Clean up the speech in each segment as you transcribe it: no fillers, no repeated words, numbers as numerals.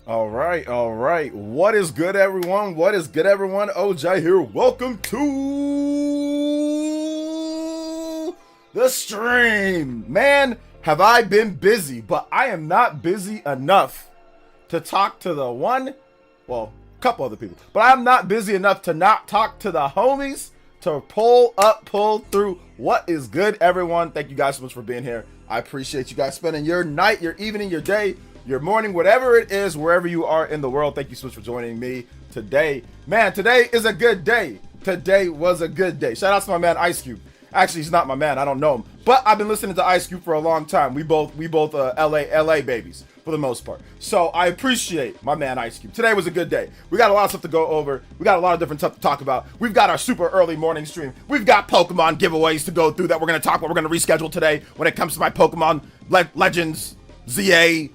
All right, all right. What is good, everyone? What is good, everyone? OJ here. Welcome to the stream. Man, have I been busy, but I am not busy enough to talk to the one, well, a couple other people, but I'm not busy enough to not talk to the homies to pull through. What is good, everyone? Thank you guys so much for being here. I appreciate you guys spending your night, your evening, your day, your morning, whatever it is, wherever you are in the world. Thank you so much for joining me today. Man, today is a good day. Today was a good day. Shout out to my man Ice Cube. Actually, he's not my man. I don't know him, but I've been listening to Ice Cube for a long time. We both LA babies for the most part. So I appreciate my man Ice Cube. Today was a good day. We got a lot of stuff to go over. We got a lot of different stuff to talk about. We've got our super early morning stream. We've got Pokemon giveaways to go through that we're going to talk about. We're going to reschedule today when it comes to my Pokemon Legends ZA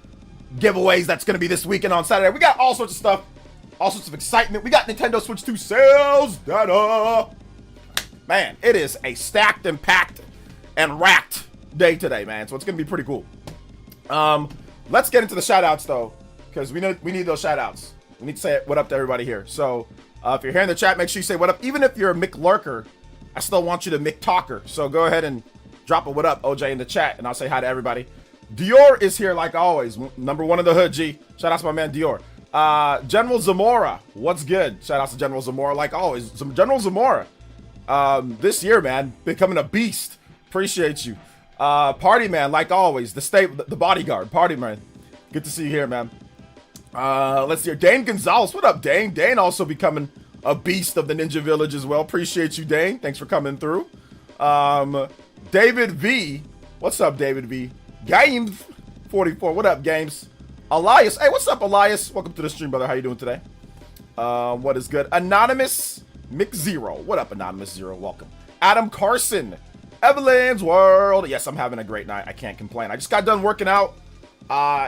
giveaways that's going to be this weekend on Saturday. We got all sorts of stuff, all sorts of excitement. We got Nintendo Switch 2 sales data. Man, it is a stacked and packed and racked day today, man. So it's going to be pretty cool. Let's get into the shout outs though, because we need those shout outs. We need to say what up to everybody here. So if you're here in the chat, make sure you say what up. Even if you're a Mick Lurker, I still want you to Mick Talker. So go ahead and drop a what up, OJ, in the chat, and I'll say hi to everybody. Dior is here like always. Number one in the hood, G. Shout out to my man Dior. General Zamora, what's good? Shout out to General Zamora like always. General Zamora, this year, man, becoming a beast. Appreciate you. Party man, like always. The bodyguard, party man. Good to see you here, man. Let's see here. Dane Gonzalez, what up, Dane? Dane also becoming a beast of the Ninja Village as well. Appreciate you, Dane. Thanks for coming through. David V, what's up, David V? Games 44, what up, Games? Elias, hey, what's up, Elias? Welcome to the stream, brother. How you doing today? What is good? Anonymous Mick Zero, what up, Anonymous Zero? Welcome. Adam Carson, Evelyn's World. Yes, I'm having a great night. I can't complain. I just got done working out.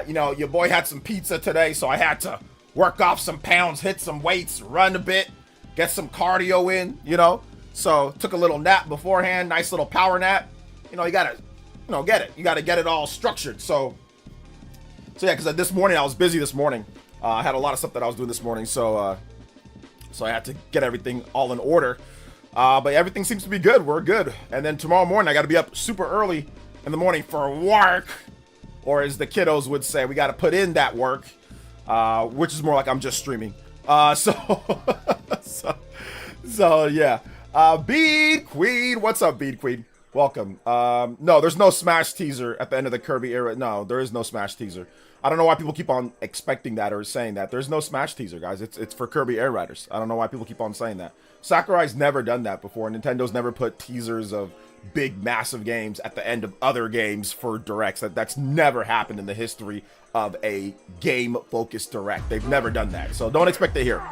You know, your boy had some pizza today, so I had to work off some pounds, hit some weights, run a bit, get some cardio in, you know. So took a little nap beforehand, nice little power nap. You know, you gotta, get it. You gotta get it all structured. So yeah, because this morning I was busy this morning. I had a lot of stuff that I was doing this morning, so I had to get everything all in order. But everything seems to be good. We're good. And then tomorrow morning, I got to be up super early in the morning for work. Or as the kiddos would say, we got to put in that work. Which is more like I'm just streaming. So yeah. Bead Queen. What's up, Bead Queen? Welcome. No, there's no Smash teaser at the end of the Kirby era. No, there is no Smash teaser. I don't know why people keep on expecting that or saying that. There's no Smash teaser, guys. It's for Kirby Air Riders. I don't know why people keep on saying that. Sakurai's never done that before. Nintendo's never put teasers of big, massive games at the end of other games for directs. That's never happened in the history of a game-focused direct. They've never done that, so don't expect to hear.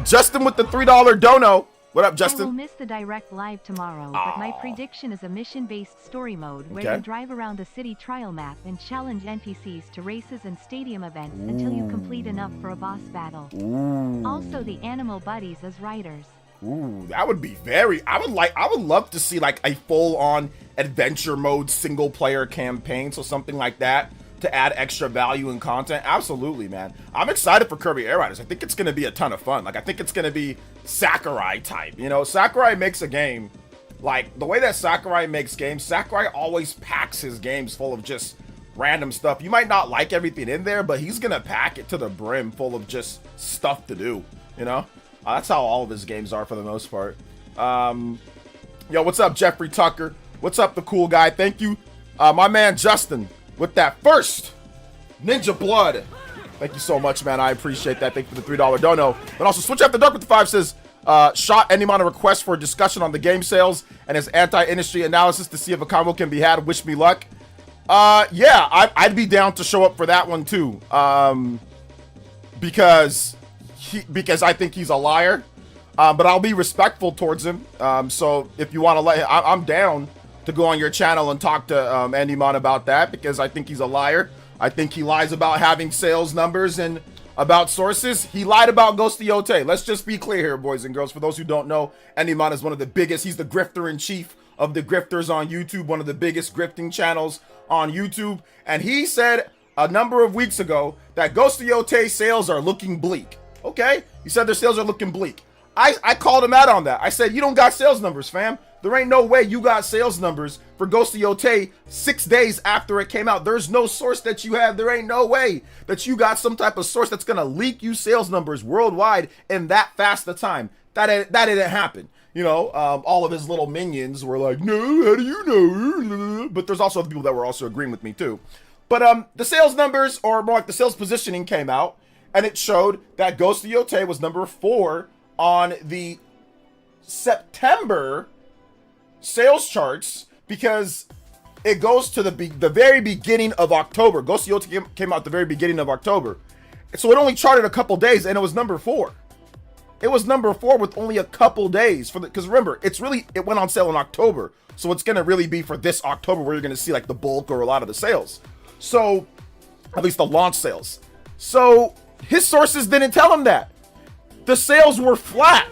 Justin with the $3 dono. What up, Justin? I will miss the direct live tomorrow, but my prediction is a mission-based story mode where you drive around the city trial map and challenge NPCs to races and stadium events until you complete enough for a boss battle. Also, the animal buddies as riders. Ooh, that would be very. I would love to see like a full-on adventure mode single-player campaign, so something like that to add extra value and content. Absolutely, man. I'm excited for Kirby Air Riders. I think it's going to be a ton of fun. Like, I think it's going to be Sakurai type. You know, Sakurai makes a game, like, the way that Sakurai makes games, Sakurai always packs his games full of just random stuff. You might not like everything in there, but he's going to pack it to the brim full of just stuff to do, you know? That's how all of his games are for the most part. Yo, what's up, Jeffrey Tucker? What's up, the cool guy? Thank you. My man, Justin, with that first Ninja Blood. Thank you so much, man. I appreciate that. Thank you for the $3 dono. But also, Switch After Dark with the 5 says, shot any amount of requests for a discussion on the game sales and his anti-industry analysis to see if a combo can be had. Wish me luck. Yeah, I'd be down to show up for that one too. Because I think he's a liar. But I'll be respectful towards him. So if you want to I'm down to go on your channel and talk to Andy Mon about that, because I think he's a liar. I think he lies about having sales numbers and about sources. He lied about Ghost of Yote. Let's just be clear here, boys and girls. For those who don't know, Andy Mon is one of the biggest. He's the grifter in chief of the grifters on YouTube, one of the biggest grifting channels on YouTube. And he said a number of weeks ago that Ghost of Yotei sales are looking bleak. Okay? You said their sales are looking bleak. I called him out on that. I said, you don't got sales numbers, fam. There ain't no way you got sales numbers for Ghost of Yotei 6 days after it came out. There's no source that you have. There ain't no way that you got some type of source that's going to leak you sales numbers worldwide in that fast a time. That didn't happen. You know, all of his little minions were like, no, how do you know? But there's also other people that were also agreeing with me too. But the sales numbers, or more like the sales positioning, came out, and it showed that Ghost of Yotei was number 4 on the September sales charts, because it goes to the very beginning of October. Ghost of Yotei came out at the very beginning of October. So it only charted a couple days, and it was number 4. It was number 4 with only a couple days because remember, it went on sale in October. So it's going to really be for this October where you're going to see like the bulk or a lot of the sales. So at least the launch sales. So his sources didn't tell him that. The sales were flat.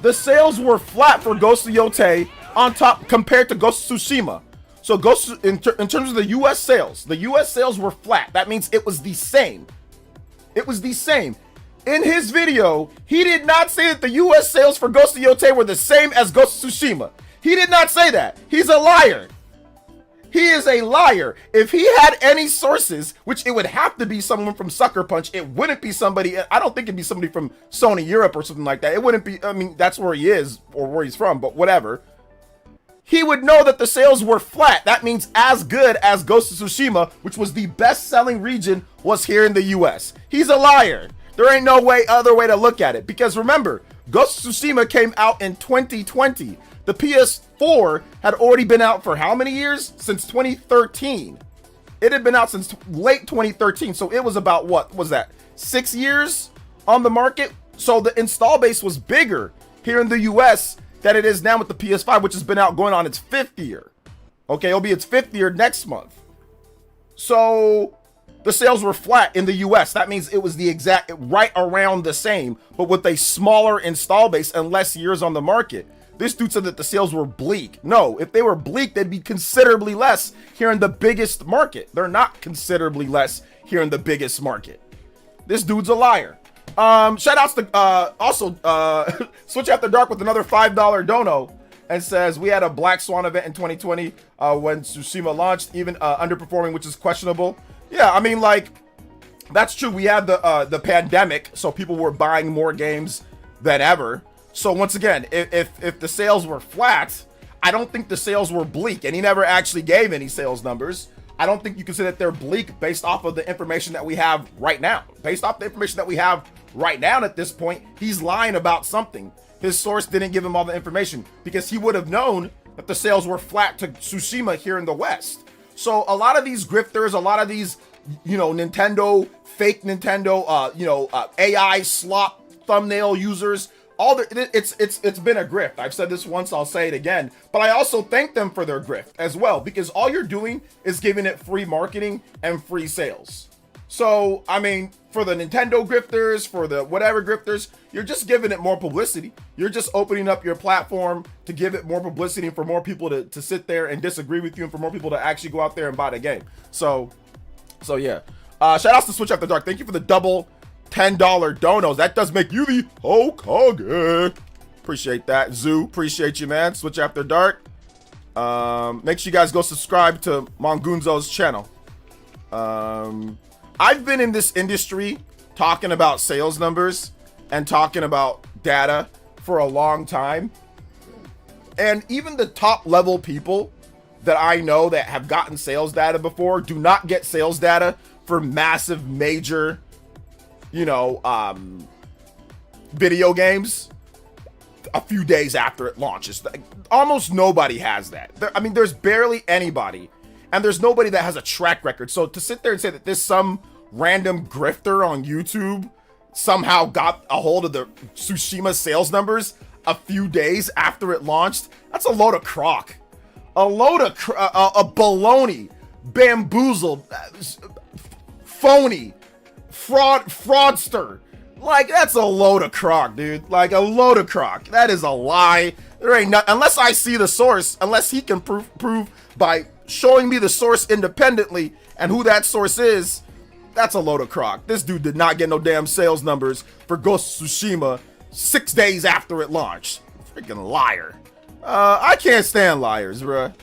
The sales were flat for Ghost of Yotei on top compared to Ghost of Tsushima. So in terms of the US sales were flat. That means it was the same. It was the same. In his video, he did not say that the US sales for Ghost of Yotei were the same as Ghost of Tsushima. He did not say that. He's a liar. He is a liar. If he had any sources, which it would have to be someone from Sucker Punch, it wouldn't be somebody, I don't think it'd be somebody from Sony Europe or something like that. It wouldn't be, I mean, that's where he is or where he's from, but whatever. He would know that the sales were flat. That means as good as Ghost of Tsushima, which was the best-selling region, was here in the US. He's a liar. There ain't no other way to look at it. Because remember, Ghost of Tsushima came out in 2020. The PS4 had already been out for how many years? Since 2013. It had been out since late 2013. So it was about, what was that? 6 years on the market? So the install base was bigger here in the US than it is now with the PS5, which has been out going on its 5th year. Okay, it'll be its 5th year next month. So the sales were flat in the US. That means it was the exact, right around the same, but with a smaller install base and less years on the market. This dude said that the sales were bleak. No, if they were bleak, they'd be considerably less here in the biggest market. They're not considerably less here in the biggest market. This dude's a liar. Shout outs to also Switch After Dark with another $5 dono, and says we had a Black Swan event in 2020 when Tsushima launched, even underperforming, which is questionable. Yeah, I mean, like, that's true. We had the pandemic, so people were buying more games than ever. So once again, if the sales were flat, I don't think the sales were bleak, and he never actually gave any sales numbers. I don't think you can say that they're bleak based off of the information that we have right now. Based off the information that we have right now at this point, he's lying about something. His source didn't give him all the information because he would have known that the sales were flat to Tsushima here in the West. So a lot of these grifters, a lot of these, Nintendo, fake Nintendo, AI slop thumbnail users, it's been a grift. I've said this once, I'll say it again, but I also thank them for their grift as well, because all you're doing is giving it free marketing and free sales. So, I mean, for the Nintendo grifters, for the whatever grifters, you're just giving it more publicity. You're just opening up your platform to give it more publicity and for more people to sit there and disagree with you, and for more people to actually go out there and buy the game. So yeah. Shout outs to Switch After Dark. Thank you for the double $10 donos. That does make you the Hokage. Appreciate that. Zoo, appreciate you, man. Switch After Dark. Make sure you guys go subscribe to Mongunzo's channel. I've been in this industry talking about sales numbers and talking about data for a long time. And even the top level people that I know that have gotten sales data before do not get sales data for massive, major, video games a few days after it launches. Almost nobody has that. There's barely anybody, and there's nobody that has a track record. So to sit there and say that this some random grifter on YouTube somehow got a hold of the Tsushima sales numbers a few days after it launched, that's a load of crock. A load of a baloney, bamboozled, phony, fraudster. Like, that's a load of crock, dude. Like, a load of crock. That is a lie. There ain't unless I see the source, unless he can prove by showing me the source independently and who that source is, that's a load of crock. This dude did not get no damn sales numbers for Ghost of Tsushima 6 days after it launched. Freaking liar. I can't stand liars, bruh.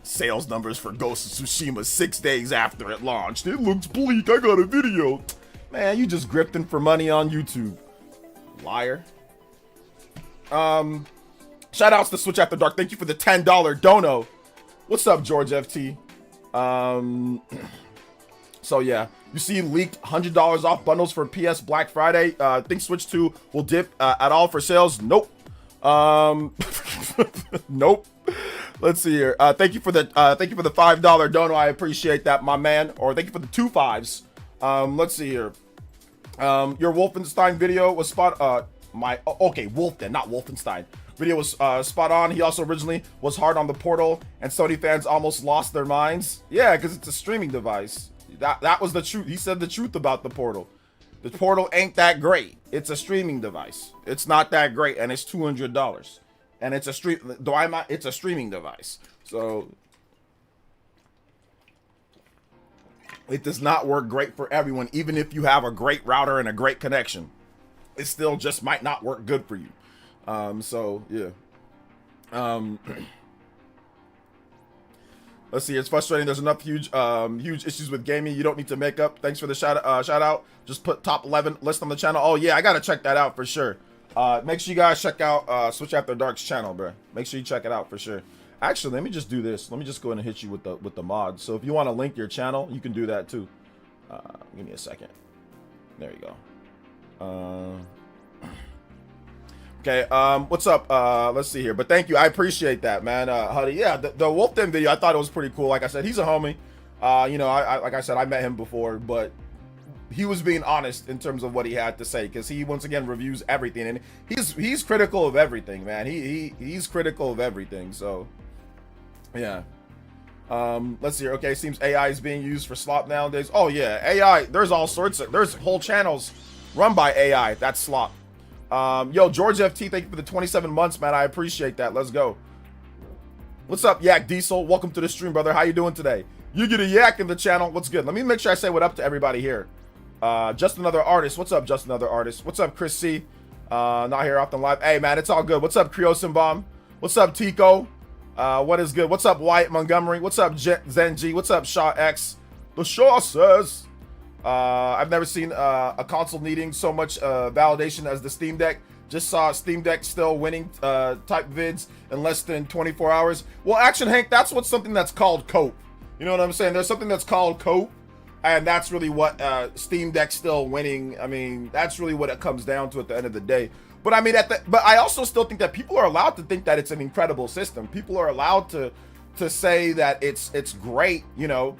Sales numbers for Ghost of Tsushima 6 days after it launched. It looks bleak. I got a video. Man, you just grifting for money on YouTube. Liar. Shout outs to Switch After Dark. Thank you for the $10 dono. What's up, George FT? So yeah, you see leaked $100 off bundles for PS Black Friday. Think Switch 2 will dip at all for sales? Nope. Nope. Let's see here. Thank you for the $5 dono. I appreciate that, my man. Or thank you for the 2 5s. Let's see here. Your Wolfenstein video was Wolfen, not Wolfenstein. Video was spot on. He also originally was hard on the Portal, and Sony fans almost lost their minds. Yeah, because it's a streaming device. That was the truth. He said the truth about the Portal. The Portal ain't that great. It's a streaming device. It's not that great, and it's $200. And it's a it's a streaming device. So it does not work great for everyone, even if you have a great router and a great connection. It still just might not work good for you. So yeah. Let's see. It's frustrating. There's enough huge issues with gaming. You don't need to make up. Thanks for the shout out. Just put top 11 list on the channel. Oh yeah, I gotta check that out for sure. Make sure you guys check out Switch After Dark's channel, bro. Make sure you check it out for sure. Actually, let me just do this. Let me just go ahead and hit you with the mod. So if you want to link your channel, you can do that too. Give me a second. There you go. Okay, what's up? Let's see here. But thank you. I appreciate that, man. Huddy. Yeah, the Wolf Den video, I thought it was pretty cool. Like I said, he's a homie. You know, like I said, I met him before, but he was being honest in terms of what he had to say, because he once again reviews everything, and he's critical of everything, man. He's critical of everything. So yeah. Let's see here. Okay, seems AI is being used for slop nowadays. Oh yeah, AI. There's all sorts of there's whole channels run by AI. That's slop. Yo, George FT, thank you for the 27 months, man. I appreciate that. Let's go. What's up, Yak Diesel? Welcome to the stream, brother. How you doing today? You get a yak in the channel. What's good? Let me make sure I say what up to everybody here. Just Another Artist. What's up, Just Another Artist? What's up, Chris C? Not here often live. Hey, man, it's all good. What's up, Criosenbaum? What's up, Tico? What is good? What's up, Wyatt Montgomery? What's up, Zenji? What's up, Shaw X? The Shaw says, I've never seen a console needing so much validation as the Steam Deck. Just saw Steam Deck still winning type vids in less than 24 hours. Well, Action Hank, that's something that's called cope. You know what I'm saying? There's something that's called cope, and that's really what Steam Deck still winning. I mean, that's really what it comes down to at the end of the day. But I mean, but I also still think that people are allowed to think that it's an incredible system. People are allowed to say that it's great, you know.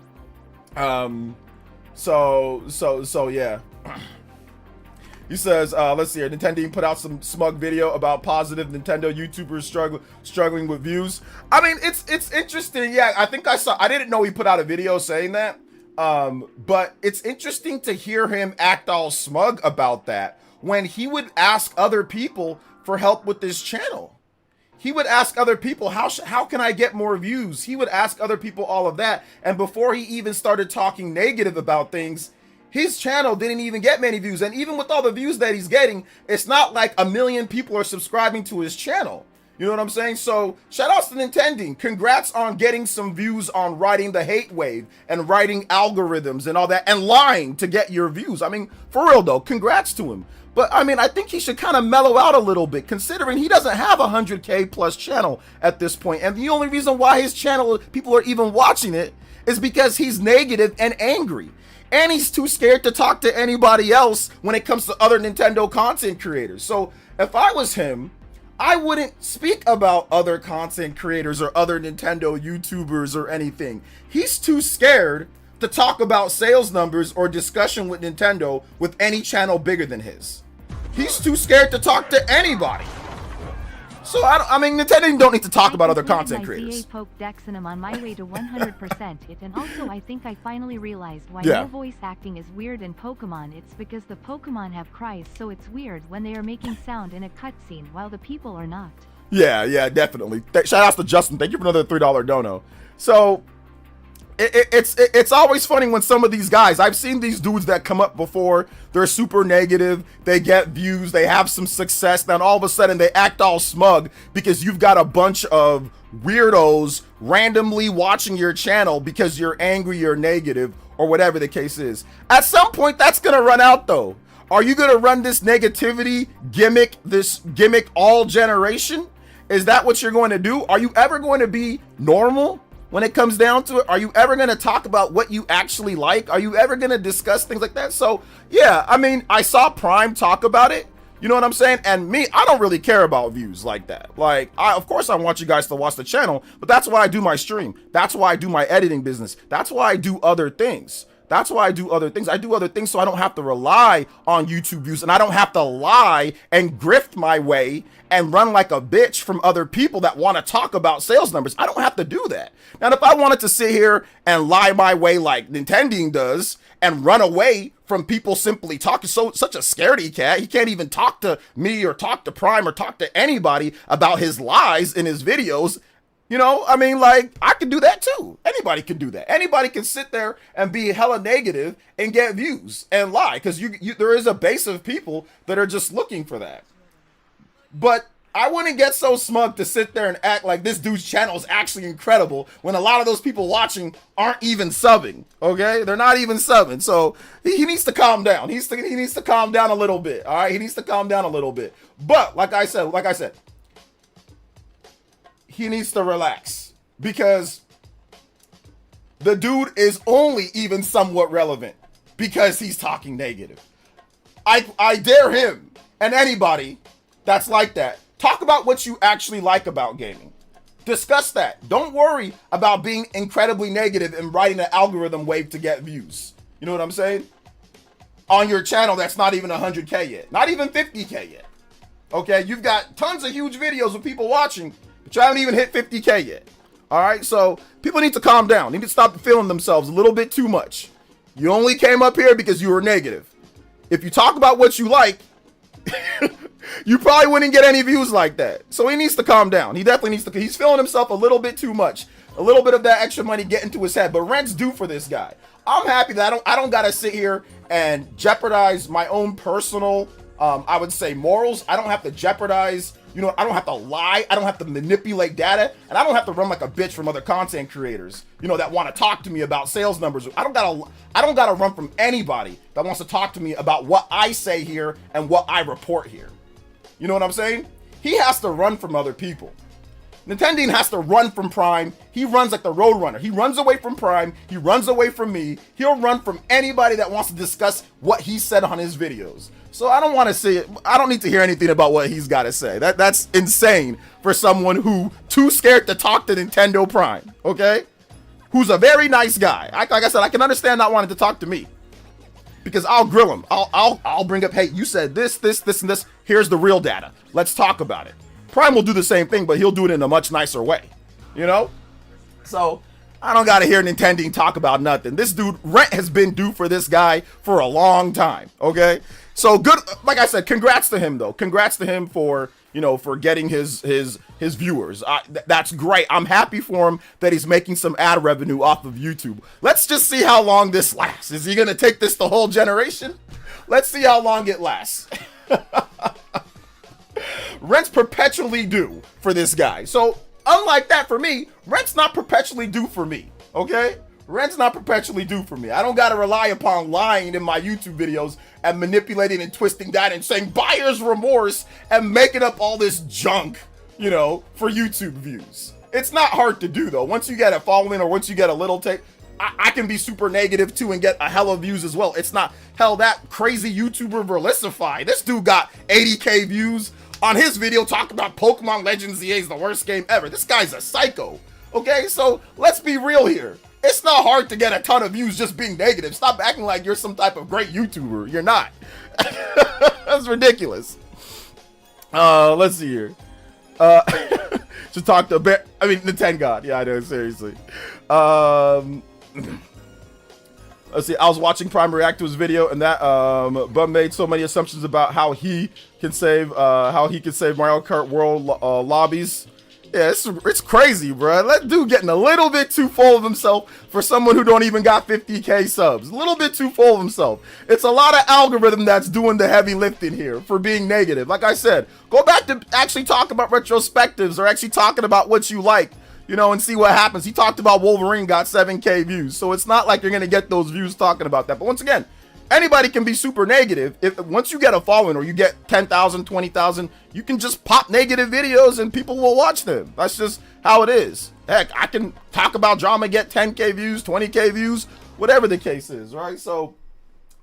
So yeah. He says, let's see here. Nintendo put out some smug video about positive Nintendo YouTubers struggling with views. I mean, it's interesting. Yeah, I didn't know he put out a video saying that. But it's interesting to hear him act all smug about that when he would ask other people for help with this channel. He would ask other people, how can I get more views? He would ask other people all of that. And before he even started talking negative about things, his channel didn't even get many views. And even with all the views that he's getting, it's not like 1 million people are subscribing to his channel. You know what I'm saying? So shout outs to Nintendo. Congrats on getting some views on riding the hate wave and writing algorithms and all that and lying to get your views. I mean, for real though, congrats to him. But I mean, I think he should kind of mellow out a little bit, considering he doesn't have a 100K plus channel at this point. And the only reason why his channel, people are even watching it, is because he's negative and angry. And he's too scared to talk to anybody else when it comes to other Nintendo content creators. So if I was him, I wouldn't speak about other content creators or other Nintendo YouTubers or anything. He's too scared to talk about sales numbers or discussion with Nintendo with any channel bigger than his. He's too scared to talk to anybody. So I mean, Nintendo don't need to talk about other content creators. I poked Dexinum on my way to 100% it, and also I think I finally realized why no voice acting is weird in Pokemon. It's because the Pokemon have cries, so it's weird when they are making sound in a cutscene while the people are not. Yeah, definitely. Shout out to Justin. Thank you for another $3 dono. So It's always funny when some of these guys, I've seen these dudes that come up before, they're super negative, they get views, they have some success, then all of a sudden they act all smug because you've got a bunch of weirdos randomly watching your channel because you're angry or negative or whatever the case is. At some point, that's gonna run out though. Are you gonna run this negativity gimmick, this gimmick all generation? Is that what you're going to do? Are you ever going to be normal? When it comes down to it, are you ever going to talk about what you actually like? Are you ever going to discuss things like that? So, yeah, I mean, I saw Prime talk about it. You know what I'm saying? And me, I don't really care about views like that. Like, of course I want you guys to watch the channel, but that's why I do my stream. That's why I do my editing business. That's why I do other things. That's why I do other things. I do other things so I don't have to rely on YouTube views, and I don't have to lie and grift my way and run like a bitch from other people that want to talk about sales numbers. I don't have to do that. Now, if I wanted to sit here and lie my way like Nintending does and run away from people simply talking, such a scaredy cat, he can't even talk to me or talk to Prime or talk to anybody about his lies in his videos. You know, I mean, like, I can do that too. Anybody can do that. Anybody can sit there and be hella negative and get views and lie, because there is a base of people that are just looking for that. But I wouldn't get so smug to sit there and act like this dude's channel is actually incredible when a lot of those people watching aren't even subbing, okay? They're not even subbing. So he needs to calm down. He needs to calm down a little bit, all right? He needs to calm down a little bit. But like I said, he needs to relax, because the dude is only even somewhat relevant because he's talking negative. I dare him and anybody that's like that, talk about what you actually like about gaming. Discuss that. Don't worry about being incredibly negative and riding an algorithm wave to get views. You know what I'm saying? On your channel that's not even 100K yet. Not even 50K yet. Okay? You've got tons of huge videos with people watching, but you haven't even hit 50K yet. All right? So people need to calm down. They need to stop feeling themselves a little bit too much. You only came up here because you were negative. If you talk about what you like, you probably wouldn't get any views like that. So he needs to calm down. He definitely needs to. He's feeling himself a little bit too much. A little bit of that extra money getting to his head. But rent's due for this guy. I'm happy that I don't gotta sit here and jeopardize my own personal, I would say, morals. I don't have to jeopardize. You know, I don't have to lie. I don't have to manipulate data, and I don't have to run like a bitch from other content creators, you know, that want to talk to me about sales numbers. I don't gotta run from anybody that wants to talk to me about what I say here and what I report here. You know what I'm saying? He has to run from other people. Nintending has to run from Prime. He runs like the Roadrunner. He runs away from Prime. He runs away from me. He'll run from anybody that wants to discuss what he said on his videos. So I don't want to say it. I don't need to hear anything about what he's got to say. That's insane for someone who too scared to talk to Nintendo Prime, okay? Who's a very nice guy. Like I said, I can understand not wanting to talk to me, because I'll grill him. I'll bring up, hey, you said this, and this. Here's the real data. Let's talk about it. Prime will do the same thing, but he'll do it in a much nicer way, you know? So I don't got to hear Nintending talk about nothing. This dude, rent has been due for this guy for a long time, okay? So good, like I said, congrats to him though. Congrats to him for, you know, for getting his viewers. That's great. I'm happy for him that he's making some ad revenue off of YouTube. Let's just see how long this lasts. Is he going to take this the whole generation? Let's see how long it lasts. Rent's perpetually due for this guy. So unlike that for me, rent's not perpetually due for me, okay? Rent's not perpetually due for me. I don't got to rely upon lying in my YouTube videos and manipulating and twisting that and saying buyer's remorse and making up all this junk, you know, for YouTube views. It's not hard to do though. Once you get a following or once you get a little take, I can be super negative too and get a hell of views as well. It's not, hell, that crazy YouTuber Verlisify, this dude got 80K views on his video talking about Pokemon Legends ZA is the worst game ever. This guy's a psycho, okay? So let's be real here. It's not hard to get a ton of views just being negative. Stop acting like you're some type of great YouTuber. You're not. That's ridiculous. Let's see here. To talk to Bear, I mean, Nintendo God. Yeah, I know, seriously. Let's see. I was watching Prime react to his video, and that Bum made so many assumptions about how he can save Mario Kart World lobbies. Yeah, it's crazy, bro. That dude getting a little bit too full of himself for someone who don't even got 50K subs. A little bit too full of himself. It's a lot of algorithm that's doing the heavy lifting here for being negative. Like I said, go back to actually talk about retrospectives or actually talking about what you like, you know, and see what happens. He talked about Wolverine got 7K views, so it's not like you're going to get those views talking about that. But once again, anybody can be super negative. If once you get a following or you get 10,000, 20,000, you can just pop negative videos and people will watch them. That's just how it is. Heck, I can talk about drama, get 10K views, 20K views, whatever the case is, right? So,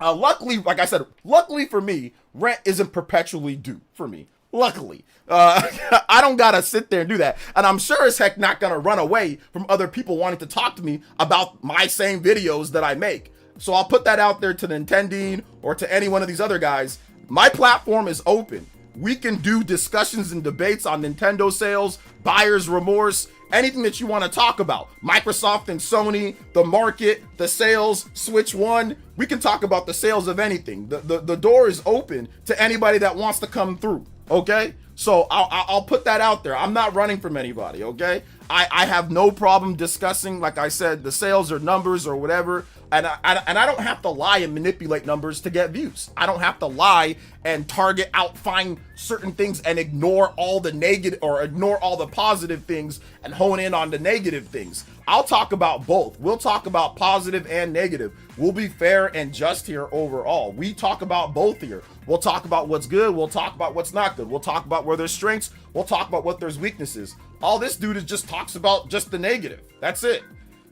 luckily, like I said, luckily for me, rent isn't perpetually due for me. Luckily, I don't gotta sit there and do that. And I'm sure as heck not gonna run away from other people wanting to talk to me about my same videos that I make. So I'll put that out there to Nintendine or to any one of these other guys. My platform is open. We can do discussions and debates on Nintendo sales, buyer's remorse, anything that you want to talk about. Microsoft and Sony, the market, the sales, Switch One. We can talk about the sales of anything. The door is open to anybody that wants to come through. Okay? So I'll put that out there. I'm not running from anybody. Okay? I have no problem discussing, like I said, the sales or numbers or whatever. And I don't have to lie and manipulate numbers to get views. I don't have to lie and target out, find certain things and ignore all the negative or ignore all the positive things and hone in on the negative things. I'll talk about both. We'll talk about positive and negative. We'll be fair and just here overall. We talk about both here. We'll talk about what's good. We'll talk about what's not good. We'll talk about where there's strengths. We'll talk about what there's weaknesses. All this dude is just talks about just the negative. That's it.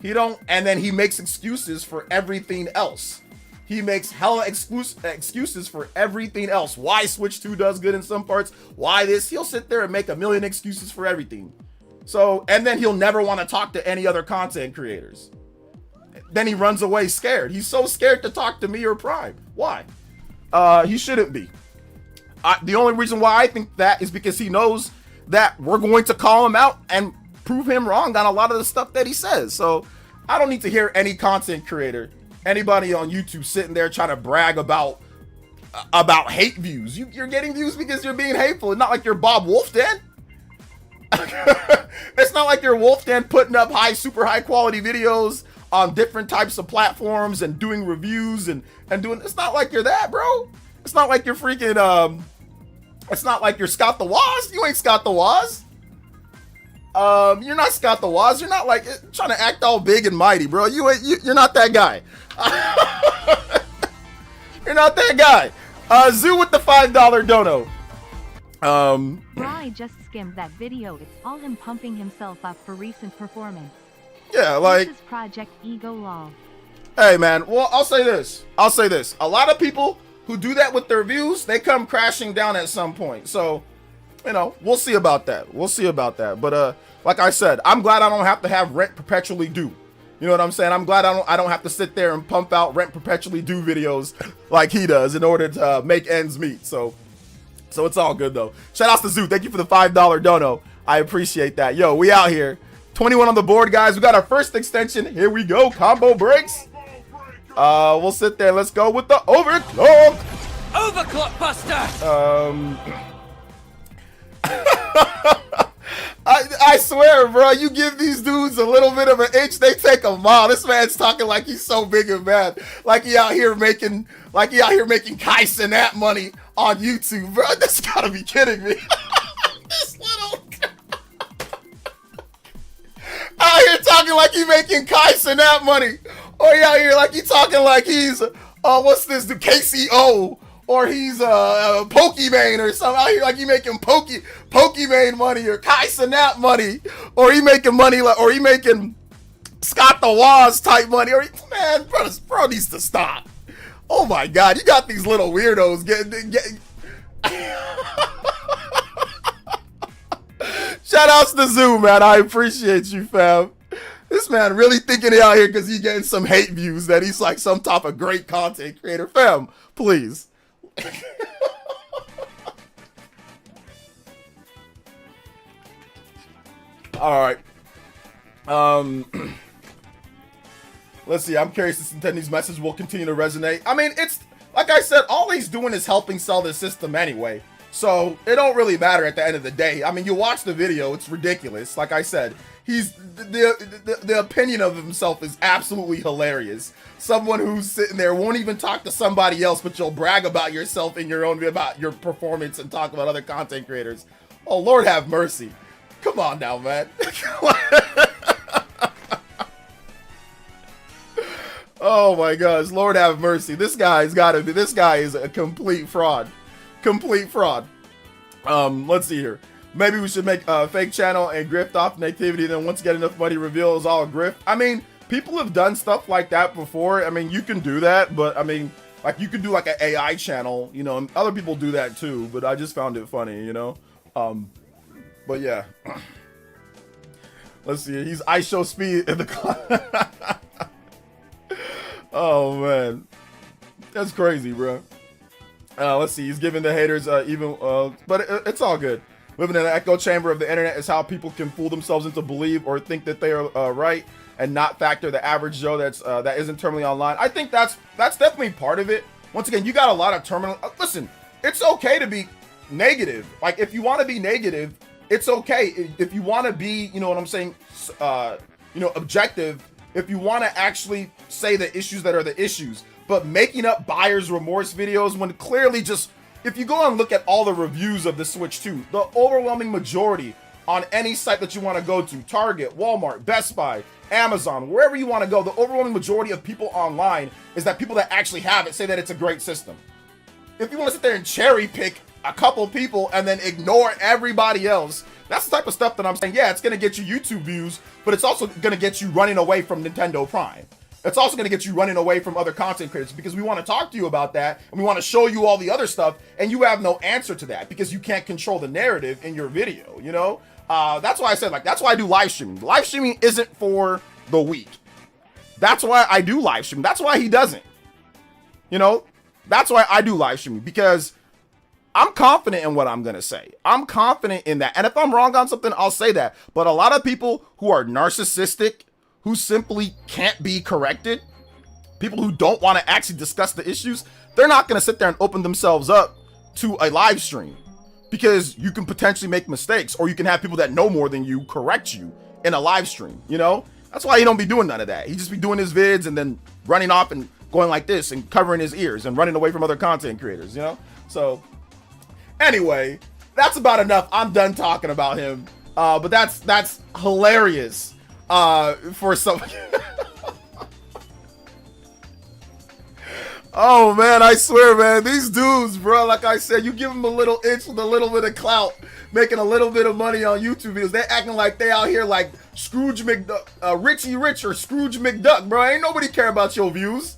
He don't, and then he makes excuses for everything else. He makes hella excuses for everything else. Why Switch 2 does good in some parts, why this. He'll sit there and make a million excuses for everything. So, and then he'll never want to talk to any other content creators. Then he runs away scared. He's so scared to talk to me or Prime. Why? He shouldn't be. The only reason why I think that is because he knows that we're going to call him out and prove him wrong on a lot of the stuff that he says. So I don't need to hear any content creator, anybody on YouTube sitting there trying to brag about hate views. You're getting views because you're being hateful. It's not like you're Bob Wolfden. It's not like you're Wolfden putting up super high quality videos on different types of platforms and doing reviews and doing. It's not like you're that, bro. It's not like you're freaking it's not like you're Scott the Woz. You ain't Scott the Woz. You're not Scott the Woz. You're not like trying to act all big and mighty, bro. You're not that guy. You're not that guy. Zoo with the $5 dono. I just skimmed that video. It's all him pumping himself up for recent performance. Yeah, like this is Project Ego Law. Hey man, well I'll say this. A lot of people who do that with their views, they come crashing down at some point. So, you know, we'll see about that. But like I said, I'm glad I don't have to have rent perpetually due. You know what I'm saying? I'm glad I don't have to sit there and pump out rent perpetually due videos like he does in order to make ends meet. So it's all good though. Shout out to Zoo. Thank you for the $5 dono. I appreciate that. Yo, we out here. 21 on the board, guys. We got our first extension. Here we go. Combo breaks. We'll sit there. Let's go with the overclock. Overclock buster. I swear, bro, you give these dudes a little bit of an inch, they take a mile. This man's talking like he's so big and bad, like he out here making Kai Cenat money on YouTube, bro. This gotta be kidding me. This little out here talking like he making Kai Cenat money, or he out here like he talking like he's what's this, the KCO. Or he's Pokimane or something out here like he making Pokimane money or Kai Cenat money, or he making money like, or he making Scott the Woz type money. Or man, bro needs to stop. Oh my God, you got these little weirdos getting. Shout outs to Zoo, man. I appreciate you, fam. This man really thinking he out here because he getting some hate views that he's like some type of great content creator, fam. Please. All right. Let's see. I'm curious if Nintendo's message will continue to resonate. I mean, it's like I said, all he's doing is helping sell the system anyway. So it don't really matter at the end of the day. I mean, you watch the video, it's ridiculous. Like I said, he's the opinion of himself is absolutely hilarious. Someone who's sitting there won't even talk to somebody else, but you'll brag about yourself in your own, about your performance and talk about other content creators. Oh, Lord have mercy. Come on now, man. Oh my gosh, Lord have mercy. This guy is a complete fraud. Complete fraud. Let's see here. Maybe we should make a fake channel and grift off the activity, then once get enough money reveal is all a grift. I mean, people have done stuff like that before. I mean, you can do that, but I mean, like you could do like an AI channel, you know, and other people do that too, but I just found it funny, you know? But yeah. Let's see, he's ice show speed in the Oh man. That's crazy, bro. Let's see, he's giving the haters but it's all good. Living in an echo chamber of the internet is how people can fool themselves into believe or think that they are right and not factor the average Joe that isn't terminally online. I think that's definitely part of it. Once again, you got a lot of terminal. Listen, it's okay to be negative. Like if you want to be negative, it's okay. If you want to be, you know what I'm saying, objective. If you want to actually say the issues that are the issues, but making up buyer's remorse videos when clearly just, if you go and look at all the reviews of the Switch 2, the overwhelming majority on any site that you want to go to, Target, Walmart, Best Buy, Amazon, wherever you want to go, the overwhelming majority of people online is that people that actually have it say that it's a great system. If you want to sit there and cherry pick a couple people and then ignore everybody else, that's the type of stuff that I'm saying, yeah, it's going to get you YouTube views, but it's also going to get you running away from Nintendo Prime. It's also going to get you running away from other content creators because we want to talk to you about that and we want to show you all the other stuff and you have no answer to that because you can't control the narrative in your video, you know? That's why I said, like, that's why I do live streaming. Live streaming isn't for the weak. That's why I do live streaming. That's why he doesn't. You know? That's why I do live streaming because I'm confident in what I'm going to say. I'm confident in that. And if I'm wrong on something, I'll say that. But a lot of people who are narcissistic, who simply can't be corrected, people who don't want to actually discuss the issues, they're not going to sit there and open themselves up to a live stream because you can potentially make mistakes or you can have people that know more than you correct you in a live stream, you know? That's why he don't be doing none of that. He just be doing his vids and then running off and going like this and covering his ears and running away from other content creators, you know? So anyway, that's about enough. I'm done talking about him. But that's hilarious for some. Oh man, I swear, man, these dudes, bro, like I said, you give them a little itch with a little bit of clout, making a little bit of money on YouTube videos. They acting like they out here like Scrooge McDuck, Richie Rich or Scrooge McDuck, bro. Ain't nobody care about your views.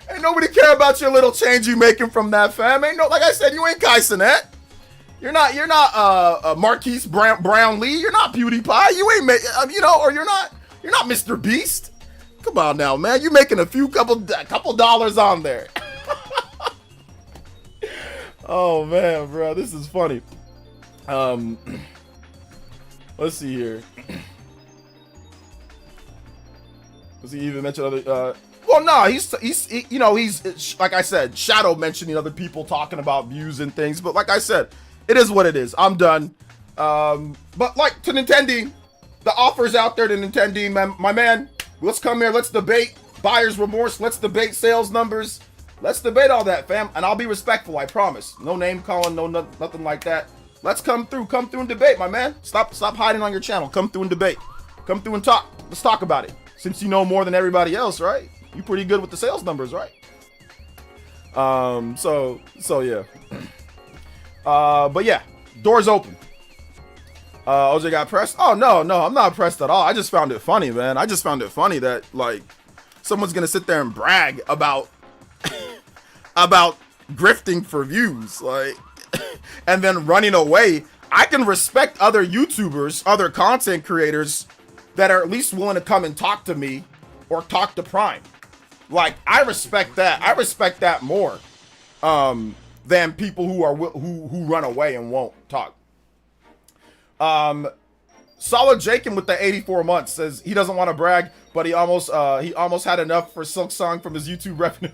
Ain't nobody care about your little change you making from that, fam. Ain't no, like I said, you ain't Kai Cenat. You're not Marquise Brown Lee. You're not PewDiePie. You ain't or you're not Mr. Beast. Come on now, man. You making a couple dollars on there. Oh man, bro, this is funny. Let's see here. Does he even mention other? Well, no, he's like I said, Shadow mentioning other people talking about views and things. But like I said, it is what it is. I'm done. But like to Nintendo, the offer's out there to Nintendo, my man. Let's come here. Let's debate buyer's remorse. Let's debate sales numbers. Let's debate all that, fam. And I'll be respectful. I promise. No name calling. No nothing like that. Let's come through. Come through and debate, my man. Stop hiding on your channel. Come through and debate. Come through and talk. Let's talk about it. Since you know more than everybody else, right? You pretty good with the sales numbers, right? So yeah. But yeah, doors open. OJ got pressed. Oh no, I'm not pressed at all. I just found it funny, man. I just found it funny that like someone's gonna sit there and brag about about grifting for views, like, and then running away. I can respect other YouTubers, other content creators that are at least willing to come and talk to me or talk to Prime. Like, I respect that. I respect that more than people who run away and won't talk. Solid Jakin with the 84 months says he doesn't want to brag, but he almost had enough for Silk Song from his YouTube revenue.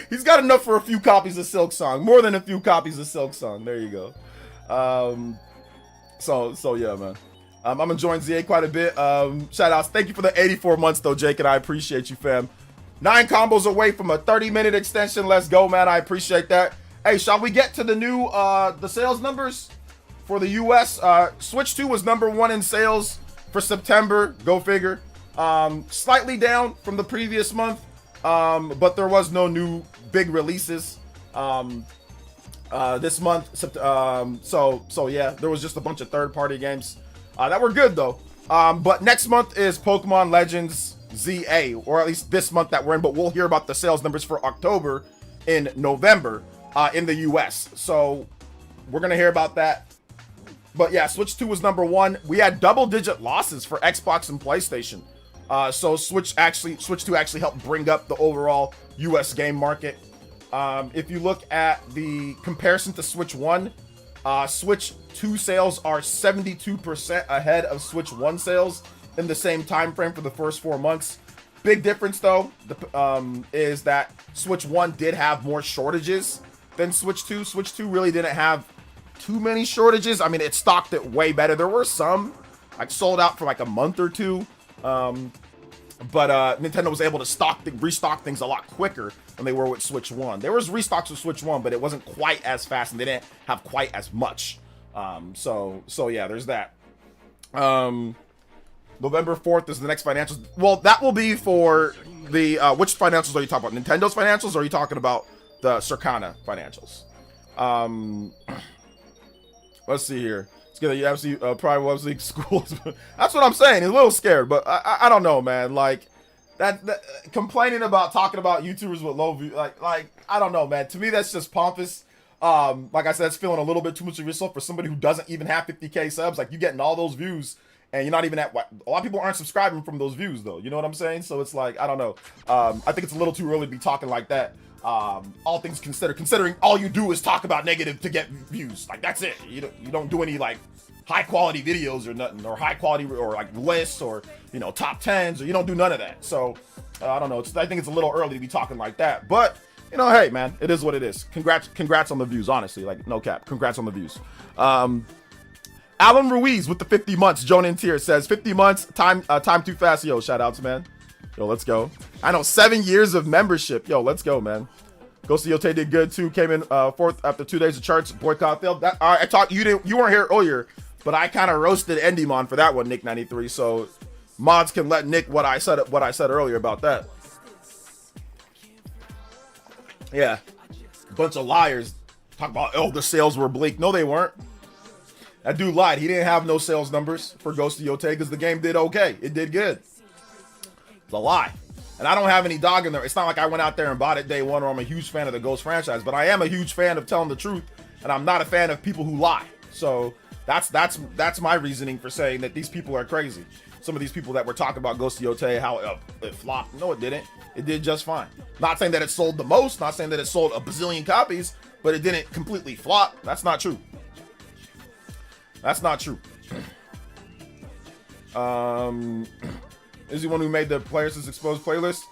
He's got enough for a few copies of Silk Song, more than a few copies of Silk Song. There you go. So yeah, man. I'm enjoying ZA quite a bit. Shout outs. Thank you for the 84 months though, Jake, and I appreciate you, fam. 9 combos away from a 30-minute extension. Let's go, man. I appreciate that. Hey, shall we get to the new the sales numbers for the US? Switch 2 was #1 in sales for September. Go figure. Slightly down from the previous month, but there was no new big releases this month. So yeah, there was just a bunch of third-party games that were good though. But next month is Pokemon Legends ZA, or at least this month that we're in. But we'll hear about the sales numbers for October in November in the US. So we're gonna hear about that. But yeah, Switch 2 was #1. We had double-digit losses for Xbox and PlayStation. So Switch 2 actually helped bring up the overall US game market. If you look at the comparison to Switch 1, Switch 2 sales are 72% ahead of Switch 1 sales in the same time frame for the first 4 months. Big difference though, is that Switch 1 did have more shortages than Switch 2. Switch 2 really didn't have too many shortages. I mean, it stocked it way better. There were some like sold out for like a month or two. But Nintendo was able to restock things a lot quicker than they were with Switch 1. There was restocks with Switch 1, but it wasn't quite as fast and they didn't have quite as much. So yeah, there's that. November 4th is the next financials. Well, that will be for the which financials are you talking about? Nintendo's financials, or are you talking about the Circana financials? Let's see here. It's gonna absolutely private web league schools. That's what I'm saying. He's a little scared, but I don't know, man. Like that complaining about talking about YouTubers with low view, like I don't know, man. To me, that's just pompous. Like I said, it's feeling a little bit too much of yourself for somebody who doesn't even have 50K subs. Like you getting all those views, and you're not even at what a lot of people aren't subscribing from those views, though. You know what I'm saying? So it's like I don't know. I think it's a little too early to be talking like that. All things considered, considering all you do is talk about negative to get views, like that's it. You don't do any like high quality videos or nothing, or high quality or like lists or top 10s, or you don't do none of that. So I don't know. I think it's a little early to be talking like that, but hey, man, it is what it is. Congrats on the views, honestly. Like no cap, congrats on the views. Alan Ruiz with the 50 months. Joan in Tier says 50 months. Time too fast. Yo, shout outs, man. Yo, let's go. I know 7 years of membership. Yo, let's go, man. Ghost Yote did good too. Came in 4th after 2 days of charts. Boycott failed. That I talked. You weren't here earlier, but I kind of roasted Endymon for that one, Nick 93. So mods can let Nick what I said earlier about that. Yeah, bunch of liars talk about the sales were bleak. No, they weren't. That dude lied. He didn't have no sales numbers for Ghost of Yote because the game did okay. It did good. It's a lie. And I don't have any dog in there. It's not like I went out there and bought it day one, or I'm a huge fan of the Ghost franchise, but I am a huge fan of telling the truth, and I'm not a fan of people who lie. So that's my reasoning for saying that these people are crazy. Some of these people that were talking about Ghost of Yote, how it flopped. No, it didn't. It did just fine. Not saying that it sold the most, not saying that it sold a bazillion copies, but it didn't completely flop. That's not true. That's not true. Is he one who made the Players as Exposed playlist?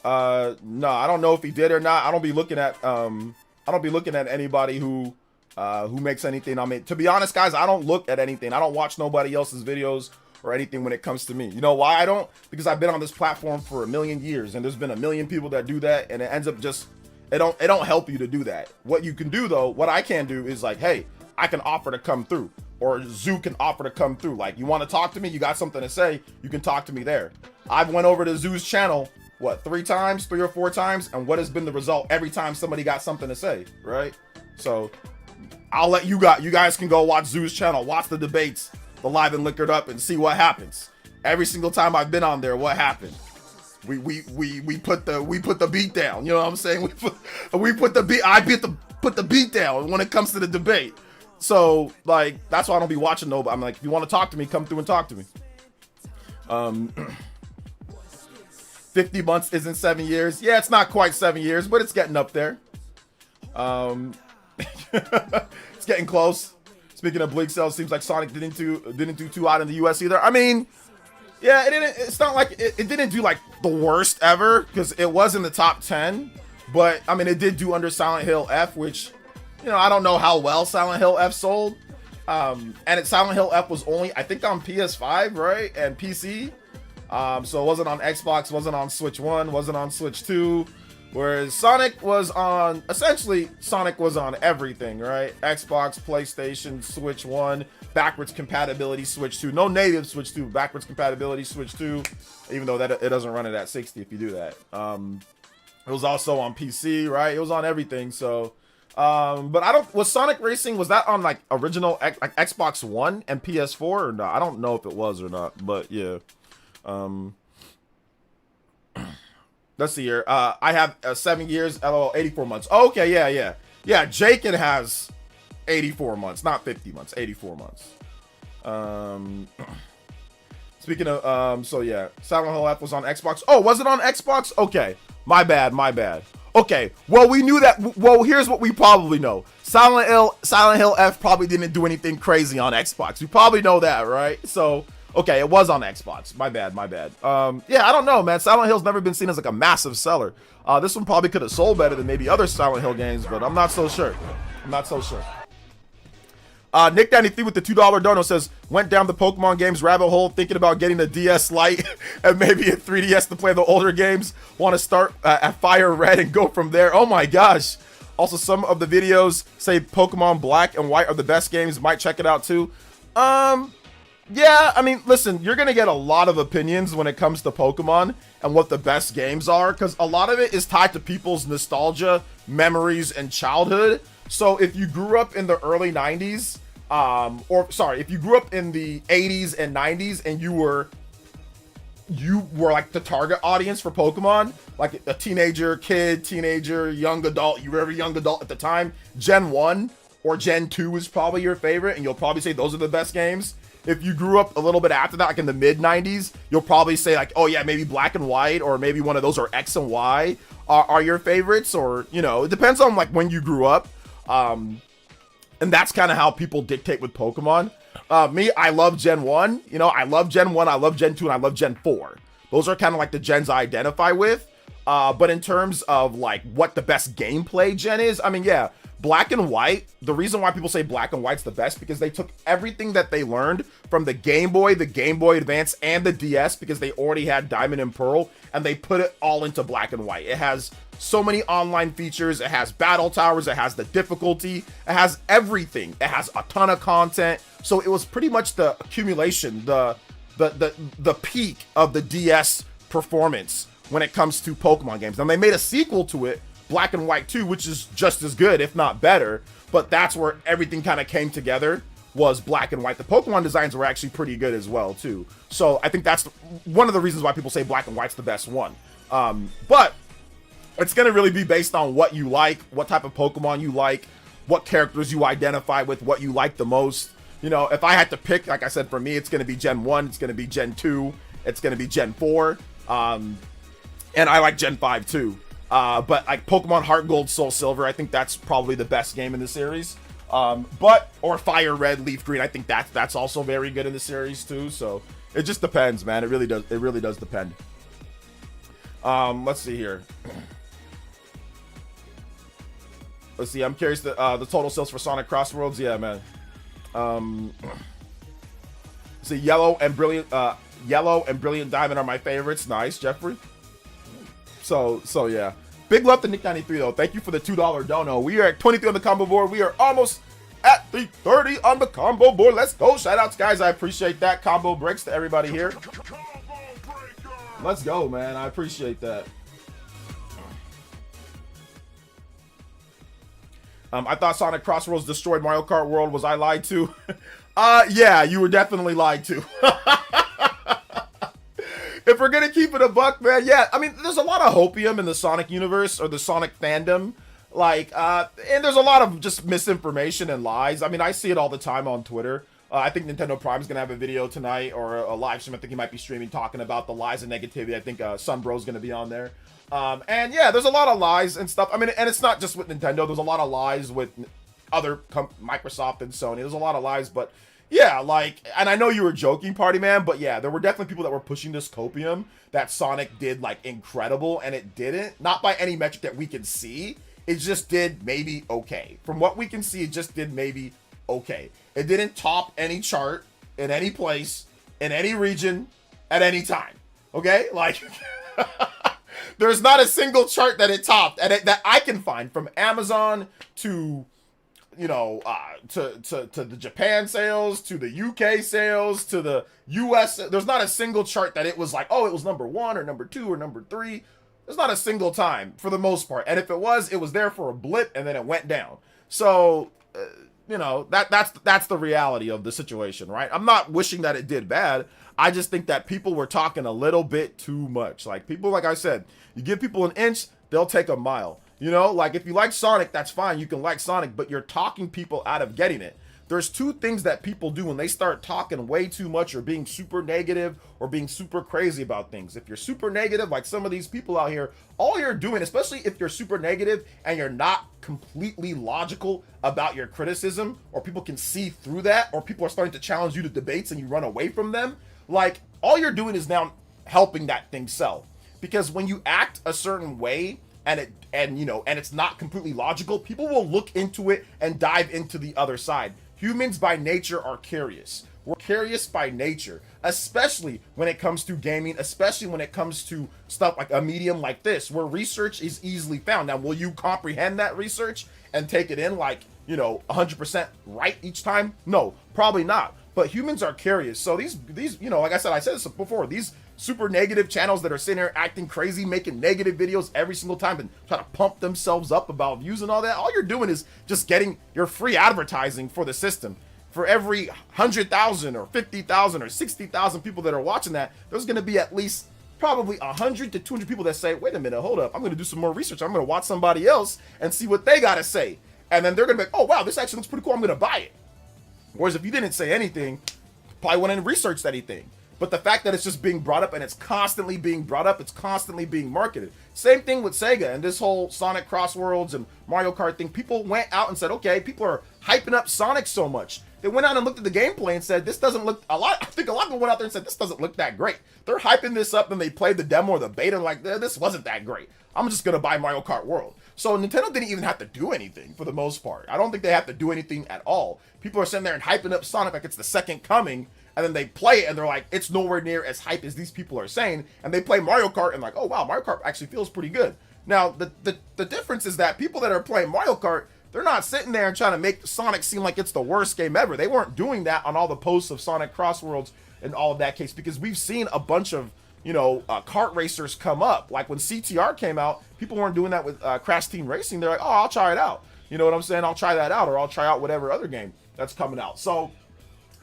No, I don't know if he did or not. I don't be looking at anybody who makes anything. I mean, to be honest, guys, I don't look at anything. I don't watch nobody else's videos or anything when it comes to me. You know why I don't? Because I've been on this platform for 1 million years, and there's been 1 million people that do that, and it ends up just it don't help you to do that. What you can do though, what I can do is like, hey, I can offer to come through, or Zoo can offer to come through. Like, you want to talk to me, you got something to say, you can talk to me there. I've went over to Zoo's channel, 3 or 4 times, and what has been the result every time somebody got something to say, right? So I'll let you guys can go watch Zoo's channel, watch the debates, the live and liquored up, and see what happens. Every single time I've been on there, what happened? We put the beat down. You know what I'm saying? We put the beat. Put the beat down when it comes to the debate. So like that's why I don't be watching nobody. I'm like, if you want to talk to me, come through and talk to me. 50 months isn't 7 years. Yeah, it's not quite 7 years, but it's getting up there. It's getting close. Speaking of bleak sales, seems like Sonic didn't do too hot in the US either. I mean, yeah, it's not like it didn't do like the worst ever, because it was in the top 10. But I mean, it did do under Silent Hill F, which, you know, I don't know how well Silent Hill F sold. And Silent Hill F was only, I think, on PS5, right, and PC. So it wasn't on Xbox, wasn't on Switch 1, wasn't on Switch 2. Whereas Sonic was on, essentially, Sonic was on everything, right? Xbox, PlayStation, Switch 1, backwards compatibility, Switch 2. No native Switch 2, backwards compatibility, Switch 2. Even though that it doesn't run it at 60 if you do that. It was also on PC, right? It was on everything, so... but I don't... Was Sonic Racing, was that on, like, original like Xbox One and PS4 or not? I don't know if it was or not, but yeah. Let's see here. I have 7 years, LOL, 84 months. Oh, okay, yeah. Yeah, Jaken has 84 months, not 50 months, 84 months. Speaking of, so yeah, Silent Hill F was on Xbox. Oh, was it on Xbox? Okay, my bad. Okay, well, we knew that. Well, here's what we probably know. Silent Hill F probably didn't do anything crazy on Xbox. We probably know that, right? So... Okay, it was on Xbox. My bad. Yeah, I don't know, man. Silent Hill's never been seen as like a massive seller. This one probably could have sold better than maybe other Silent Hill games, but I'm not so sure. Nick93 with the $2 dono says, went down the Pokemon games rabbit hole thinking about getting a DS Lite and maybe a 3DS to play the older games. Want to start at Fire Red and go from there. Oh my gosh. Also, some of the videos say Pokemon Black and White are the best games. Might check it out too. Yeah, I mean, listen, you're going to get a lot of opinions when it comes to Pokemon and what the best games are, because a lot of it is tied to people's nostalgia, memories, and childhood. So if you grew up in the early 90s, if you grew up in the 80s and 90s and you were like the target audience for Pokemon, like a teenager, young adult, you were every young adult at the time, Gen 1 or Gen 2 is probably your favorite, and you'll probably say those are the best games. If you grew up a little bit after that, like in the mid 90s, you'll probably say like, oh yeah, maybe Black and White, or maybe one of those, or X and Y are your favorites, or, you know, it depends on like when you grew up. And that's kind of how people dictate with Pokemon. Me, I love Gen 1, you know, I love Gen 1, I love Gen 2, and I love Gen 4. Those are kind of like the gens I identify with. But in terms of like what the best gameplay gen is, I mean, yeah, Black and White, the reason why people say Black and White's the best, because they took everything that they learned from the Game Boy Advance, and the DS, because they already had Diamond and Pearl, and they put it all into Black and White. It has so many online features, it has battle towers, it has the difficulty, it has everything. It has a ton of content. So it was pretty much the accumulation, the peak of the DS performance when it comes to Pokemon games. And they made a sequel to it, Black and White 2, which is just as good, if not better, but that's where everything kind of came together, was Black and White. The Pokemon designs were actually pretty good as well, too. So I think that's one of the reasons why people say Black and White's the best one. But it's going to really be based on what you like, what type of Pokemon you like, what characters you identify with, what you like the most. You know, if I had to pick, like I said, for me, it's going to be Gen 1, it's going to be Gen 2, it's going to be Gen 4, and I like Gen 5 too. But like Pokemon Heart Gold, Soul Silver, I think that's probably the best game in the series. Or Fire Red, Leaf Green, I think that's also very good in the series too. So it just depends, man. It really does depend. Let's see here. Let's see. I'm curious the total sales for Sonic Crossworlds. Yeah, man. See, Yellow and Brilliant Diamond are my favorites. Nice, Jeffrey. So yeah. Big love to Nick93 though. Thank you for the $2 dono. We are at 23 on the combo board. We are almost at the 30 on the combo board. Let's go. Shout outs, guys. I appreciate that. Combo breaks to everybody here. Let's go, man. I appreciate that. I thought Sonic Crossroads destroyed Mario Kart World. Was I lied to? Yeah, you were definitely lied to. If we're gonna keep it a buck, man, yeah. I mean, there's a lot of hopium in the Sonic universe, or the Sonic fandom. Like, and there's a lot of just misinformation and lies. I mean, I see it all the time on Twitter. I think Nintendo Prime's gonna have a video tonight, or a live stream. I think he might be streaming, talking about the lies and negativity. I think Sunbro's gonna be on there. And yeah, there's a lot of lies and stuff. I mean, and it's not just with Nintendo. There's a lot of lies with other Microsoft and Sony. There's a lot of lies, but yeah, like, and I know you were joking, Party Man, but yeah, there were definitely people that were pushing this copium that Sonic did like incredible, and it didn't. Not by any metric that we can see. It just did maybe okay. From what we can see, it just did maybe okay. It didn't top any chart in any place, in any region, at any time. Okay? Like, there's not a single chart that it topped and that I can find, from Amazon to, you know, to the Japan sales, to the UK sales, to the US. There's not a single chart that it was like, oh, it was number 1 or number 2 or number 3. There's not a single time, for the most part. And if it was there for a blip and then it went down. So, you know, that's the reality of the situation, right? I'm not wishing that it did bad. I just think that people were talking a little bit too much. Like, people, like I said, you give people an inch, they'll take a mile. You know, like, if you like Sonic, that's fine. You can like Sonic, but you're talking people out of getting it. There's two things that people do when they start talking way too much or being super negative or being super crazy about things. If you're super negative, like some of these people out here, all you're doing, especially if you're super negative and you're not completely logical about your criticism, or people can see through that, or people are starting to challenge you to debates and you run away from them, like, all you're doing is now helping that thing sell. Because when you act a certain way and it's not completely logical, people will look into it and dive into the other side. Humans by nature are curious. We're curious by nature, especially when it comes to gaming, especially when it comes to stuff like a medium like this, where research is easily found. Now, will you comprehend that research and take it in like, 100% right each time? No, probably not. But humans are curious. So these, like I said this before, these super negative channels that are sitting here acting crazy, making negative videos every single time and try to pump themselves up about views and all that, all you're doing is just getting your free advertising for the system. For every 100,000 or 50,000 or 60,000 people that are watching that, there's going to be at least probably 100 to 200 people that say, wait a minute, hold up, I'm going to do some more research. I'm going to watch somebody else and see what they got to say. And then they're going to be like, oh, wow, this actually looks pretty cool. I'm going to buy it. Whereas if you didn't say anything, probably wouldn't have researched anything. But the fact that it's just being brought up and it's constantly being brought up, it's constantly being marketed. Same thing with Sega and this whole Sonic Cross Worlds and Mario Kart thing. People went out and said, okay, people are hyping up Sonic so much. They went out and looked at the gameplay and said, this doesn't look I think a lot of people went out there and said, this doesn't look that great. They're hyping this up and they played the demo or the beta and like, this wasn't that great. I'm just going to buy Mario Kart World. So Nintendo didn't even have to do anything for the most part. I don't think they have to do anything at all. People are sitting there and hyping up Sonic like it's the second coming. And then they play it and they're like, it's nowhere near as hype as these people are saying. And they play Mario Kart and like, oh wow, Mario Kart actually feels pretty good. Now, the difference is that people that are playing Mario Kart, they're not sitting there and trying to make Sonic seem like it's the worst game ever. They weren't doing that on all the posts of Sonic Cross Worlds and all of that case, because we've seen a bunch of, kart racers come up. Like when CTR came out, people weren't doing that with Crash Team Racing. They're like, oh, I'll try it out. You know what I'm saying? I'll try that out, or I'll try out whatever other game that's coming out. So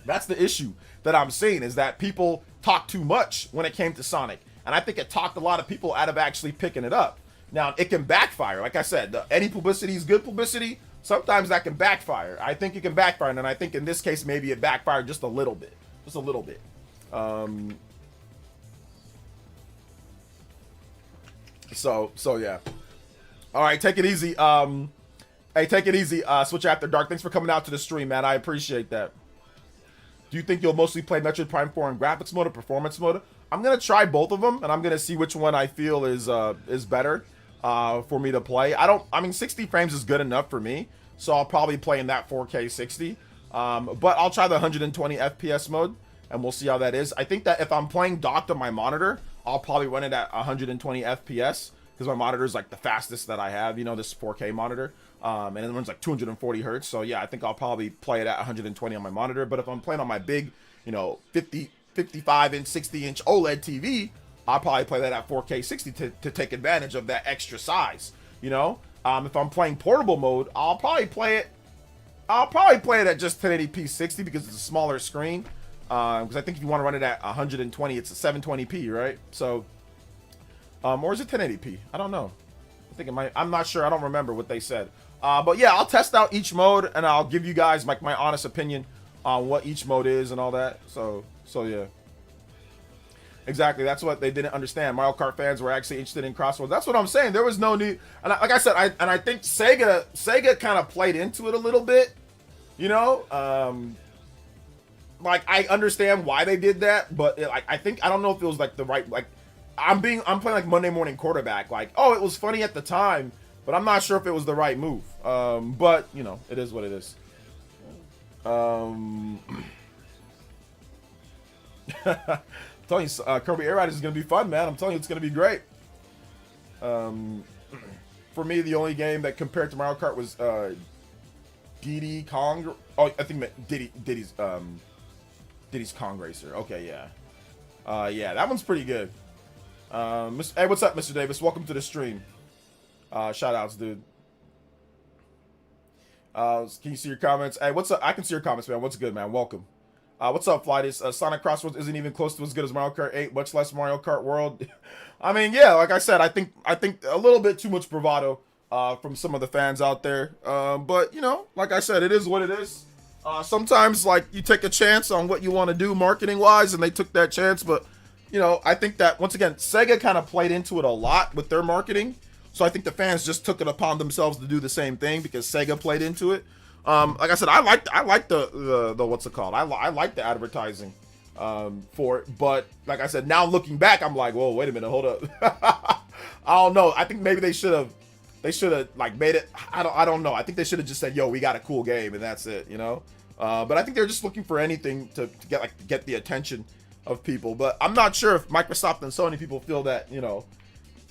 that's the issue that I'm seeing, is that people talk too much when it came to Sonic. And I think it talked a lot of people out of actually picking it up. Now, it can backfire. Like I said, any publicity is good publicity. Sometimes that can backfire. I think it can backfire. And I think in this case, maybe it backfired just a little bit. Just a little bit. So yeah. All right, take it easy. Hey, take it easy. Switch After Dark. Thanks for coming out to the stream, man. I appreciate that. Do you think you'll mostly play Metroid Prime 4 in graphics mode or performance mode? I'm gonna try both of them, and I'm gonna see which one I feel is better for me to play. I mean, 60 frames is good enough for me, so I'll probably play in that 4K 60. But I'll try the 120 FPS mode, and we'll see how that is. I think that if I'm playing docked on my monitor, I'll probably run it at 120 FPS, because my monitor is like the fastest that I have. This 4K monitor. And it runs like 240 hertz. So yeah, I think I'll probably play it at 120 on my monitor. But if I'm playing on my big, 55 inch, 60 inch OLED TV, I'll probably play that at 4K 60 to take advantage of that extra size. If I'm playing portable mode, I'll probably play it at just 1080p 60, because it's a smaller screen. Because I think if you want to run it at 120, it's a 720p, right? So, or is it 1080p? I don't know. I think it might. I'm not sure. I don't remember what they said. But yeah, I'll test out each mode and I'll give you guys like my honest opinion on what each mode is and all that. So yeah. Exactly. That's what they didn't understand. Mario Kart fans were actually interested in Crossroads. That's what I'm saying. There was no need. And like I said, I think Sega kind of played into it a little bit. You know, like I understand why they did that, but I think I don't know if it was like the right like. I'm playing like Monday morning quarterback. Like, oh, it was funny at the time, but I'm not sure if it was the right move. But you know, it is what it is. I'm telling you, Kirby Air Ride is gonna be fun, man. I'm telling you, it's gonna be great. For me, the only game that compared to Mario Kart was Diddy Kong. Oh, I think Diddy's Kong Racer. Okay, yeah. Yeah, that one's pretty good. Hey, what's up, Mr. Davis? Welcome to the stream. Shout outs, dude. Can you see your comments? Hey, what's up? I can see your comments, man. What's good, man? Welcome. What's up, Flightis? Sonic Crossroads isn't even close to as good as Mario Kart 8, much less Mario Kart World. I mean, yeah, like I said, I think a little bit too much bravado from some of the fans out there. But you know, like I said, it is what it is. Sometimes, like, you take a chance on what you want to do marketing-wise, and they took that chance, but you know, I think that, once again, Sega kind of played into it a lot with their marketing. So I think the fans just took it upon themselves to do the same thing because Sega played into it. Like I said, I like the what's it called? I like the advertising for it. But like I said, now looking back, I'm like, whoa, wait a minute, hold up. I don't know. I think maybe they should have like made it. I don't know. I think they should have just said, yo, we got a cool game and that's it, you know? But I think they're just looking for anything to get the attention of people. But I'm not sure if Microsoft and Sony people feel that, you know,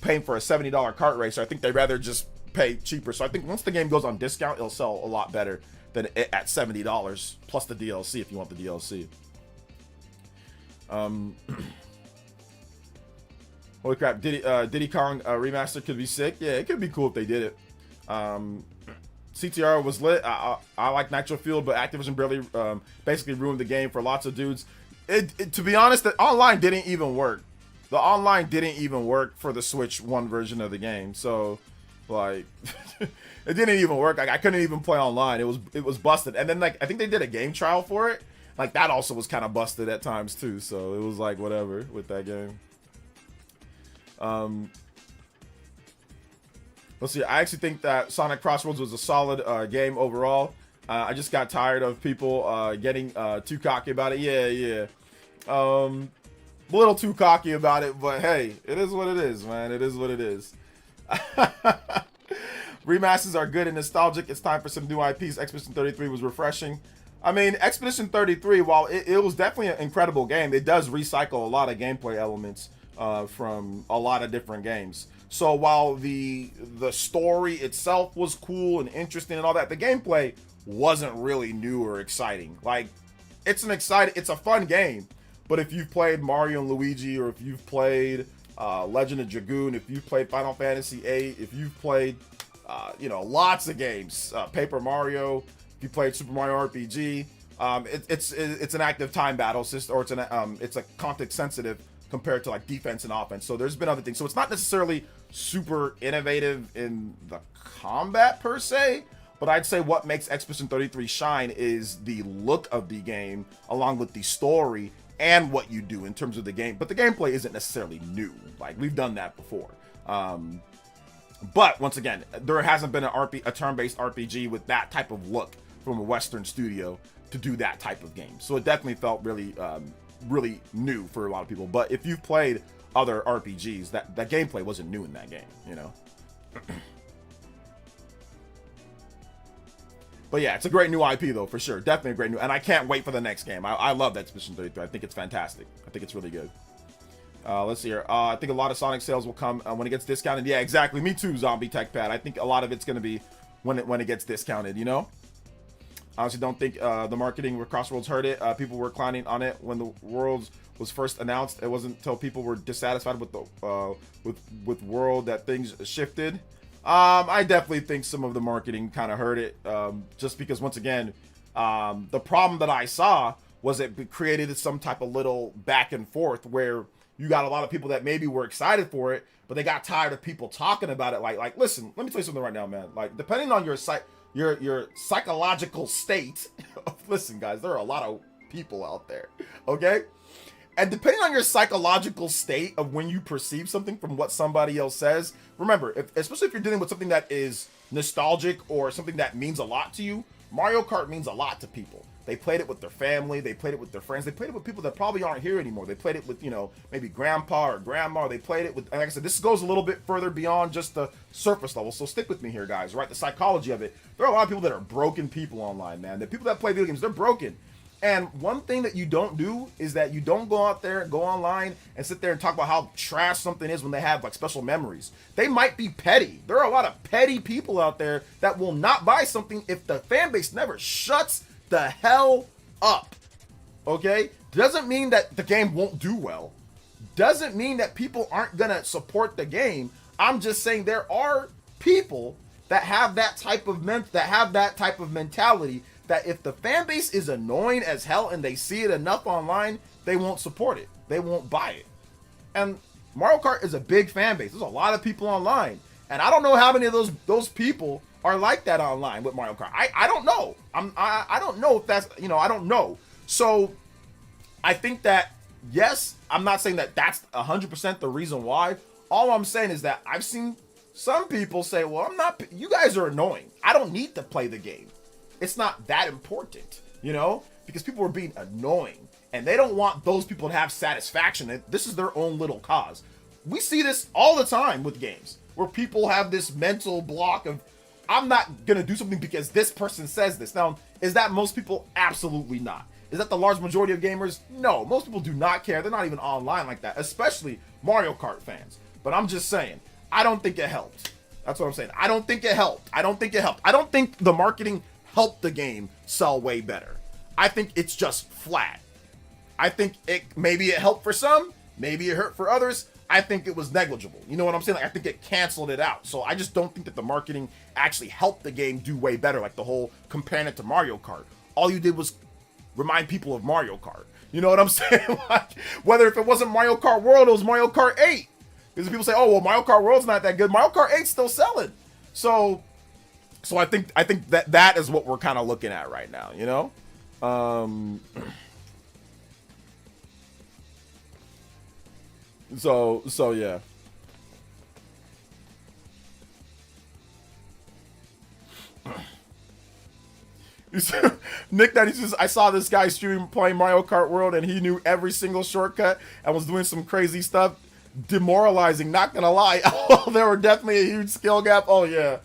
paying for a $70 kart racer, I think they'd rather just pay cheaper. So I think once the game goes on discount, it'll sell a lot better than at $70 plus the DLC if you want the DLC. Holy crap, Diddy Kong remaster could be sick. Yeah, it could be cool if they did it. CTR was lit. I like Nitro Fuel, but Activision barely basically ruined the game for lots of dudes. To be honest, the online didn't even work. The online didn't even work for the Switch 1 version of the game. So, like, it didn't even work. Like, I couldn't even play online. It was busted. And then, like, I think they did a game trial for it. Like, that also was kind of busted at times, too. So, it was, like, whatever with that game. Let's see. I actually think that Sonic Crossroads was a solid game overall. I just got tired of people getting too cocky about it. Yeah. A little too cocky about it, but hey, it is what it is, man. It is what it is. Remasters are good and nostalgic. It's time for some new IPs. Expedition 33 was refreshing. I mean, Expedition 33, while it was definitely an incredible game, it does recycle a lot of gameplay elements from a lot of different games. So while the story itself was cool and interesting and all that, the gameplay wasn't really new or exciting. Like, it's a fun game. But if you've played Mario and Luigi, or if you've played Legend of Dragoon, if you've played Final Fantasy VIII, if you've played, you know, lots of games, Paper Mario, if you played Super Mario RPG, it's an active time battle system, or it's a context sensitive compared to like defense and offense. So there's been other things. So it's not necessarily super innovative in the combat per se. But I'd say what makes Expedition 33 shine is the look of the game, along with the story and what you do in terms of the game. But the gameplay isn't necessarily new. Like, we've done that before. But once again, there hasn't been a turn-based RPG with that type of look from a Western studio to do that type of game. So it definitely felt really, really new for a lot of people. But if you've played other RPGs, that gameplay wasn't new in that game, you know? But yeah, it's a great new IP though, for sure. Definitely a great new, and I can't wait for the next game. I love that Expedition 33. I think it's fantastic. I think it's really good. Let's see here. I think a lot of Sonic sales will come when it gets discounted. Yeah, exactly. Me too, Zombie Tech Pad. I think a lot of it's going to be when it gets discounted, you know? I honestly don't think the marketing with Crossroads hurt it. People were clowning on it when the Worlds was first announced. It wasn't until people were dissatisfied with the with World that things shifted. I definitely think some of the marketing kind of hurt it, just because, once again, the problem that I saw was it created some type of little back and forth where you got a lot of people that maybe were excited for it, but they got tired of people talking about it. Like, listen, let me tell you something right now, man. Like, depending on your psychological state, listen, guys, there are a lot of people out there, okay? And depending on your psychological state of when you perceive something from what somebody else says, remember, especially if you're dealing with something that is nostalgic or something that means a lot to you, Mario Kart means a lot to people. They played it with their family, they played it with their friends, they played it with people that probably aren't here anymore. They played it with, you know, maybe grandpa or grandma, or they played it with, and like I said, this goes a little bit further beyond just the surface level, so stick with me here, guys, right? The psychology of it. There are a lot of people that are broken people online, man. The people that play video games, they're broken. And one thing that you don't do is that you don't go out there, go online, and sit there and talk about how trash something is when they have, like, special memories. They might be petty. There are a lot of petty people out there that will not buy something if the fan base never shuts the hell up. Okay? Doesn't mean that the game won't do well. Doesn't mean that people aren't gonna support the game. I'm just saying there are people that have that type of mentality that if the fan base is annoying as hell and they see it enough online, they won't support it. They won't buy it. And Mario Kart is a big fan base. There's a lot of people online. And I don't know how many of those people are like that online with Mario Kart. I don't know. I don't know if that's, you know, I don't know. So I think that, yes, I'm not saying that that's 100% the reason why. All I'm saying is that I've seen some people say, well, you guys are annoying. I don't need to play the game. It's not that important, you know, because people are being annoying and they don't want those people to have satisfaction. This is their own little cause. We see this all the time with games where people have this mental block of, I'm not going to do something because this person says this. Now, is that most people? Absolutely not. Is that the large majority of gamers? No, most people do not care. They're not even online like that, especially Mario Kart fans. But I'm just saying, I don't think it helped. That's what I'm saying. I don't think it helped. I don't think the marketing helped the game sell way better. I think it's just flat. I think maybe it helped for some, maybe it hurt for others. I think it was negligible. You know what I'm saying? Like, I think it canceled it out. So I just don't think that the marketing actually helped the game do way better. Like the whole comparing it to Mario Kart. All you did was remind people of Mario Kart. You know what I'm saying? Like, whether if it wasn't Mario Kart World, it was Mario Kart 8. Because people say, oh, well, Mario Kart World's not that good. Mario Kart 8's still selling. So I think that is what we're kind of looking at right now, you know? So yeah. Nick 90 says, I saw this guy streaming playing Mario Kart World and he knew every single shortcut and was doing some crazy stuff. Demoralizing, not gonna lie. Oh, there were definitely a huge skill gap. Oh yeah.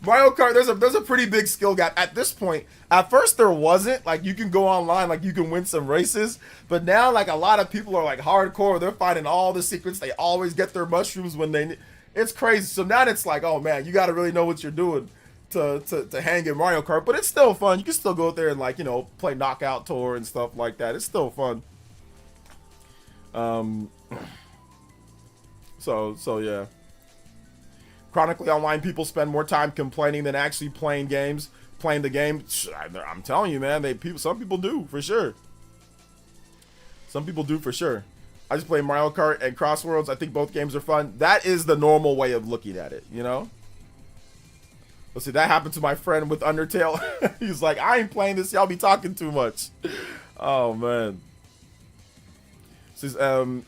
Mario Kart, there's a pretty big skill gap at this point. At first there wasn't. Like, you can go online, like you can win some races, but now like a lot of people are like hardcore. They're finding all the secrets. They always get their mushrooms when they, it's crazy. So now it's like, oh man, you got to really know what you're doing to hang in Mario Kart, but it's still fun. You can still go out there and, like, you know, play Knockout Tour and stuff like that. It's still fun. So yeah. Chronically Online people spend more time complaining than actually playing the game. I'm telling you, man, some people do for sure. Some people do for sure. I just play Mario Kart and Crossworlds. I think both games are fun. That is the normal way of looking at it, you know? Let's see, that happened to my friend with Undertale. He's like, I ain't playing this. Y'all be talking too much. Oh, man. Says,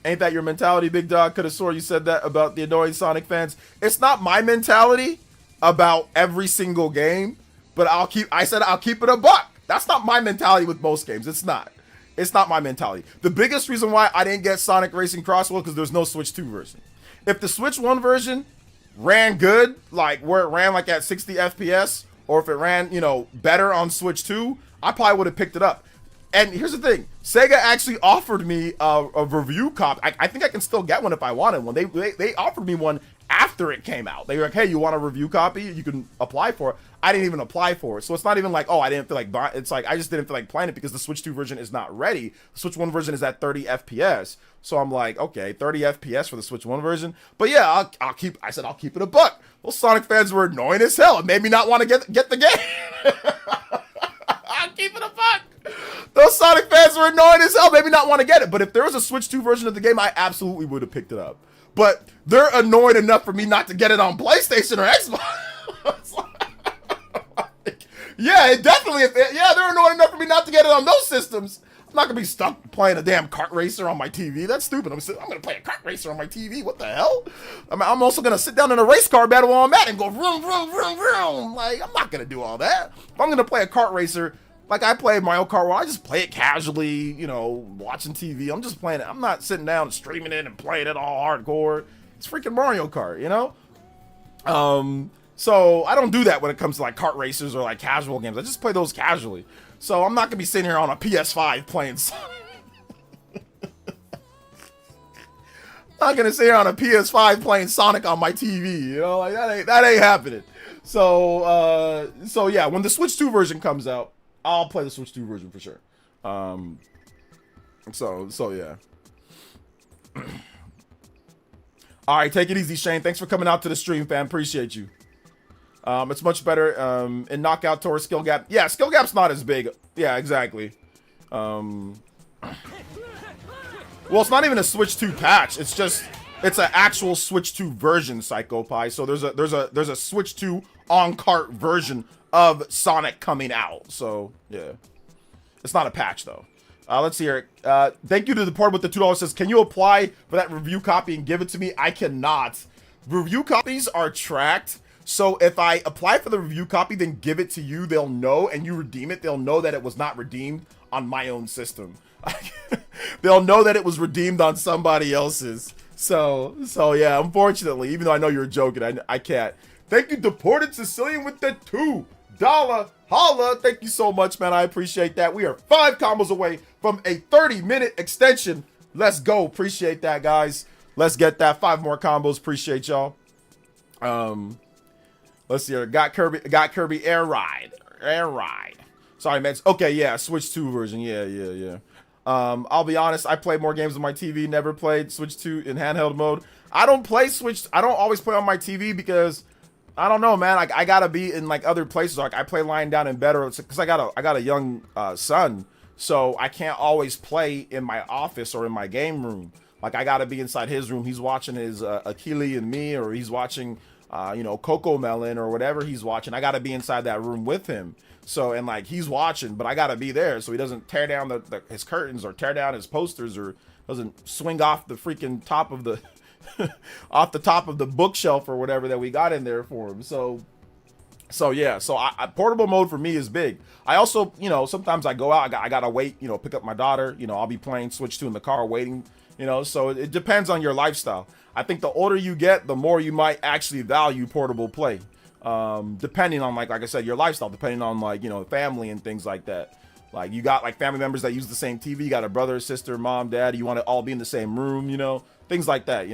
ain't that your mentality, big dog? Could have swore you said that about the annoying Sonic fans. It's not my mentality about every single game, but I'll keep it a buck. That's not my mentality with most games. It's not my mentality. The biggest reason why I didn't get Sonic Racing Crossworld because there's no Switch 2 version. If the Switch 1 version ran good, like where it ran like at 60 FPS, or if it ran, you know, better on Switch 2, I probably would have picked it up. And here's the thing, Sega actually offered me a review copy. I think I can still get one if I wanted one. They offered me one after it came out. They were like, hey, you want a review copy? You can apply for it. I didn't even apply for it. So it's not even like, oh, I didn't feel like buying. It's like, I just didn't feel like playing it because the Switch 2 version is not ready. The Switch 1 version is at 30 FPS. So I'm like, okay, 30 FPS for the Switch 1 version. But yeah, I'll keep it a buck. Those Sonic fans were annoying as hell. It made me not want to get the game. I'll keep it a buck. Those Sonic fans were annoying as hell. Made me not want to get it. But if there was a Switch 2 version of the game, I absolutely would have picked it up. But they're annoyed enough for me not to get it on PlayStation or Xbox. Yeah, it definitely. Yeah, they're annoyed enough for me not to get it on those systems. I'm not gonna be stuck playing a damn kart racer on my TV. That's stupid. I'm gonna play a kart racer on my TV. What the hell? I'm also gonna sit down in a race car battle while I'm at and go vroom, vroom, vroom, vroom. Like, I'm not gonna do all that. If I'm gonna play a kart racer, like I play Mario Kart, well, I just play it casually, you know, watching TV. I'm just playing it. I'm not sitting down and streaming it and playing it all hardcore. It's freaking Mario Kart, you know? So I don't do that when it comes to like kart racers or like casual games. I just play those casually. So I'm not gonna be sitting here on a PS5 playing Sonic. I'm not gonna sit here on a PS5 playing Sonic on my TV. You know, like that ain't happening. So yeah, when the Switch 2 version comes out, I'll play the Switch 2 version for sure. So yeah. All right, take it easy, Shane. Thanks for coming out to the stream, fam. Appreciate you. It's much better in Knockout Tour skill gap. Yeah, skill gap's not as big. Yeah, exactly. Well, it's not even a Switch 2 patch. It's an actual Switch 2 version, Psycho Pie. So there's a Switch 2 on cart version of Sonic coming out. So yeah, it's not a patch though. Let's see here. Thank you to the port with the $2. Says, can you apply for that review copy and give it to me? I cannot. Review copies are tracked. So if I apply for the review copy, then give it to you, they'll know, and you redeem it, they'll know that it was not redeemed on my own system. They'll know that it was redeemed on somebody else's. So yeah, unfortunately, even though I know you're joking, I can't. Thank you, Deported Sicilian, with the $2 holla. Thank you so much, man. I appreciate that. We are 5 combos away from a 30-minute extension. Let's go. Appreciate that, guys. Let's get that. 5 more combos. Appreciate y'all. Let's see here. Got Kirby Air Ride. Sorry, man. Okay, yeah, Switch 2 version. Yeah. I'll be honest, I play more games on my TV, never played Switch 2 in handheld mode. I don't always play on my TV because I don't know, man. Like, I gotta be in like other places. Like, I play lying down in bed, or because I got a young son, so I can't always play in my office or in my game room. Like, I gotta be inside his room. He's watching his Achille and me, or he's watching Coco Melon or whatever he's watching. I gotta be inside that room with him. So, and like, he's watching, but I gotta be there so he doesn't tear down his curtains or tear down his posters or doesn't swing off the freaking top of the off the top of the bookshelf or whatever that we got in there for him. So yeah, portable mode for me is big. I also, sometimes I go out, I gotta wait, pick up my daughter, I'll be playing Switch 2 in the car waiting, so it depends on your lifestyle. I think the older you get, the more you might actually value portable play. Depending on like I said, your lifestyle, depending on family and things like that. Like, you got like family members that use the same TV, you got a brother, sister, mom, dad, you want to all be in the same room, things like that,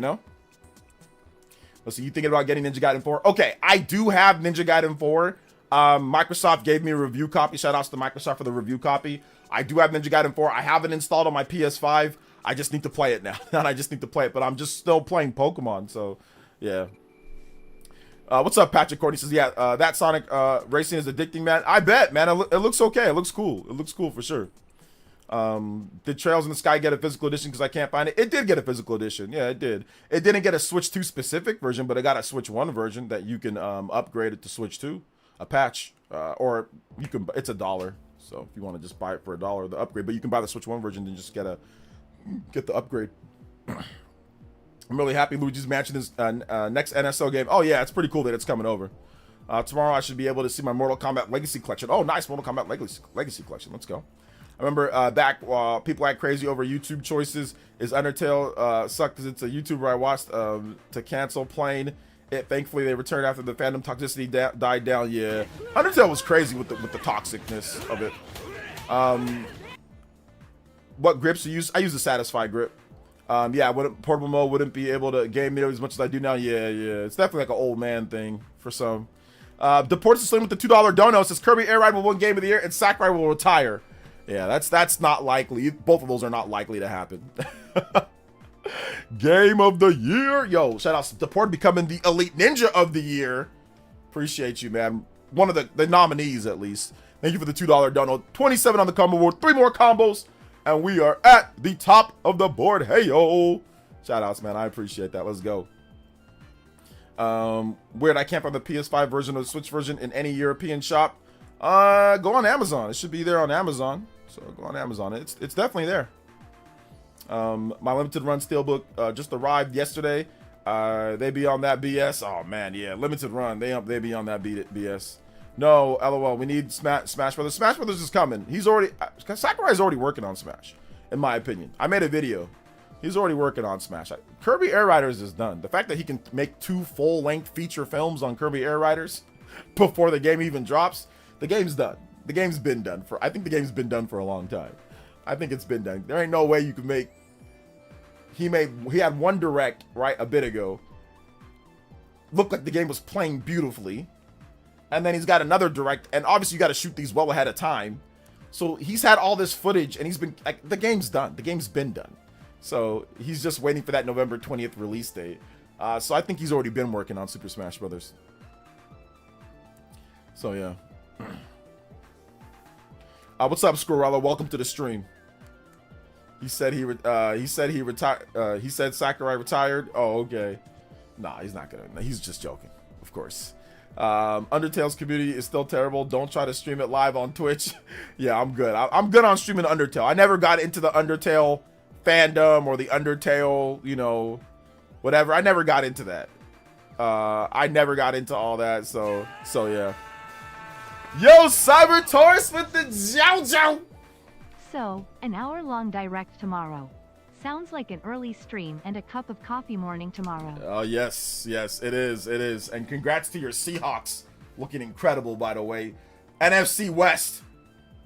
Let's see, you thinking about getting Ninja Gaiden 4? Okay, I do have Ninja Gaiden 4. Microsoft gave me a review copy. Shout outs to Microsoft for the review copy. I do have Ninja Gaiden 4. I have it installed on my PS5. I just need to play it now. I just need to play it, but I'm just still playing Pokemon, so yeah. What's up, Patrick Courtney says, yeah, that Sonic racing is addicting, man. I bet, man. It looks okay. It looks cool. It looks cool for sure. Did Trails in the Sky get a physical edition because I can't find it? It did get a physical edition. Yeah, it did. It didn't get a Switch 2 specific version, but it got a Switch 1 version that you can upgrade it to Switch 2, a patch, or you can. It's $1. So if you want to just buy it for $1, the upgrade, but you can buy the Switch 1 version and just get the upgrade. I'm really happy Luigi's Mansion is next NSO game. Oh yeah, it's pretty cool that it's coming over. Tomorrow I should be able to see my Mortal Kombat Legacy Collection. Oh, nice, Mortal Kombat Legacy Collection. Let's go. I remember back people act crazy over YouTube choices. Is Undertale sucked because it's a YouTuber I watched to cancel playing it. Thankfully they returned after the fandom toxicity died down. Yeah, Undertale was crazy with the toxicness of it. What grips you use? I use the Satisfy grip. Yeah, portable mode wouldn't be able to game nearly as much as I do now. Yeah. It's definitely like an old man thing for some. Deported Slim with the $2 dono says Kirby Air Ride will win Game of the Year and Sakurai will retire. Yeah, that's not likely. Both of those are not likely to happen. Game of the Year. Yo, shout out to Deported becoming the Elite Ninja of the Year. Appreciate you, man. One of the nominees, at least. Thank you for the $2 dono. 27 on the combo board. 3 more combos. And we are at the top of the board. Hey, yo. Shout outs, man. I appreciate that. Let's go. Weird, I can't find the PS5 version or the Switch version in any European shop. Go on Amazon. It should be there on Amazon. So go on Amazon. It's definitely there. My limited run steelbook just arrived yesterday. They be on that BS. Oh man, yeah, limited run. They be on that BS. No, LOL. We need Smash Brothers. Smash Brothers is coming. He's already Sakurai's already working on Smash, in my opinion. I made a video. He's already working on Smash. Kirby Air Riders is done. The fact that he can make 2 full-length feature films on Kirby Air Riders before the game even drops, the game's done. The game's been done for. I think the game's been done for a long time. I think it's been done. There ain't no way you can make. He had one direct right a bit ago. Looked like the game was playing beautifully, and then he's got another direct, and obviously you got to shoot these well ahead of time. So he's had all this footage, and he's been like, the game's done. The game's been done. So he's just waiting for that November 20th release date. So I think he's already been working on Super Smash Brothers. So yeah. What's up, Squirrella? Welcome to the stream. He said he retired. He said Sakurai retired. Oh, okay. Nah, he's not gonna. He's just joking, of course. Undertale's community is still terrible. Don't try to stream it live on Twitch. Yeah, I'm good. I'm good on streaming Undertale. I never got into the Undertale fandom or the Undertale, you know, whatever. I never got into that. I never got into all that. So yeah. Yo, Cyber Taurus with the Jiao. So, an hour-long direct tomorrow. Sounds like an early stream and a cup of coffee morning tomorrow. Oh, yes, it is. And congrats to your Seahawks. Looking incredible, by the way. NFC West.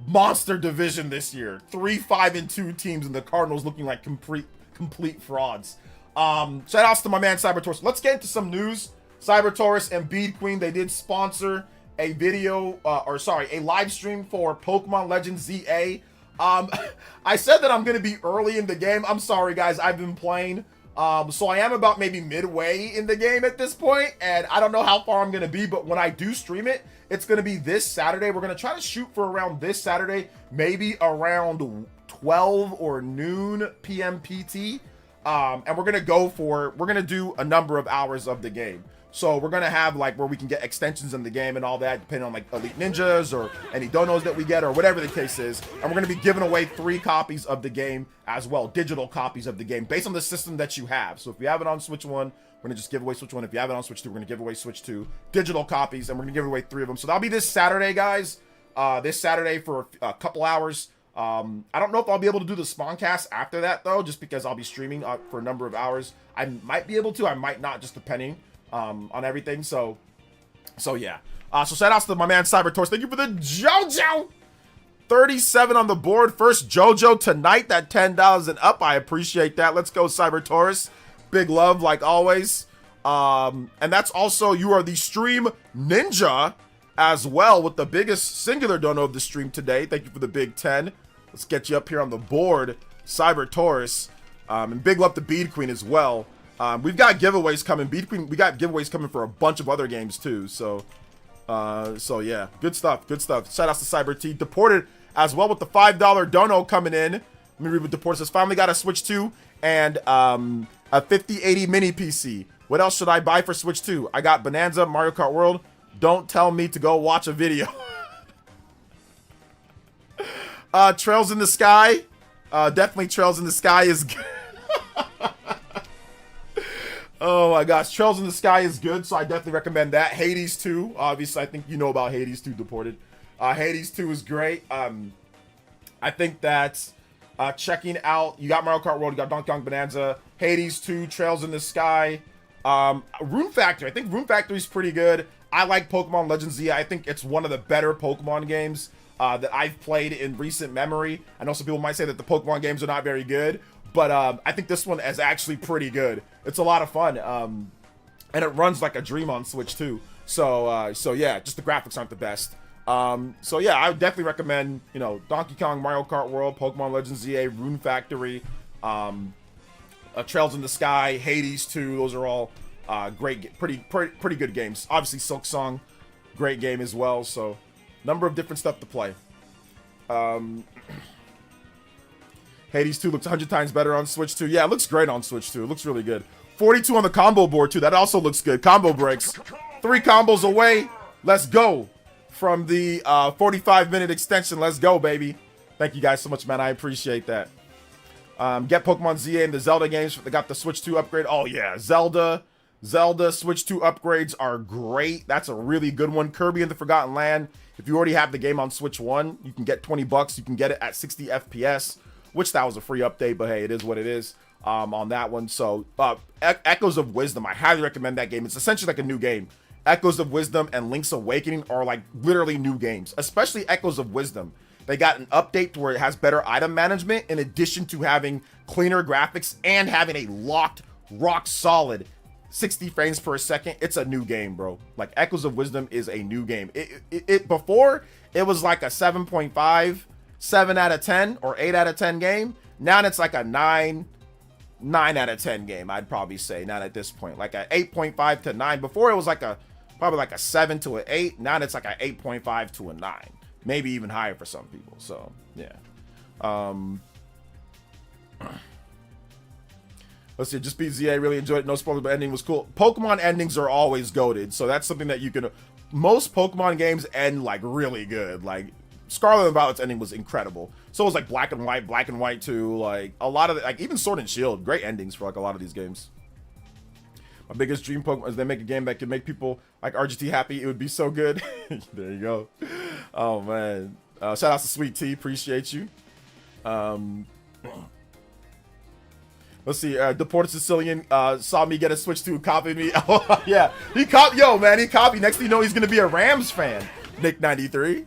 Monster division this year. 3-5-2 teams, and the Cardinals looking like complete frauds. Shout outs to my man, Cyber Taurus. Let's get into some news. Cyber Taurus and Bead Queen, they did sponsor a video, a live stream for Pokemon Legends ZA. I said that I'm going to be early in the game. I'm sorry, guys. I've been playing. So I am about maybe midway in the game at this point, and I don't know how far I'm going to be, but when I do stream it, it's going to be this Saturday. We're going to try to shoot for around this Saturday, maybe around 12 or noon PM PT. And we're going to do a number of hours of the game. So we're going to have like where we can get extensions in the game and all that, depending on like Elite Ninjas or any donos that we get or whatever the case is. And we're going to be giving away 3 copies of the game as well, digital copies of the game based on the system that you have. So if you have it on Switch 1, we're going to just give away Switch 1. If you have it on Switch 2, we're going to give away Switch 2 digital copies, and we're going to give away 3 of them. So that'll be this Saturday, guys. This Saturday for a couple hours. I don't know if I'll be able to do the Spawncast after that, though, just because I'll be streaming for a number of hours. I might be able to, I might not, just depending on everything. So yeah. So shout outs to my man Cyber Taurus. Thank you for the JoJo. 37 on the board. First JoJo tonight. That $10 and up. I appreciate that. Let's go, Cyber Taurus. Big love, like always. And that's also, you are the stream ninja as well, with the biggest singular dono of the stream today. Thank you for the big 10. Let's get you up here on the board, Cyber Taurus. And big love to Bead Queen as well. We've got giveaways coming. Bead Queen, we got giveaways coming for a bunch of other games too. So yeah, good stuff. Shout outs to Cyber T. Deported as well with the $5 dono coming in. Let me read what Deported says. Finally got a Switch 2 and a 5080 mini PC. What else should I buy for Switch 2? I got Bonanza, Mario Kart World. Don't tell me to go watch a video. Trails in the Sky. Definitely Trails in the Sky is good. Oh my gosh, Trails in the Sky is good, so I definitely recommend that. Hades 2, obviously, I think you know about Hades 2, Deported. Hades 2 is great. I think that checking out, you got Mario Kart World, you got Donkey Kong Bonanza, Hades 2, Trails in the Sky, Rune Factory. I think Rune Factory is pretty good. I like Pokemon Legends Z. I think it's one of the better Pokemon games that I've played in recent memory. I know some people might say that the Pokemon games are not very good, but I think this one is actually pretty good. It's a lot of fun, and it runs like a dream on Switch too. So yeah, just the graphics aren't the best. So yeah, I would definitely recommend, you know, Donkey Kong, Mario Kart World, Pokemon Legends ZA, Rune Factory, Trails in the Sky, Hades 2. Those are all great, pretty good games. Obviously, Silk Song, great game as well. So, number of different stuff to play. Hades 2 looks 100 times better on Switch 2. Yeah, it looks great on Switch 2. It looks really good. 42 on the combo board too. That also looks good. Combo breaks. 3 combos away. Let's go from the 45-minute extension. Let's go, baby. Thank you guys so much, man. I appreciate that. Get Pokemon ZA and the Zelda games. They got the Switch 2 upgrade. Oh, yeah. Zelda Switch 2 upgrades are great. That's a really good one. Kirby and the Forgotten Land. If you already have the game on Switch 1, you can get $20. You can get it at 60 FPS, which that was a free update, but hey, it is what it is on that one. So Echoes of Wisdom, I highly recommend that game. It's essentially like a new game. Echoes of Wisdom and Link's Awakening are like literally new games, especially Echoes of Wisdom. They got an update to where it has better item management in addition to having cleaner graphics and having a locked, rock solid 60 frames per second. It's a new game, bro. Like Echoes of Wisdom is a new game. It before it was like a 7.5, 7 out of 10 or 8 out of 10 game. Now it's like a 9 out of 10 game. I'd probably say not at this point, like a 8.5 to 9. Before it was like probably like a 7 to an 8. Now it's like a 8.5 to a 9, maybe even higher for some people. So yeah. Let's see, just beat ZA, really enjoyed it. No spoilers, but ending was cool. Pokemon endings are always goated, so that's something that you can... Most Pokemon games end, like, really good. Like, Scarlet and Violet's ending was incredible. So was, like, Black and White 2. Like, a lot of... Like, even Sword and Shield. Great endings for, like, a lot of these games. My biggest dream Pokemon is they make a game that could make people like RGT happy. It would be so good. There you go. Oh, man. Shout out to Sweet Tea. Appreciate you. Let's see, Deported Sicilian saw me get a Switch 2, copied me. Oh, yeah. He copied, yo, man, he copied. Next thing you know, he's going to be a Rams fan. Nick93.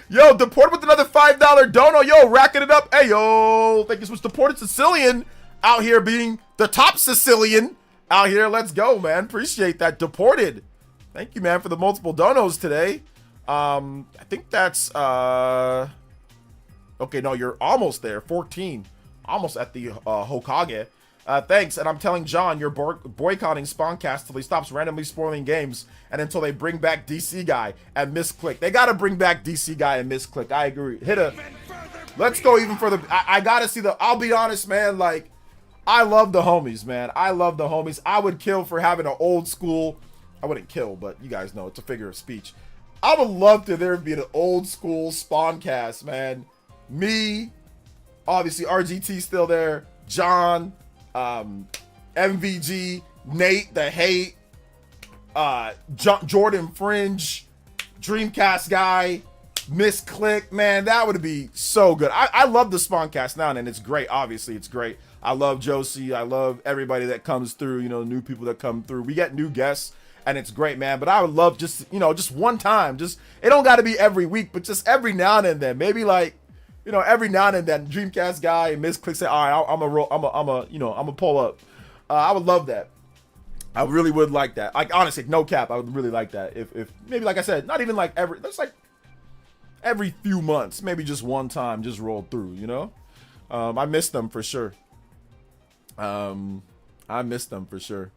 Yo, Deported with another $5 dono. Yo, racking it up. Hey, yo, thank you so much. Deported Sicilian out here being the top Sicilian out here. Let's go, man. Appreciate that. Deported. Thank you, man, for the multiple donos today. I think that's, okay, no, you're almost there. 14. Almost at the Hokage. Thanks, and I'm telling John you're boycotting Spawncast till he stops randomly spoiling games and until they bring back DC Guy and Misclick. They gotta bring back DC Guy and Misclick. I agree. Let's go even further. I gotta see I'll be honest, man, like, I love the homies, man. I love the homies. I would kill for having an old school, I wouldn't kill, but you guys know, it's a figure of speech. I would love to there be an old school Spawncast, man. Me, obviously, RGT still there. John, MVG, Nate, the Hate, Jordan Fringe, Dreamcast Guy, Miss Click. Man, that would be so good. I love the Spawncast now, and it's great. Obviously, it's great. I love Josie. I love everybody that comes through, you know, new people that come through. We get new guests, and it's great, man. But I would love just, you know, just one time. Just, it don't got to be every week, but just every now and then. Maybe like, you know, every now and then, Dreamcast Guy and Miss Click say, all right, I'm a pull up. I would love that. I really would like that. Like, honestly, no cap, I would really like that. If maybe, like I said, not even like that's like every few months, maybe just one time, just roll through, you know? I miss them for sure. I miss them for sure.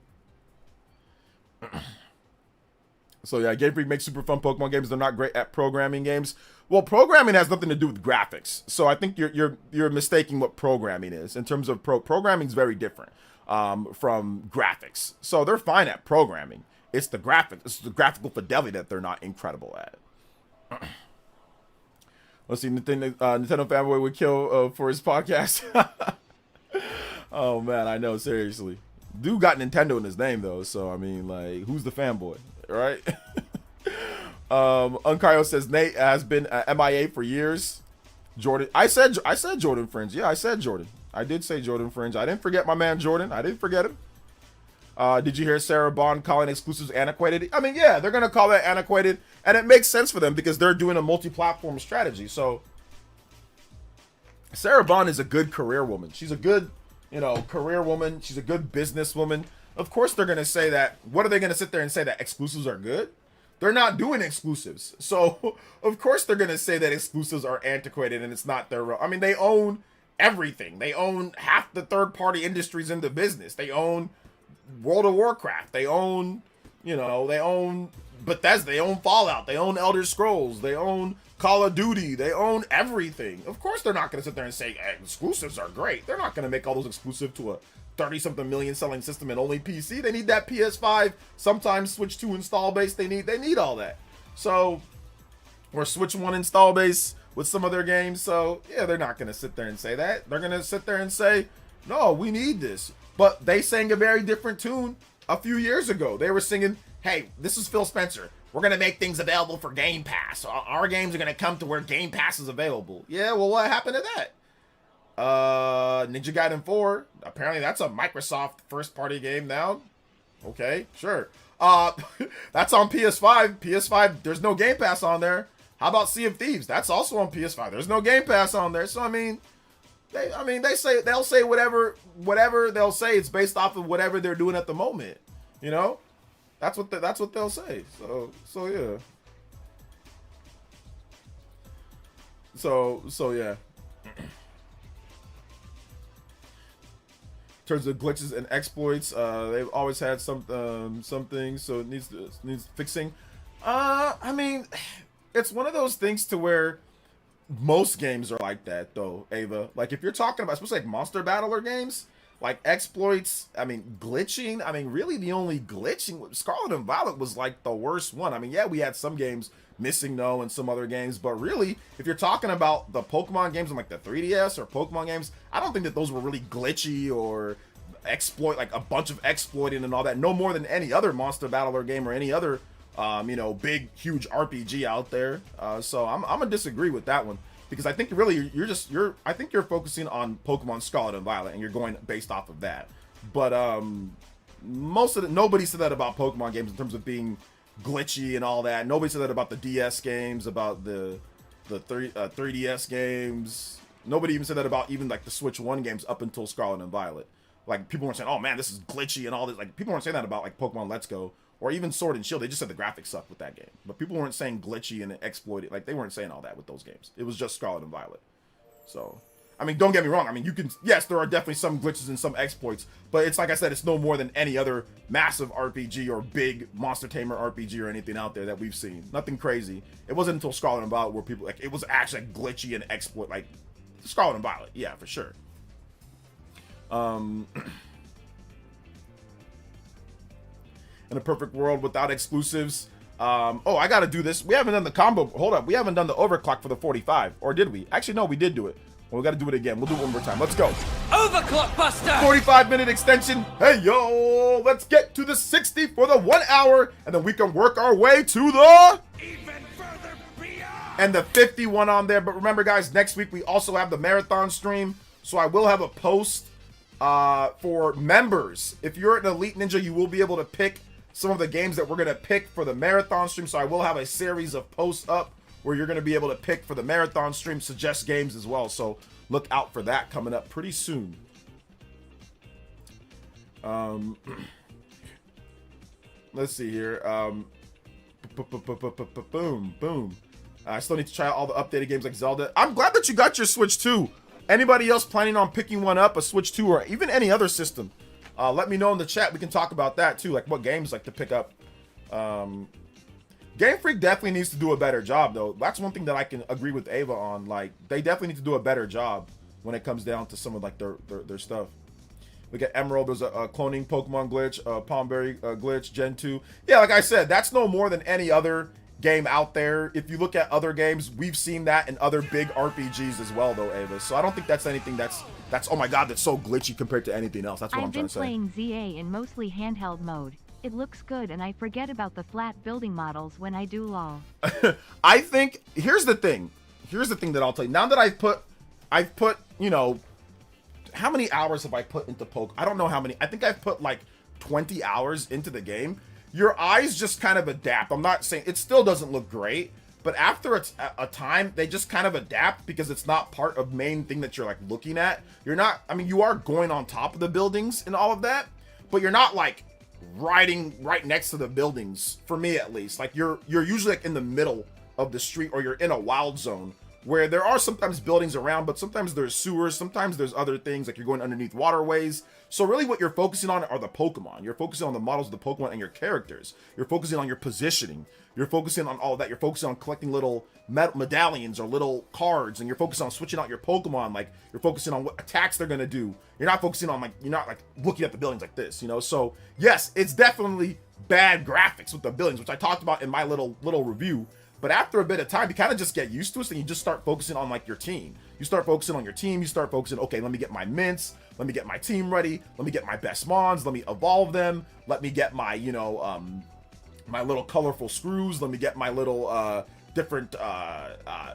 So yeah, Game Freak makes super fun Pokemon games. They're not great at programming games. Well, programming has nothing to do with graphics. So I think you're mistaking what programming is. In terms of programming is very different from graphics. So they're fine at programming. It's the graphics, it's the graphical fidelity that they're not incredible at. Let's see, Nintendo fanboy would kill for his podcast. Oh man, I know, seriously. Dude got Nintendo in his name though, so I mean, like, who's the fanboy, right? Unkayo says Nate has been MIA for years. Jordan, I said Jordan Fringe. Yeah, I said Jordan. I did say Jordan Fringe. I didn't forget my man Jordan. I didn't forget him. Did you hear Sarah Bond calling exclusives antiquated? I mean, yeah, they're gonna call that antiquated, and it makes sense for them because they're doing a multi-platform strategy. So Sarah Bond is a good career woman. She's a good, you know, career woman. She's a good businesswoman. Of course, they're gonna say that. What are they gonna sit there and say that exclusives are good? They're not doing exclusives. So, of course, they're going to say that exclusives are antiquated and it's not their... I mean, they own everything. They own half the third-party industries in the business. They own World of Warcraft. They own, you know, they own Bethesda. They own Fallout. They own Elder Scrolls. They own Call of Duty. They own everything. Of course, they're not going to sit there and say exclusives are great. They're not going to make all those exclusive to a 30-something million selling system and only PC. They need that PS5, sometimes Switch 2 install base. They need all that. So, or Switch 1 install base, with some of their games. So yeah, they're not gonna sit there and say that. They're gonna sit there and say, no, we need this. But they sang a very different tune a few years ago. They were singing, hey, this is Phil Spencer. We're going to make things available for Game Pass. Our games are going to come to where Game Pass is available. Yeah, well, what happened to that? Ninja Gaiden 4. Apparently, that's a Microsoft first-party game now. Okay, sure. That's on PS5. PS5, there's no Game Pass on there. How about Sea of Thieves? That's also on PS5. There's no Game Pass on there. So, I mean, they'll say whatever they'll say. It's based off of whatever they're doing at the moment, you know. That's what they'll say. So yeah. So yeah. In terms of glitches and exploits, they've always had some things, so it needs fixing. I mean, it's one of those things to where most games are like that, though, Ava. Like, if you're talking about, especially like Monster Battler games, like exploits, I mean, glitching, I mean, really the only glitching, Scarlet and Violet was like the worst one. I mean, yeah, we had some games missing no and some other games, but really, if you're talking about the Pokemon games on like the 3DS or Pokemon games, I don't think that those were really glitchy or exploit, like a bunch of exploiting and all that, no more than any other Monster Battler game or any other you know, big, huge RPG out there. So I'm gonna disagree with that one, because I think really I think you're focusing on Pokemon Scarlet and Violet and you're going based off of that. But nobody said that about Pokemon games in terms of being glitchy and all that. Nobody said that about the DS games, about the 3DS games. Nobody even said that about even like the Switch 1 games up until Scarlet and Violet. Like, people weren't saying, oh man, this is glitchy and all this. Like, people weren't saying that about like Pokemon Let's Go or even Sword and Shield. They just said the graphics sucked with that game. But people weren't saying glitchy and exploited. Like, they weren't saying all that with those games. It was just Scarlet and Violet. So, I mean, don't get me wrong. I mean, you can, yes, there are definitely some glitches and some exploits, but it's like I said, it's no more than any other massive RPG or big Monster Tamer RPG or anything out there that we've seen. Nothing crazy. It wasn't until Scarlet and Violet where people, like, it was actually like, glitchy and exploit, like Scarlet and Violet. Yeah, for sure. In a perfect world without exclusives. Oh, I gotta do this. We haven't done the combo. Hold up. We haven't done the overclock for the 45. Or did we? Actually, no, we did do it. Well, we gotta do it again. We'll do it one more time. Let's go. Overclock Buster! 45-minute extension. Hey, yo. Let's get to the 60 for the 1 hour. And then we can work our way to the... Even further beyond! And the 51 on there. But remember, guys, next week we also have the marathon stream. So I will have a post for members. If you're an Elite Ninja, you will be able to pick some of the games that we're going to pick for the marathon stream. So I will have a series of posts up where you're going to be able to pick for the marathon stream, suggest games as well. So look out for that coming up pretty soon. Let's see here. Boom. I still need to try out all the updated games like Zelda. I'm glad that you got your Switch 2. Anybody else planning on picking one up, a Switch 2 or even any other system? Let me know in the chat. We can talk about that too, like what games like to pick up. Game Freak definitely needs to do a better job, though. That's one thing that I can agree with Ava on. Like, they definitely need to do a better job when it comes down to some of like their stuff. We got Emerald. There's a cloning Pokemon glitch, Palmberry glitch, Gen 2. Yeah, like I said, that's no more than any other game out there. If you look at other games, we've seen that in other big RPGs as well, though, Ava. So I don't think that's anything that's oh my god, that's so glitchy compared to anything else. That's what I'm trying to say. I've been playing ZA in mostly handheld mode. It looks good, and I forget about the flat building models when I do LOL. I think here's the thing that I'll tell you. Now that I've put, you know, how many hours have I put into Poke? I don't know how many. I think I've put like 20 hours into the game. Your eyes just kind of adapt. I'm not saying it still doesn't look great, but after a time, they just kind of adapt because it's not part of main thing that you're like looking at. You're not, I mean, you are going on top of the buildings and all of that, but you're not like riding right next to the buildings, for me at least. Like you're usually like in the middle of the street, or you're in a wild zone where there are sometimes buildings around, but sometimes there's sewers, sometimes there's other things, like you're going underneath waterways. So really what you're focusing on are the Pokemon. You're focusing on the models of the Pokemon and your characters. You're focusing on your positioning. You're focusing on all of that. You're focusing on collecting little medallions or little cards, and you're focusing on switching out your Pokemon. Like, you're focusing on what attacks they're gonna do. You're not focusing on, like, you're not like looking at the buildings like this, you know? So yes, it's definitely bad graphics with the buildings, which I talked about in my little review. But after a bit of time, you kind of just get used to it, and you just start focusing on like your team. You start focusing on your team. You start focusing, okay, let me get my mints. Let me get my team ready. Let me get my best mons. Let me evolve them. Let me get my, you know, my little colorful screws. Let me get my little different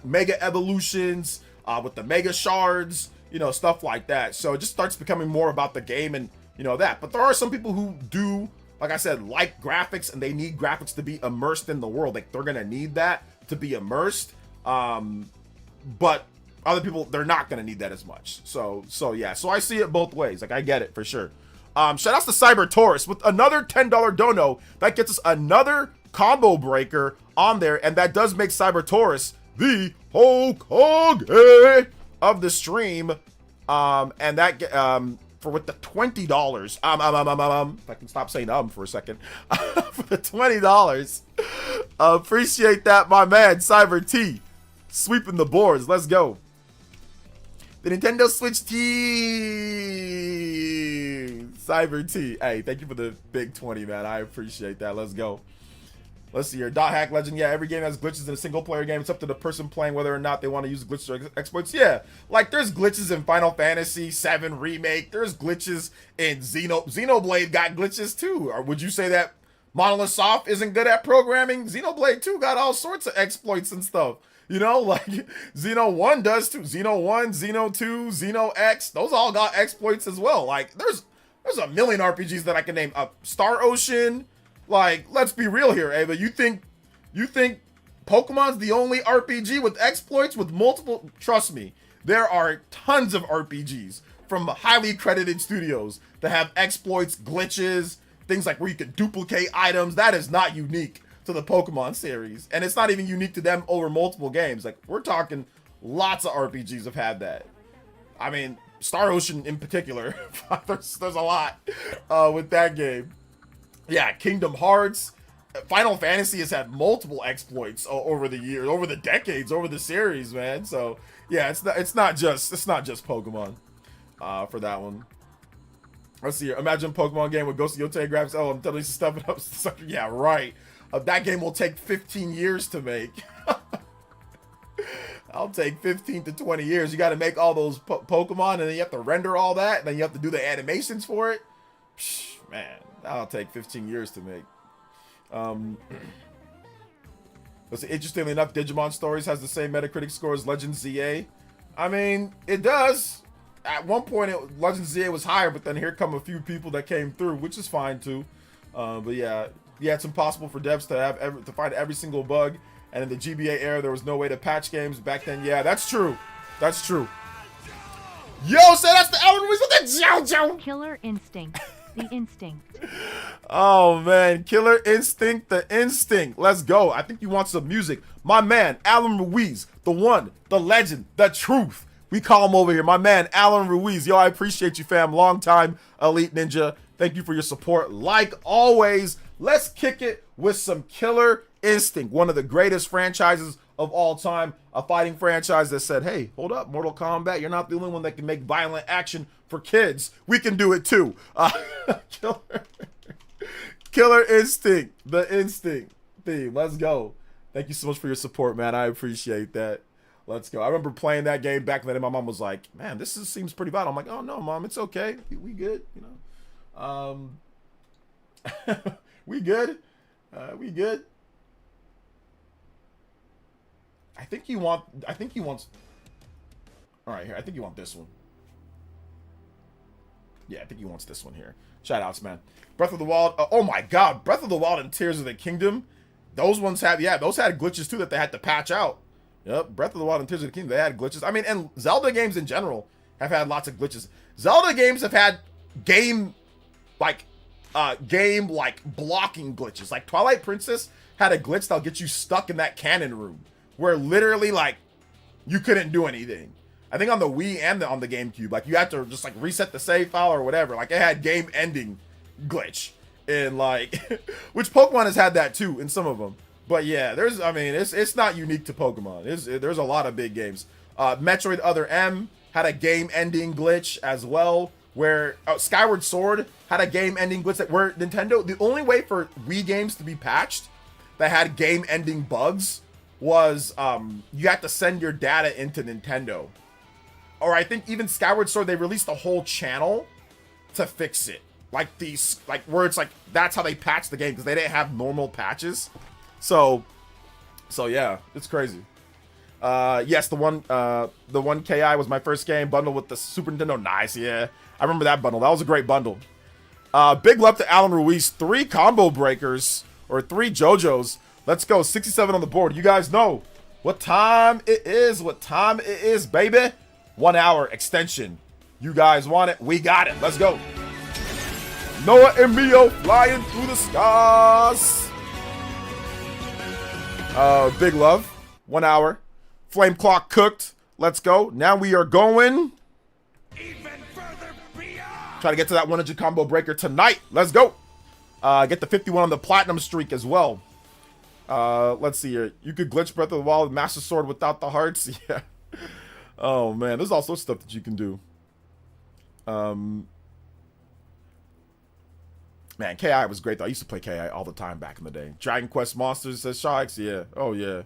mega evolutions with the mega shards, you know, stuff like that. So it just starts becoming more about the game and, you know, that. But there are some people who do, like I said, like graphics, and they need graphics to be immersed in the world. Like, they're going to need that to be immersed. But other people, they're not going to need that as much. So yeah. So I see it both ways. Like, I get it for sure. Shout outs to Cyber Taurus with another $10 dono. That gets us another combo breaker on there. And that does make Cyber Taurus the Hokage of the stream. And that, for with the $20, if I can stop saying for a second, for the $20, appreciate that, my man, Cyber T, sweeping the boards. Let's go. The Nintendo Switch team, Cyber T. Hey, thank you for the big 20, man. I appreciate that. Let's go. Let's see here. Dot Hack Legend. Yeah, every game has glitches in a single player game. It's up to the person playing whether or not they want to use glitches or exploits. Yeah, like there's glitches in Final Fantasy VII Remake. There's glitches in Xenoblade got glitches too. Or would you say that Monolith Soft isn't good at programming? Xenoblade 2 got all sorts of exploits and stuff. You know, like Xeno 1 does too. Xeno 1, Xeno 2, Xeno X, those all got exploits as well. Like there's a million RPGs that I can name. Star Ocean. Like, let's be real here, Ava. You think Pokemon's the only RPG with exploits with multiple? Trust me, there are tons of RPGs from highly accredited studios that have exploits, glitches, things like where you can duplicate items. That is not unique to the Pokemon series, and it's not even unique to them over multiple games. Like, we're talking lots of RPGs have had that. I mean, Star Ocean in particular, there's a lot with that game. Yeah, Kingdom Hearts, Final Fantasy has had multiple exploits over the years, over the decades, over the series, man. So yeah, it's not just Pokemon for that one. Let's see here. Imagine a Pokemon game with Ghost of Yotei graphics. Oh, I'm telling you, stuff it up. Yeah, right. That game will take 15 years to make. I'll take 15 to 20 years. You got to make all those Pokemon, and then you have to render all that, and then you have to do the animations for it. Psh, man. That'll take 15 years to make. Let's see, interestingly enough, Digimon Stories has the same Metacritic score as Legend ZA. I mean, it does. At one point, Legend ZA was higher, but then here come a few people that came through, which is fine too. But yeah, it's impossible for devs to find every single bug. And in the GBA era, there was no way to patch games back then. Yeah, that's true. That's true. Yo, so that's the Alan Ruiz with the JoJo. Killer Instinct. The instinct. Oh man, Killer Instinct, the instinct. Let's go. I think you want some music. My man, Alan Ruiz, the one, the legend, the truth. We call him over here. My man, Alan Ruiz. Yo, I appreciate you, fam. Long time Elite Ninja. Thank you for your support. Like always, let's kick it with some Killer Instinct, one of the greatest franchises of all time. A fighting franchise that said, hey, hold up, Mortal Kombat, you're not the only one that can make violent action for kids. We can do it too. Killer Instinct, the instinct theme. Let's go. Thank you so much for your support, man. I appreciate that. Let's go. I remember playing that game back then, and my mom was like, man, this seems pretty violent. I'm like, oh no, mom, it's okay. We good, you know. We good. We good. I think he wants. All right, here. I think you want this one. Yeah, I think he wants this one here. Shout outs, man. Breath of the Wild. Oh my God, Breath of the Wild and Tears of the Kingdom. Those ones have, yeah, those had glitches too that they had to patch out. Yep, Breath of the Wild and Tears of the Kingdom, they had glitches. I mean, and Zelda games in general have had lots of glitches. Zelda games have had game blocking glitches. Like Twilight Princess had a glitch that'll get you stuck in that cannon room where literally like you couldn't do anything. I think on the Wii and on the GameCube, like you had to just like reset the save file or whatever. Like it had game ending glitch in like, which Pokemon has had that too in some of them. But yeah, I mean, it's not unique to Pokemon. There's a lot of big games. Metroid Other M had a game ending glitch as well, where Skyward Sword had a game ending glitch where Nintendo, the only way for Wii games to be patched that had game ending bugs was you had to send your data into Nintendo. Or I think even Skyward Sword, they released a whole channel to fix it. Like where it's like, that's how they patched the game, because they didn't have normal patches. So yeah, it's crazy. Yes, the one KI was my first game, bundled with the Super Nintendo. Nice, yeah. I remember that bundle. That was a great bundle. Big love to Alan Ruiz. 3 combo breakers, or 3 JoJo's. Let's go, 67 on the board. You guys know what time it is. What time it is, baby. 1 hour extension. You guys want it? We got it. Let's go. Noah and Mio flying through the stars. Big love. 1 hour. Flame clock cooked. Let's go. Now we are going. Even further beyond. Try to get to that 100 combo breaker tonight. Let's go. Get the 51 on the platinum streak as well. Let's see here. You could glitch Breath of the Wild with Master Sword without the hearts. Yeah. Oh man, there's all sorts of stuff that you can do. Man, KI was great though. I used to play KI all the time back in the day. Dragon Quest Monsters, says Sharks. Yeah. Oh yeah.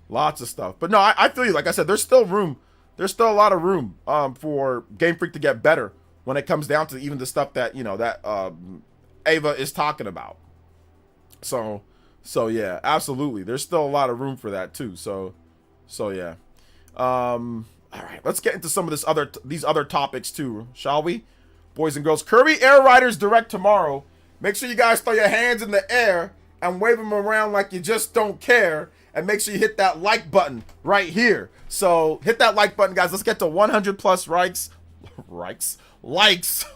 Lots of stuff. But no, I feel you. Like I said, there's still room. There's still a lot of room for Game Freak to get better when it comes down to even the stuff that, you know, that Ava is talking about. So yeah, absolutely. There's still a lot of room for that too. So yeah. All right, let's get into some of these other topics too, shall we? Boys and girls, Kirby Air Riders Direct tomorrow. Make sure you guys throw your hands in the air and wave them around like you just don't care. And make sure you hit that like button right here. So hit that like button, guys. Let's get to 100 plus likes.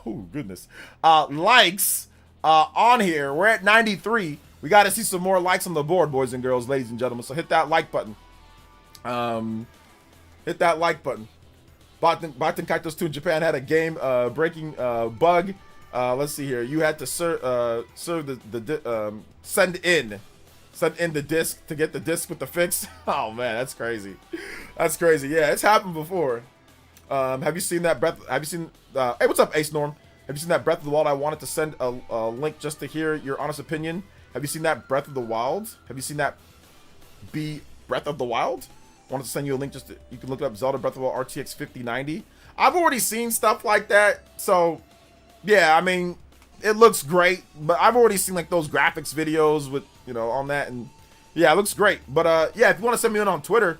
Oh, goodness. Likes on here. We're at 93. We got to see some more likes on the board, boys and girls, ladies and gentlemen. So hit that like button. Hit that like button. Baten Kaitos 2 in Japan had a game breaking bug. Let's see here. You had to send in the disc to get the disc with the fix. Oh man, that's crazy. That's crazy. Yeah, it's happened before. Have you seen that hey, what's up, Ace Norm? Have you seen that Breath of the Wild? I wanted to send a link just to hear your honest opinion. Have you seen that Breath of the Wild? Have you seen that Breath of the Wild? Wanted to send you a link just to, you can look up Zelda Breath of the Wild RTX 5090. I've already seen stuff like that, so yeah, I mean, it looks great, but I've already seen like those graphics videos with, you know, on that, and yeah, it looks great. But yeah, if you want to send me in on Twitter,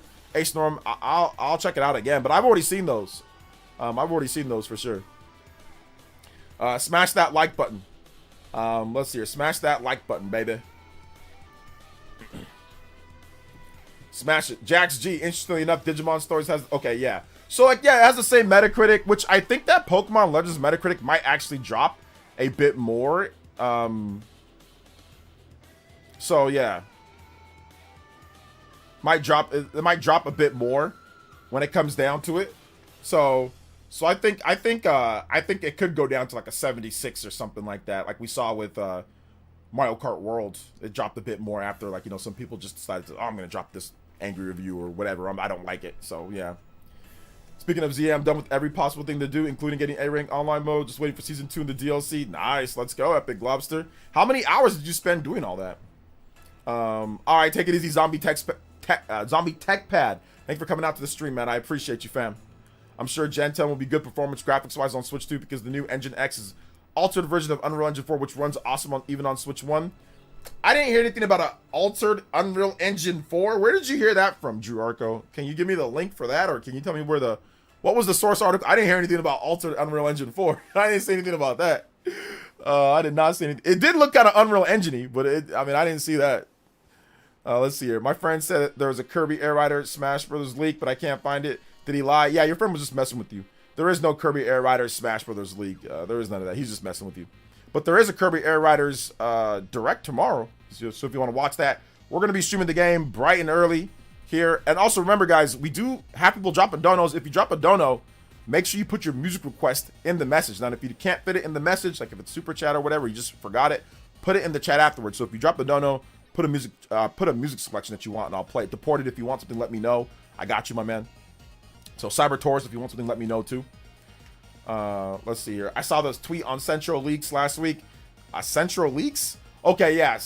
Norm, I'll check it out again. But I've already seen those. I've already seen those for sure. Smash that like button. Let's see here. Smash that like button, baby. Smash it. Jax G, interestingly enough, Digimon Stories has... Okay, yeah. So, like, yeah, it has the same Metacritic, which I think that Pokemon Legends Metacritic might actually drop a bit more. So, yeah. It might drop a bit more when it comes down to it. So I think it could go down to like a 76 or something like that, like we saw with Mario Kart World. It dropped a bit more after, like, you know, some people just decided to, oh, I'm gonna drop this angry review or whatever. I don't like it. So yeah. Speaking of ZA, I'm done with every possible thing to do, including getting A-Rank online mode. Just waiting for season 2 in the DLC. Nice, let's go, Epic Lobster. How many hours did you spend doing all that? All right, take it easy, Zombie Tech Pad. Thanks for coming out to the stream, man. I appreciate you, fam. I'm sure Gen 10 will be good performance graphics-wise on Switch 2 because the new Engine X is altered version of Unreal Engine 4, which runs awesome even on Switch 1. I didn't hear anything about an altered Unreal Engine 4. Where did you hear that from, Drew Arco? Can you give me the link for that, or can you tell me what was the source article? I didn't hear anything about altered Unreal Engine 4. I didn't say anything about that. I did not see anything. It did look kind of Unreal Engine-y, but I didn't see that. Let's see here. My friend said there was a Kirby Air Rider Smash Brothers leak, but I can't find it. Did he lie? Yeah, your friend was just messing with you. There is no Kirby Air Riders Smash Brothers league. There is none of that. He's just messing with you. But there is a Kirby Air Riders Direct tomorrow. So if you want to watch that, we're going to be streaming the game bright and early here. And also remember, guys, we do have people dropping donos. If you drop a dono, make sure you put your music request in the message. Now, if you can't fit it in the message, like if it's super chat or whatever, you just forgot it, put it in the chat afterwards. So if you drop the dono, put a music selection that you want, and I'll play it. Deport it if you want something, let me know. I got you, my man. So Cyber Taurus, if you want something, let me know too. Let's see here. I saw this tweet on Central Leaks last week. Central Leaks? Okay, yeah.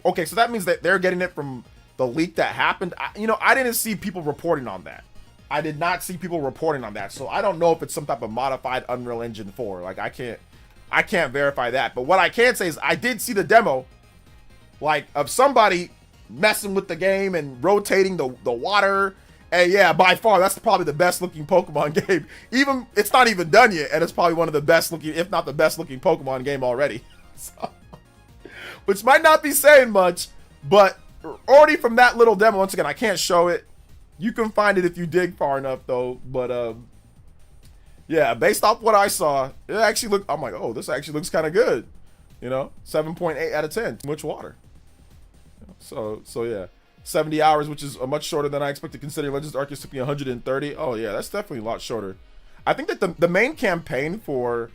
Okay, so that means that they're getting it from the leak that happened, I didn't see people reporting on that. I did not see people reporting on that. So I don't know if it's some type of modified Unreal Engine 4. Like, I can't verify that. But what I can say is I did see the demo, like, of somebody messing with the game and rotating the water. And yeah, by far, that's probably the best looking Pokemon game. Even, it's not even done yet, and it's probably one of the best looking, if not the best looking Pokemon game already. So, which might not be saying much, but already from that little demo, once again, I can't show it. You can find it if you dig far enough, though. But yeah, based off what I saw, it actually looked. I'm like, oh, this actually looks kind of good. 7.8 out of 10. Too much water. So yeah, 70 hours, which is much shorter than I expected, considering Legends Arceus took me 130. Oh yeah, that's definitely a lot shorter. I think that the main campaign for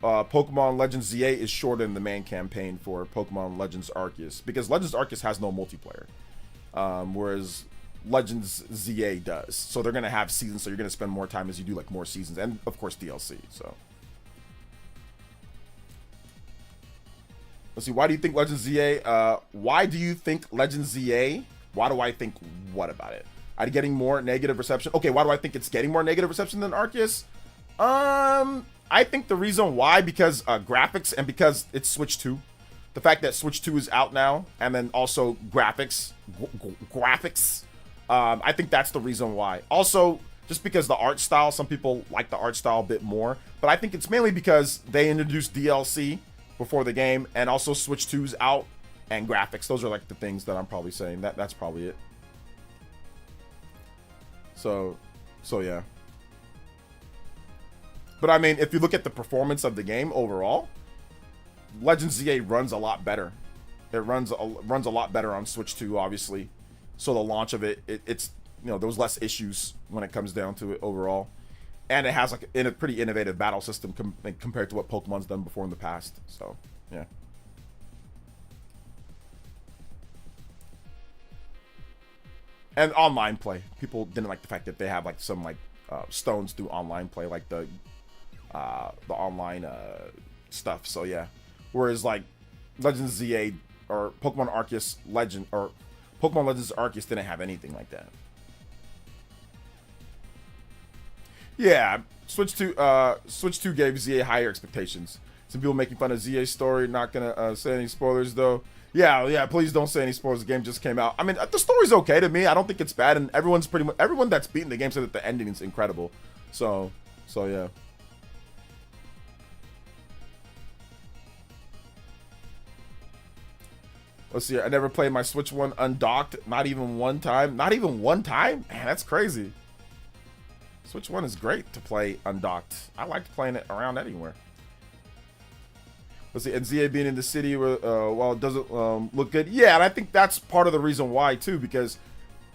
Pokemon Legends ZA is shorter than the main campaign for Pokemon Legends Arceus, because Legends Arceus has no multiplayer, whereas Legends ZA does. So they're gonna have seasons, so you're gonna spend more time as you do like more seasons, and of course DLC. So let's see. Why do you think Legends ZA? Why do you think Legends ZA? Why do I think what about it? Are you getting more negative reception? Okay, why do I think it's getting more negative reception than Arceus? I think the reason why, because graphics, and because it's Switch 2. The fact that Switch 2 is out now, and then also graphics. I think that's the reason why. Also, just because the art style, some people like the art style a bit more, but I think it's mainly because they introduced DLC before the game, and also Switch 2's out, and graphics. Those are like the things that I'm probably saying. That's probably it. So yeah. But I mean, if you look at the performance of the game overall, Legends ZA runs a lot better. It runs a lot better on Switch 2, obviously. So the launch of it's there was less issues when it comes down to it overall, and it has like a pretty innovative battle system compared to what Pokemon's done before in the past. So yeah. And online play, people didn't like the fact that they have like some like stones through online play, like the online stuff. So yeah, whereas like Legends ZA or Pokemon Arceus Legend or Pokemon Legends Arceus didn't have anything like that. Yeah, Switch 2 gave ZA higher expectations. Some people making fun of ZA's story. Not gonna say any spoilers though. Yeah, please don't say any spoilers. The game just came out. I mean, the story's okay to me. I don't think it's bad, and everyone that's beaten the game said that the ending is incredible. So yeah. Let's see. I never played my Switch 1 undocked. Not even one time. Not even one time? Man, that's crazy. Switch 1 is great to play undocked. I liked playing it around anywhere. Let's see. And ZA being in the city, well, it doesn't look good. Yeah, and I think that's part of the reason why, too. Because,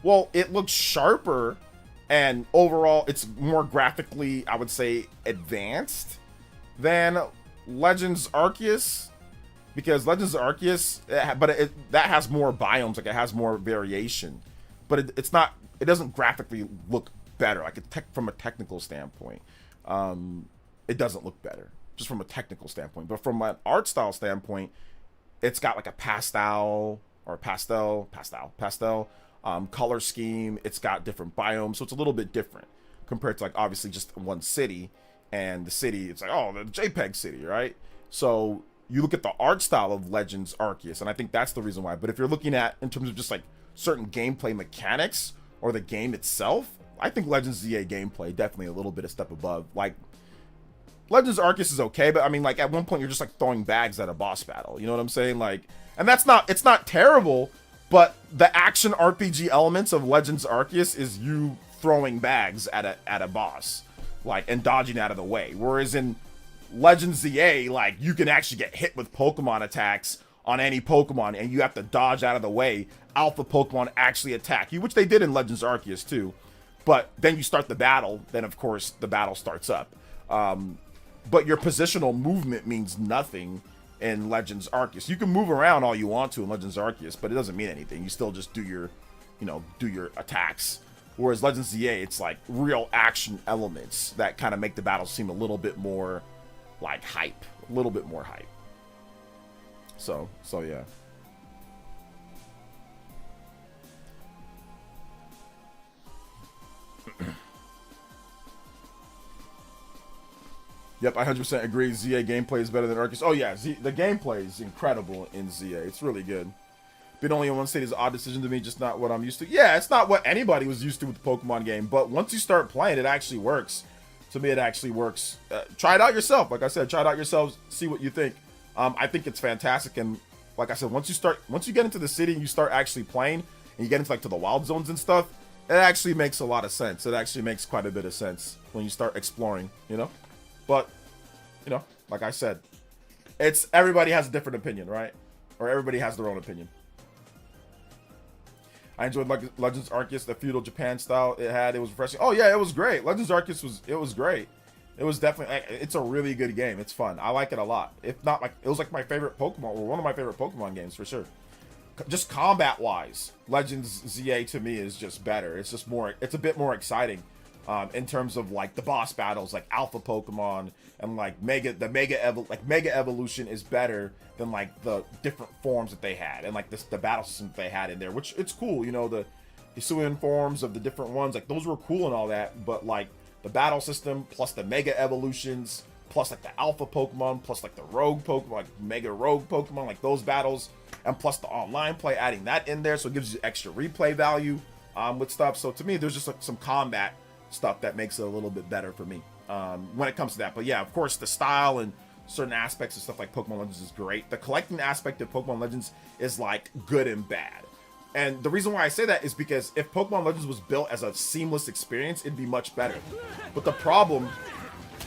well, it looks sharper. And overall, it's more graphically, I would say, advanced than Legends Arceus. Because Legends Arceus, that has more biomes, like it has more variation, but it's not. It doesn't graphically look better, like from a technical standpoint. It doesn't look better, just from a technical standpoint. But from an art style standpoint, it's got like a pastel color scheme. It's got different biomes, so it's a little bit different compared to like obviously just one city. And the city, it's like, oh, the JPEG city, right? So you look at the art style of Legends Arceus, and I think that's the reason why. But if you're looking at in terms of just like certain gameplay mechanics or the game itself, I think Legends ZA gameplay definitely a little bit a step above. Like Legends Arceus is okay, but I mean, like at one point you're just like throwing bags at a boss battle. You know what I'm saying? Like, and it's not terrible, but the action RPG elements of Legends Arceus is you throwing bags at a boss, like, and dodging out of the way. Whereas in Legends ZA, like, you can actually get hit with Pokemon attacks on any Pokemon, and you have to dodge out of the way. Alpha Pokemon actually attack you, which they did in Legends Arceus too. But then you start the battle, then of course the battle starts up. But your positional movement means nothing in Legends Arceus. You can move around all you want to in Legends Arceus, but it doesn't mean anything. You still just do your attacks. Whereas Legends ZA, it's like real action elements that kind of make the battle seem a little bit more like hype, a little bit more hype. So yeah. Yep, I 100% agree. ZA gameplay is better than Arceus. Oh yeah, the gameplay is incredible in ZA. It's really good. Being only in one state is an odd decision to me, just not what I'm used to. Yeah, it's not what anybody was used to with the Pokemon game, but once you start playing, it actually works. To me, it actually works. Try it out yourself. Like I said, try it out yourselves, see what you think. I think it's fantastic, and like I said, once you get into the city and you start actually playing, and you get into like to the wild zones and stuff, it actually makes a lot of sense. It actually makes quite a bit of sense when you start exploring, you know? But, you know, like I said, everybody has a different opinion, right? Or everybody has their own opinion. I enjoyed Legends Arceus, the feudal Japan style it had. It was refreshing. Oh yeah, it was great. Legends Arceus was great. It was definitely, it's a really good game. It's fun. I like it a lot. If not, like, it was like my favorite Pokemon, or one of my favorite Pokemon games for sure. Just combat wise, Legends ZA to me is just better. It's just more, it's a bit more exciting. In terms of like the boss battles, like Alpha Pokemon and like Mega Evolution is better than like the different forms that they had, and like the battle system that they had in there, which it's cool, you know, the Hisuian forms of the different ones, like those were cool and all that, but like the battle system plus the Mega Evolutions plus like the Alpha Pokemon plus like the Rogue Pokemon, like Mega Rogue Pokemon, like those battles, and plus the online play, adding that in there, so it gives you extra replay value with stuff. So to me, there's just like some combat stuff that makes it a little bit better for me when it comes to that. But yeah, of course, the style and certain aspects of stuff like Pokemon Legends is great. The collecting aspect of Pokemon Legends is like good and bad. And the reason why I say that is because if Pokemon Legends was built as a seamless experience, it'd be much better. But the problem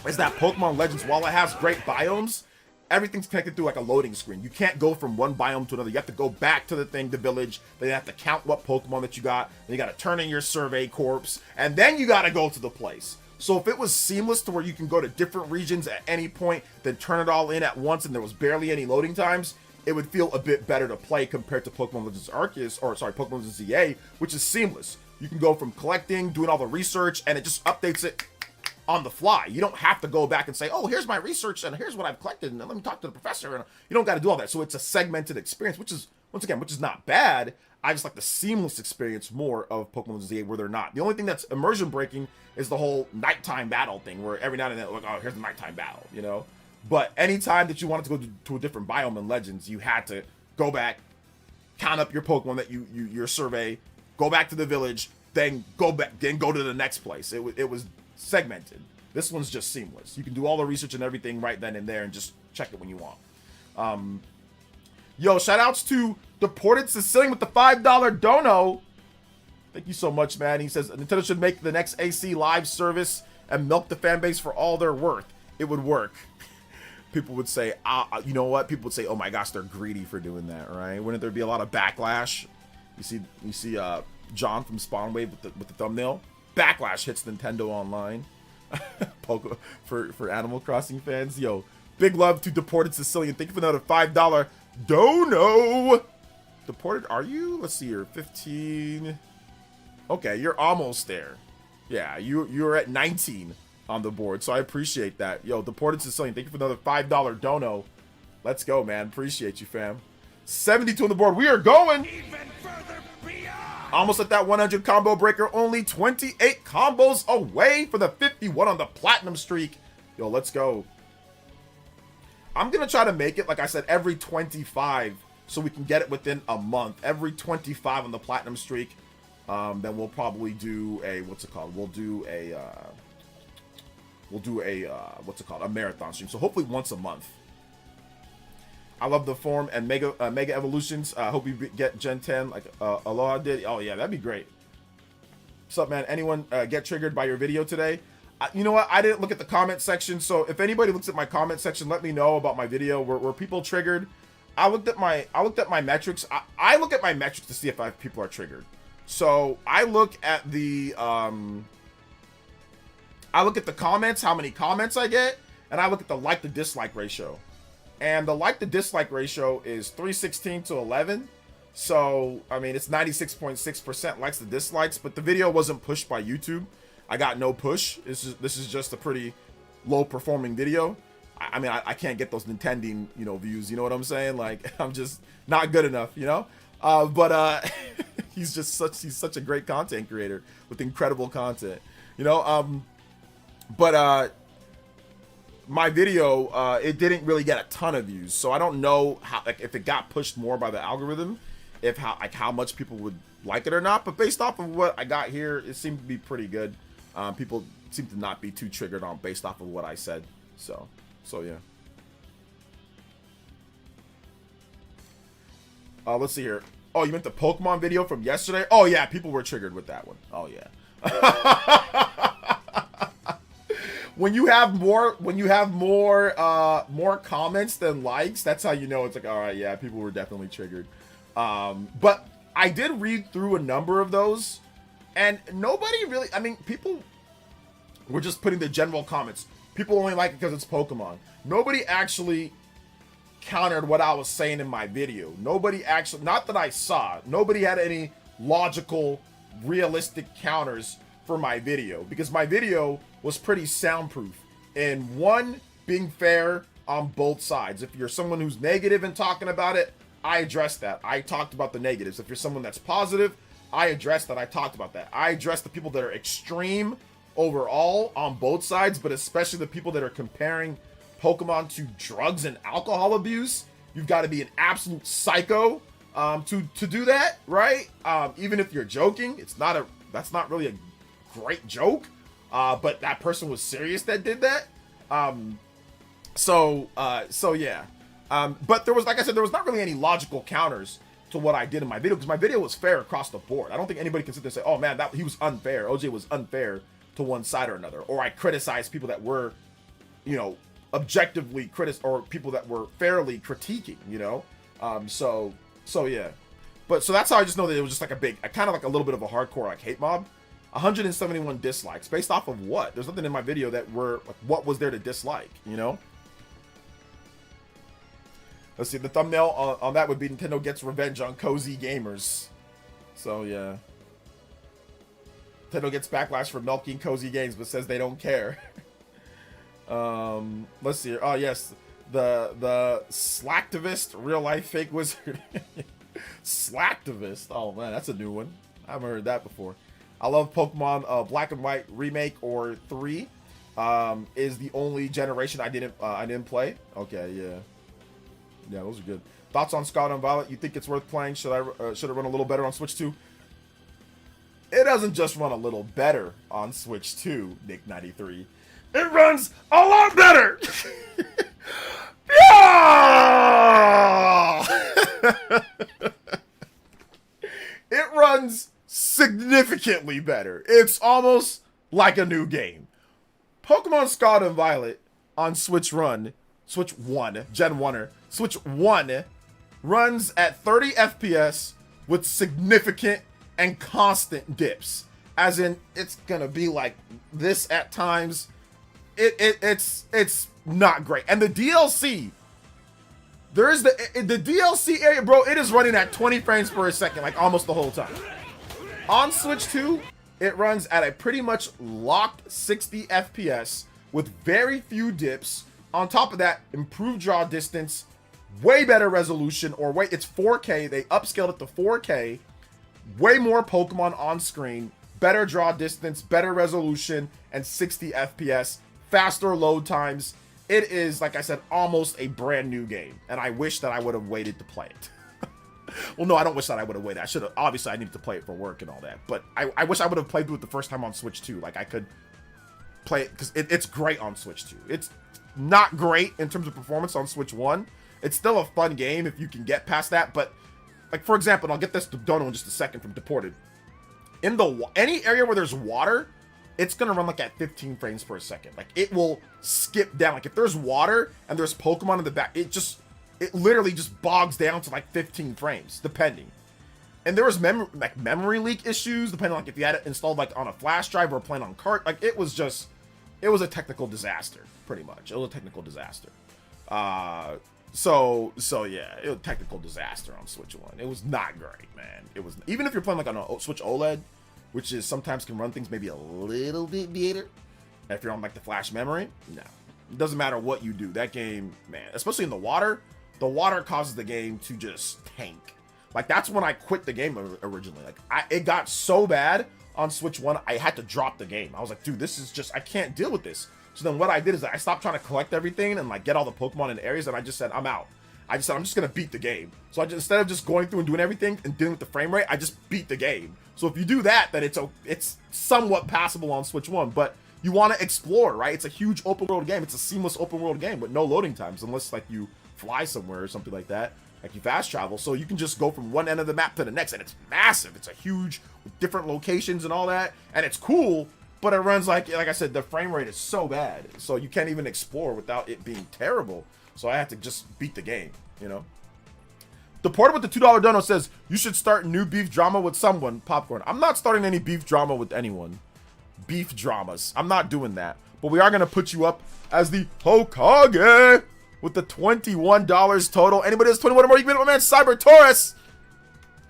is that Pokemon Legends, while it has great biomes, everything's connected through like a loading screen. You can't go from one biome to another. You have to go back to the village. Then you have to count what Pokemon that you got. Then you got to turn in your survey corpse. And then you got to go to the place. So if it was seamless to where you can go to different regions at any point, then turn it all in at once, and there was barely any loading times, it would feel a bit better to play compared to Pokemon Legends Arceus, or sorry, Pokemon Legends ZA, which is seamless. You can go from collecting, doing all the research, and it just updates it on the fly. You don't have to go back and say, oh, here's my research and here's what I've collected and let me talk to the professor. And you don't got to do all that. So it's a segmented experience, which is, once again, which is not bad. I just like the seamless experience more of Pokemon Legends ZA where they're not. The only thing that's immersion breaking is the whole nighttime battle thing, where every now and then, like, oh, here's the nighttime battle, you know? But anytime that you wanted to go to a different biome in Legends, you had to go back, count up your Pokemon that your survey, go back to the village, then go back, then go to the next place. It was segmented. This one's just seamless. You can do all the research and everything right then and there and just check it when you want. Yo, shout outs to Deported Sicilian with the $5 dono. Thank you so much, man. He says Nintendo should make the next AC live service and milk the fan base for all they're worth. It would work. People would say, you know what? People would say, oh my gosh, they're greedy for doing that, right? Wouldn't there be a lot of backlash? You see John from Spawnwave with the thumbnail. Backlash hits Nintendo Online. for Animal Crossing fans. Yo, big love to Deported Sicilian. Thank you for another $5 dono. Deported, are you? Let's see here. 15. Okay, you're almost there. Yeah, you're at 19 on the board, so I appreciate that. Yo, Deported Sicilian, thank you for another $5 dono. Let's go, man. Appreciate you, fam. 72 on the board. We are going Even further beyond. almost at that 100 combo breaker. Only 28 combos away for the 51 on the platinum streak. Yo, let's go. I'm going to try to make it, like I said, every 25 so we can get it within a month. Every 25 on the platinum streak. Then we'll probably do a, what's it called? We'll do a what's it called? A marathon stream. So hopefully once a month. I love the form and Mega Evolutions. Hope you get Gen 10 like Aloha did. Oh yeah, that'd be great. What's up, man? Anyone get triggered by your video today? You know what? I didn't look at the comment section, so if anybody looks at my comment section, let me know about my video. Were people triggered? I looked at my metrics. I look at my metrics to see if people are triggered. So I look at the comments, how many comments I get, and I look at the like to dislike ratio. And the like to dislike ratio is 316 to 11. So, I mean, it's 96.6% likes to dislikes, but the video wasn't pushed by YouTube. I got no push. This is just a pretty low performing video. I mean, I can't get those Nintendo, views. You know what I'm saying? Like, I'm just not good enough, But he's such a great content creator with incredible content, But my video, it didn't really get a ton of views, so I don't know how, like, if it got pushed more by the algorithm, if how much people would like it or not. But based off of what I got here, it seemed to be pretty good. People seem to not be too triggered on based off of what I said. So yeah. Let's see here. Oh, you meant the Pokemon video from yesterday? Oh yeah, people were triggered with that one. Oh yeah. When you have more comments than likes, that's how you know it's like, all right, yeah, people were definitely triggered. But I did read through a number of those, and nobody really, I mean, people were just putting the general comments. People only like it because it's Pokemon. Nobody actually countered what I was saying in my video. Nobody actually, not that I saw, nobody had any logical, realistic counters for my video, because my video was pretty soundproof and one, being fair on both sides. If you're someone who's negative and talking about it, I addressed that. I talked about the negatives. If you're someone that's positive, I addressed that. I talked about that. I addressed the people that are extreme overall on both sides, but especially the people that are comparing Pokemon to drugs and alcohol abuse. You've got to be an absolute psycho to do that, right? Even if you're joking, that's not really a great joke, but that person was serious that did that. So yeah. But there was, like I said, there was not really any logical counters to what I did in my video, because my video was fair across the board. I don't think anybody can sit there and say, oh man, that he was unfair. OJ was unfair to one side or another, or I criticized people that were, you know, objectively or people that were fairly critiquing, you know. So yeah. But so that's how I just know that it was just like a big, kind of like a little bit of a hardcore like hate mob. 171 dislikes based off of what? There's nothing in my video that were like, what was there to dislike, you know? Let's see, the thumbnail on that would be Nintendo gets revenge on cozy gamers. So yeah. Nintendo gets backlash for milking cozy games, but says they don't care. Let's see. Oh yes, the Slacktivist real life fake wizard. Slacktivist. Oh man, that's a new one. I haven't heard that before. I love Pokemon Black and White remake or 3. Is the only generation I didn't play. Okay, yeah, those are good. Thoughts on Scarlet and Violet? You think it's worth playing? Should it run a little better on Switch 2? It doesn't just run a little better on Switch 2, Nick93. It runs a lot better! Yeah! It runs significantly better. It's almost like a new game. Pokemon Scarlet and Violet on Switch 1, Switch 1 runs at 30 FPS with significant and constant dips. As in, it's gonna be like this at times. It's not great. And the DLC, there's the DLC area, bro, it is running at 20 frames per second, like almost the whole time. On Switch 2, it runs at a pretty much locked 60 FPS with very few dips. On top of that, improved draw distance, way better resolution, it's 4K. They upscaled it to 4K. Way more Pokemon on screen, better draw distance, better resolution, and 60 FPS, faster load times. It is, like I said, almost a brand new game, and I wish that I would have waited to play it. Well, no, I don't wish that I would have waited. I should have. Obviously, I needed to play it for work and all that, but I wish I would have played through it the first time on Switch 2. Like, I could play it, because it's great on Switch 2. It's not great in terms of performance on Switch 1. It's still a fun game if you can get past that, but, like, for example, and I'll get this to Dono in just a second from Deported. In any area where there's water, it's gonna run like at 15 frames per second. Like, it will skip down. Like, if there's water and there's Pokemon in the back, it literally just bogs down to like 15 frames, depending. And there was memory leak issues, depending on like if you had it installed like on a flash drive or playing on cart. Like, it was a technical disaster, pretty much. It was a technical disaster. So yeah, it was a technical disaster on Switch 1. It was not great, man. It was, even if you're playing like on a Switch OLED, which is sometimes can run things maybe a little bit better. If you're on like the flash memory, no. It doesn't matter what you do. That game, man, especially in the water causes the game to just tank. Like, that's when I quit the game originally. Like, it got so bad on Switch 1, I had to drop the game. I was like, dude, this is just, I can't deal with this. So then what I did is I stopped trying to collect everything and like get all the Pokemon in areas, and I just said, I'm out. I just said, I'm just gonna beat the game. So I just, instead of just going through and doing everything and dealing with the frame rate, I just beat the game. So if you do that, then it's somewhat passable on Switch 1, but you want to explore, right? It's a huge open world game. It's a seamless open world game with no loading times, unless like you fly somewhere or something like that. Like you fast travel, so you can just go from one end of the map to the next, and it's massive. It's a huge, with different locations and all that, and it's cool, but it runs like I said, the frame rate is so bad, so you can't even explore without it being terrible. So I had to just beat the game, you know? The porter with the $2 dono says, you should start new beef drama with someone, Popcorn. I'm not starting any beef drama with anyone. Beef dramas. I'm not doing that. But we are going to put you up as the Hokage with the $21 total. Anybody that's 21 or more, you can beat my man Cyber Taurus.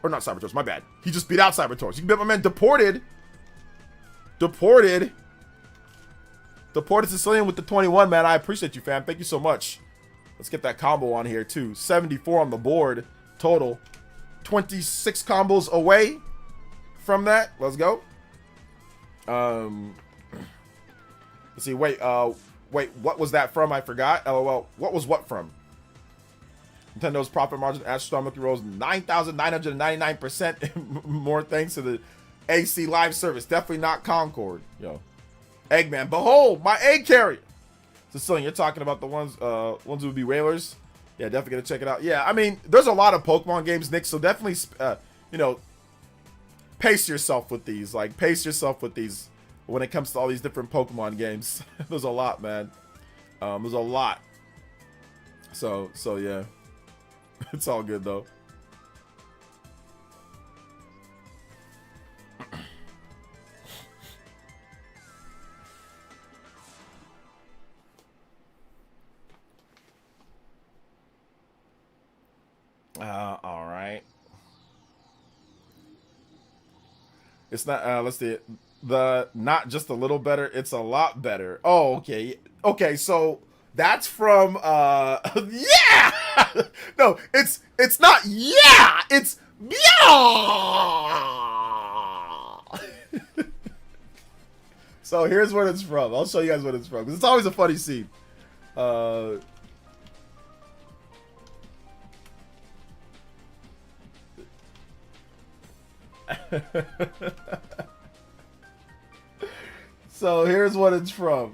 Or not Cyber Taurus, my bad. He just beat out Cyber Taurus. You can beat my man Deported. Deported Sicilian with the 21, man. I appreciate you, fam. Thank you so much. Let's get that combo on here, too. 74 on the board total. 26 combos away from that. Let's go. Let's see. Wait, what was that from? I forgot. LOL. What was what from? Nintendo's profit margin astronomically rose 9,999% more thanks to the AC live service. Definitely not Concord. Yo. Eggman. Behold, my egg carrier. Sicilian, you're talking about the ones who would be whalers. Yeah, definitely gonna check it out. Yeah, I mean, there's a lot of Pokemon games, Nick, so definitely, you know, pace yourself with these. Like, pace yourself with these when it comes to all these different Pokemon games. There's a lot, man. There's a lot. So yeah. It's all good, though. All right. It's not, let's see. The not just a little better, it's a lot better. Oh, okay. Okay, so that's from, yeah! No, it's not, yeah! It's, yeah! So here's what it's from. I'll show you guys what it's from, because it's always a funny scene. So here's what it's from.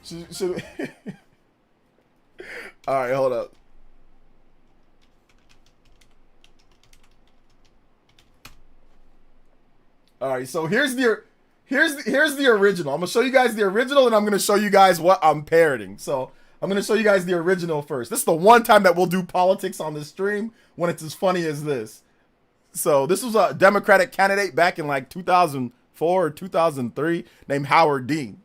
Should we... All right, hold up. All right, so here's the original. I'm gonna show you guys the original, and I'm gonna show you guys what I'm parroting. So I'm gonna show you guys the original first. This is the one time that we'll do politics on this stream when it's as funny as this. So this was a Democratic candidate back in like 2004 or 2003 named Howard Dean.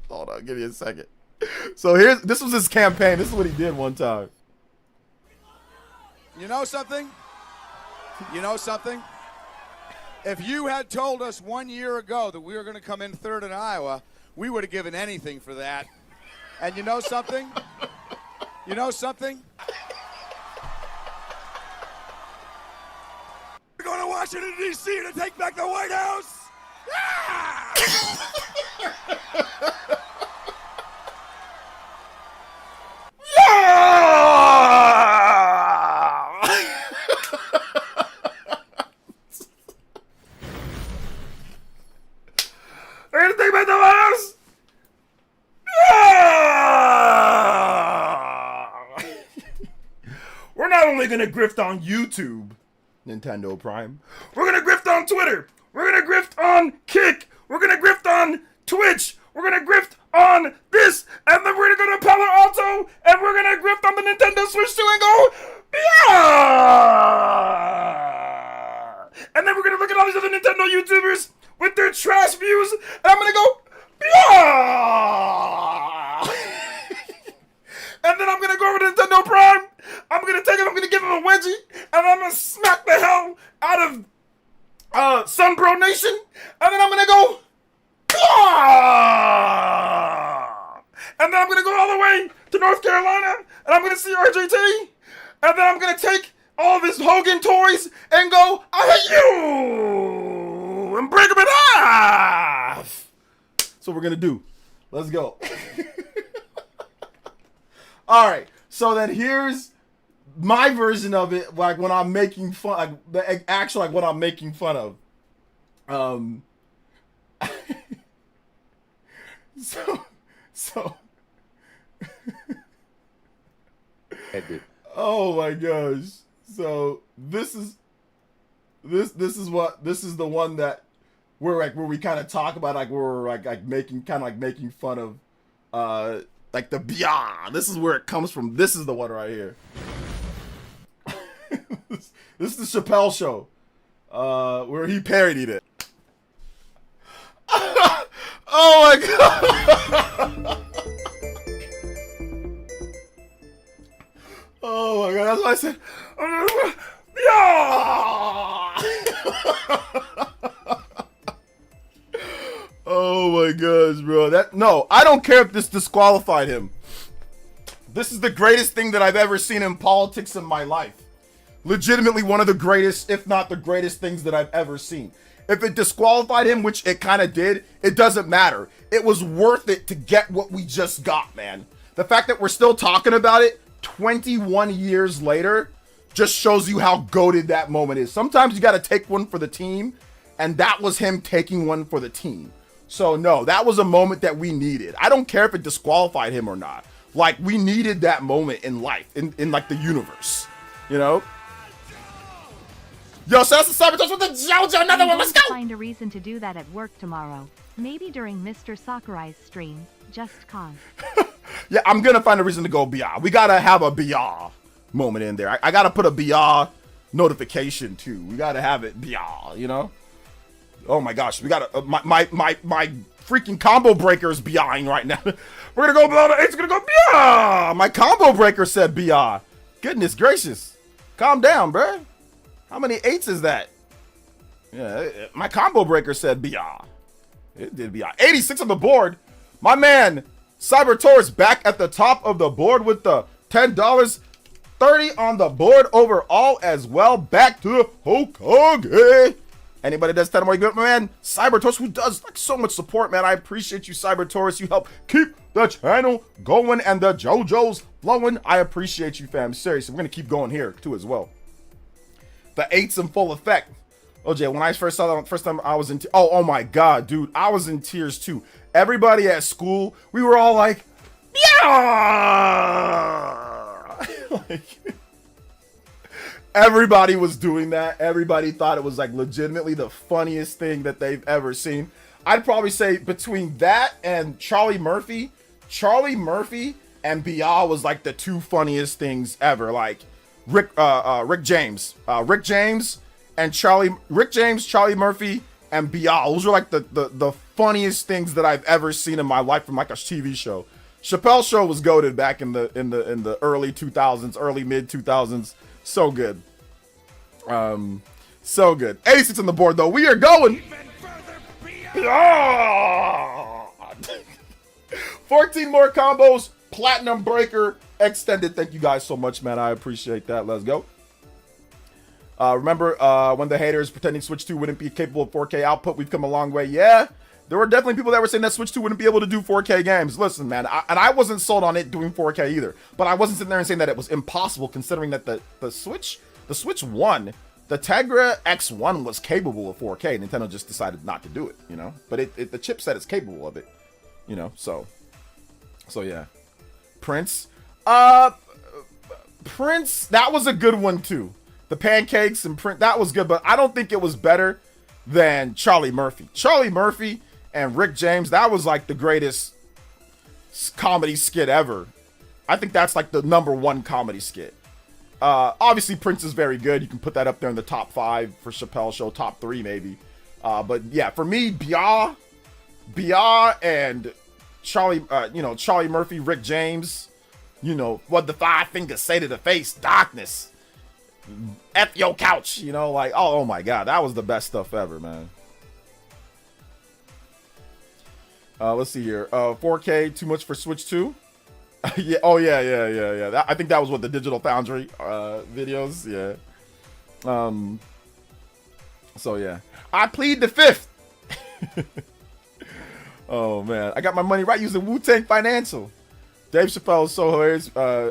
Hold on, give me a second. So this was his campaign. This is what he did one time. You know something? You know something? If you had told us 1 year ago that we were going to come in third in Iowa, we would have given anything for that. And you know something? You know something? We're going to Washington, D.C. to take back the White House! Ah! We're gonna take back the White House! We're not only gonna grift on YouTube, Nintendo Prime. We're gonna grift on Twitter. We're gonna grift on Kick. We're gonna grift on Twitch. We're gonna grift on this, and then we're gonna go to Palo Alto, and we're gonna grift on the Nintendo Switch 2 and go, yeah! And then we're gonna look at all these other Nintendo YouTubers with their trash views, and I'm gonna go, yeah! And then I'm gonna go over to Nintendo Prime. I'm gonna take him, I'm gonna give him a wedgie, and I'm gonna smack the hell out of Sunbro Nation, and then I'm gonna go, and then I'm gonna go all the way to North Carolina, and I'm gonna see RJT, and then I'm gonna take all of his Hogan toys and go, I hate you, and break them in half. That's what we're gonna do. Let's go. All right. So then here's my version of it, like when I'm making fun, like the actual, like what I'm making fun of. So. Oh my gosh. So this is the one that where we kind of talk about, like we're like making fun of like the bia. This is where it comes from. This is the one right here. This is the Chappelle Show, where he parodied it. Oh my god! Oh my god! That's what I said. Oh my gosh, bro! I don't care if this disqualified him. This is the greatest thing that I've ever seen in politics in my life. Legitimately one of the greatest, if not the greatest things that I've ever seen. If it disqualified him, which it kind of did, it doesn't matter. It was worth it to get what we just got, man. The fact that we're still talking about it 21 years later just shows you how goated that moment is. Sometimes you got to take one for the team, and that was him taking one for the team. So no, that was a moment that we needed. I don't care if it disqualified him or not. Like, we needed that moment in life, in like the universe, you know? Yo, so that's the Sabotage with the JoJo, another one, let's go! Find a reason to do that at work tomorrow. Maybe during Mr. Sakurai's stream, just cause. Yeah, I'm gonna find a reason to go BIA. We gotta have a BIA moment in there. I gotta put a BIA notification too. We gotta have it BIA, you know? Oh my gosh, we gotta, my freaking combo breaker is BIing right now. We're gonna go below the 8's gonna go BIA! My combo breaker said BIA. Goodness gracious. Calm down, bruh. How many 8's is that? Yeah, my combo breaker said BIA. It did BIA. 86 on the board. My man, Cyber Taurus back at the top of the board with the $10. 30 on the board overall as well. Back to Hokage. Anybody does 10 more, you get my man, Cyber Taurus, who does like so much support, man. I appreciate you, Cyber Taurus. You help keep the channel going and the JoJo's flowing. I appreciate you, fam. Seriously, we're gonna keep going here too as well. The 8's in full effect. OJ, when I first saw that first time, I was in oh my god, dude, I was in tears too. Everybody at school, we were all like, yeah. Like, everybody was doing that. Everybody thought it was like legitimately the funniest thing that they've ever seen. I'd probably say between that and Charlie Murphy and Bia was like the two funniest things ever. Like Rick James, Charlie Murphy, and Bia. Those are like the funniest things that I've ever seen in my life from like a TV show. Chappelle Show was goated back in the early 2000s, early mid 2000s. So good. So good. 86 on the board though. We are going. 14 more combos. Platinum Breaker extended. Thank you guys so much, man. I appreciate that. Let's go. Remember when the haters pretending Switch 2 wouldn't be capable of 4K output? We've come a long way. Yeah, there were definitely people that were saying that Switch 2 wouldn't be able to do 4K games. Listen, man, I wasn't sold on it doing 4K either. But I wasn't sitting there and saying that it was impossible, considering that the Switch 1, the Tegra X1 was capable of 4K. Nintendo just decided not to do it, you know. But the chipset is capable of it, you know. So yeah. Prince, that was a good one too. The pancakes and that was good, but I don't think it was better than Charlie Murphy. Charlie Murphy and Rick James, that was like the greatest comedy skit ever. I think that's like the #1 comedy skit. Obviously Prince is very good. You can put that up there in the top 5 for Chappelle Show, top 3 maybe. But yeah, for me, Bia and Charlie Murphy, Rick James, you know, what the 5 fingers say to the face, darkness, F your couch, you know, like, oh my god, that was the best stuff ever, man. Let's see here. 4K, too much for Switch 2? Yeah, oh yeah. I think that was what the Digital Foundry videos, yeah. So yeah. I plead the 5th. Oh man, I got my money right using Wu-Tang Financial. Dave Chappelle is so hilarious,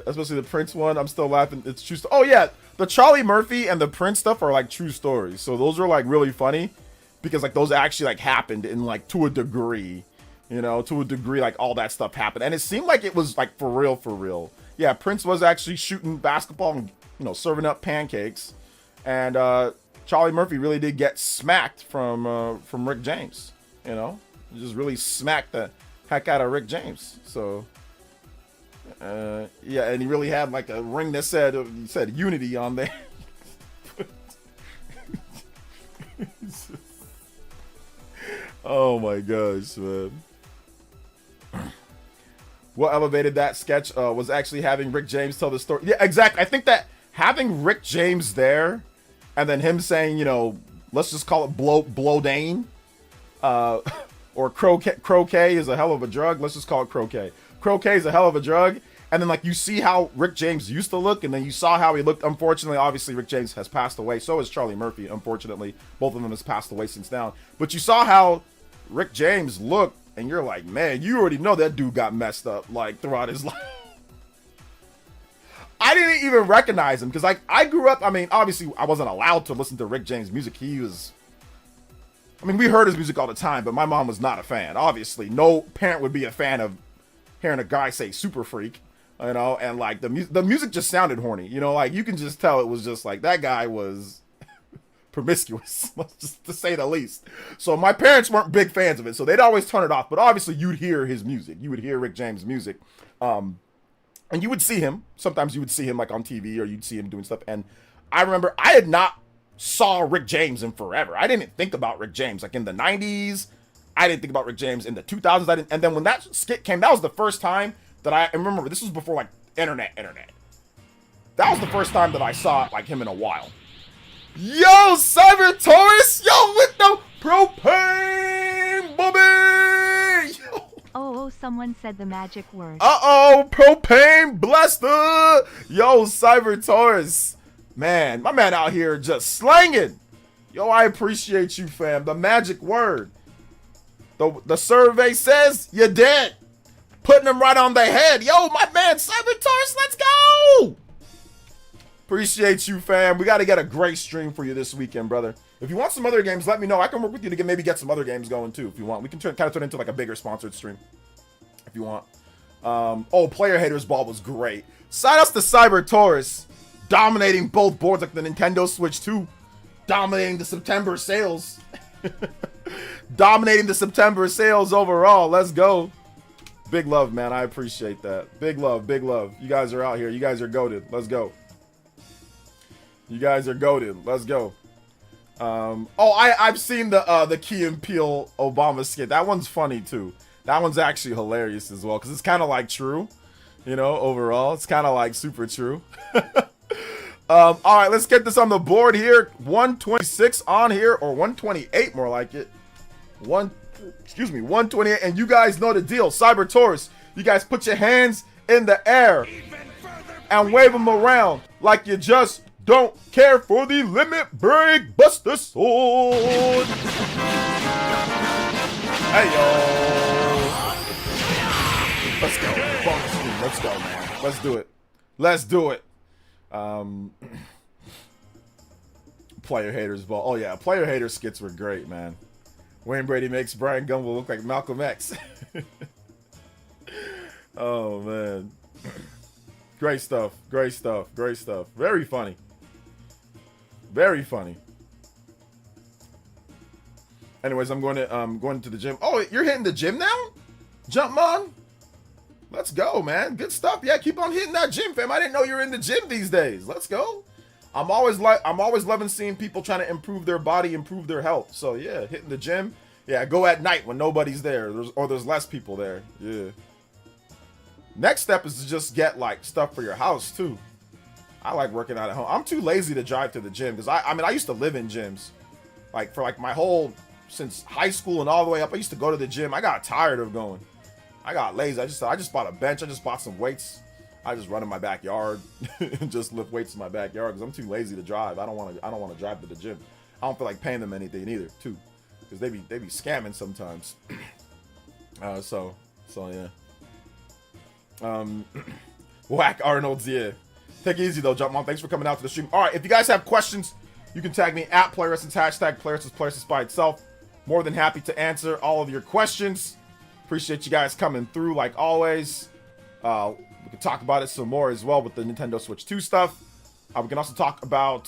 especially the Prince one. I'm still laughing. It's true. Oh yeah, the Charlie Murphy and the Prince stuff are like true stories. So those are like really funny because like those actually like happened in like to a degree, you know, to a degree like all that stuff happened, and it seemed like it was like for real, for real. Yeah, Prince was actually shooting basketball and serving up pancakes, and Charlie Murphy really did get smacked from Rick James. You know, he just really smacked the heck out of Rick James. So. Yeah, and he really had like a ring that said unity on there. Oh my gosh, man. What elevated that sketch was actually having Rick James tell the story. Yeah, exactly. I think that having Rick James there and then him saying, let's just call it Blodane, or croquet is a hell of a drug. Let's just call it croquet. Croquet is a hell of a drug. And then like you see how Rick James used to look, and then you saw how he looked. Unfortunately, obviously Rick James has passed away. So has Charlie Murphy. Unfortunately, both of them has passed away since now. But you saw how Rick James looked, and you're like, man, you already know that dude got messed up like throughout his life. I didn't even recognize him because like I grew up. I mean, obviously I wasn't allowed to listen to Rick James music. We heard his music all the time, but my mom was not a fan. Obviously, no parent would be a fan of hearing a guy say "super freak," and like the music just sounded horny. Like you can just tell it was just like that guy was promiscuous, just to say the least. So my parents weren't big fans of it, so they'd always turn it off. But obviously, you'd hear his music. You would hear Rick James' music, and you would see him. Sometimes you would see him like on TV, or you'd see him doing stuff. And I remember I had not saw Rick James in forever. I didn't think about Rick James like in the 90s. I didn't think about Rick James in the 2000s. And then when that skit came, that was the first time that I remember. This was before like internet. That was the first time that I saw like him in a while. Yo, Cyber Taurus, yo, with the propane, bobby. Oh, someone said the magic word. Propane blaster. Yo, Cyber Taurus. Man, my man out here just slanging. Yo, I appreciate you, fam. The magic word. The survey says you're dead. Putting them right on the head. Yo, my man, Cyber Taurus, let's go. Appreciate you, fam. We got to get a great stream for you this weekend, brother. If you want some other games, let me know. I can work with you to maybe get some other games going, too, if you want. We can kind of turn it into like a bigger sponsored stream, if you want. Player Haters Ball was great. Shout outs to Cyber Taurus. Dominating both boards like the Nintendo Switch 2. Dominating the September sales. Dominating the September sales overall. Let's go. Big love, man. I appreciate that. Big love, big love. You guys are out here. You guys are goated. Let's go. You guys are goated. Let's go. I've seen the Key and Peele Obama skit. That one's funny too. That one's actually hilarious as well because it's kind of like true. Overall, it's kind of like super true. All right, let's get this on the board here. 126 on here, or 128 more like it. 128, and you guys know the deal. Cyber Taurus, you guys put your hands in the air and wave them around like you just don't care for the Limit Break Buster Sword. Hey, yo. Let's go. Let's go, man. Let's do it. Let's do it. Player Haters Ball. Oh yeah, Player Hater skits were great, man. Wayne Brady makes Brian Gumbel look like Malcolm X. Oh man, great stuff. Very funny. Anyways, I'm going to the gym. Oh, you're hitting the gym now, Jumpmon? Let's go, man. Good stuff. Yeah, keep on hitting that gym, fam. I didn't know you were in the gym these days. Let's go. I'm always loving seeing people trying to improve their body, improve their health. So yeah, hitting the gym. Yeah, go at night when nobody's there, there's less people there. Yeah. Next step is to just get like stuff for your house too. I like working out at home. I'm too lazy to drive to the gym because I used to live in gyms, like for like my whole since high school and all the way up. I used to go to the gym. I got tired of going. I got lazy. I just bought a bench. I just bought some weights. I just run in my backyard and just lift weights in my backyard because I'm too lazy to drive. I don't want to drive to the gym. I don't feel like paying them anything either, too, because they be scamming sometimes. So yeah. Whack Arnold's, yeah. Take it easy though, Jumpmon. Thanks for coming out to the stream. All right, if you guys have questions, you can tag me at PlayerEssence, hashtag PlayerEssence by itself. More than happy to answer all of your questions. Appreciate you guys coming through like always. We can talk about it some more as well with the Nintendo Switch 2 stuff. We can also talk about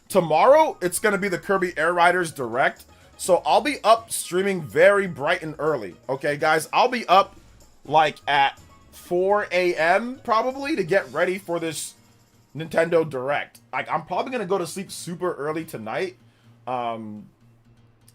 tomorrow. It's going to be the Kirby Air Riders Direct. So I'll be up streaming very bright and early. Okay, guys, I'll be up like at 4 a.m. probably to get ready for this Nintendo Direct. Like, I'm probably going to go to sleep super early tonight. And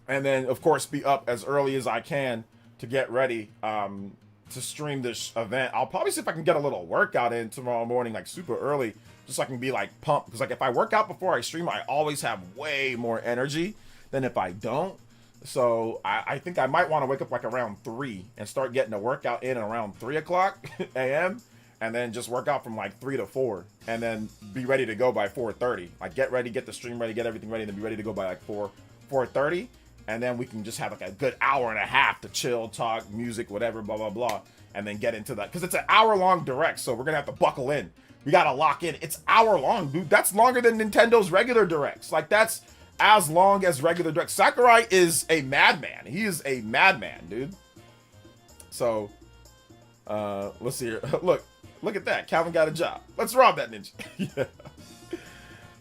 then, of course, be up as early as I can to get ready to stream this event. I'll probably see if I can get a little workout in tomorrow morning, like super early, just so I can be like pumped. Because like if I work out before I stream, I always have way more energy than if I don't. So I think I might want to wake up like around 3 and start getting a workout in around 3 o'clock a.m. and then just work out from like 3 to 4 and then be ready to go by 4:30. Like get ready, get the stream ready, get everything ready, and then be ready to go by like 4:30. And then we can just have like a good hour and a half to chill, talk, music, whatever, blah, blah, blah. And then get into that. Because it's an hour-long direct, so we're going to have to buckle in. We got to lock in. It's hour-long, dude. That's longer than Nintendo's regular directs. Like, that's as long as regular directs. Sakurai is a madman. He is a madman, dude. So, let's see here. Look at that. Calvin got a job. Let's rob that ninja. Yeah.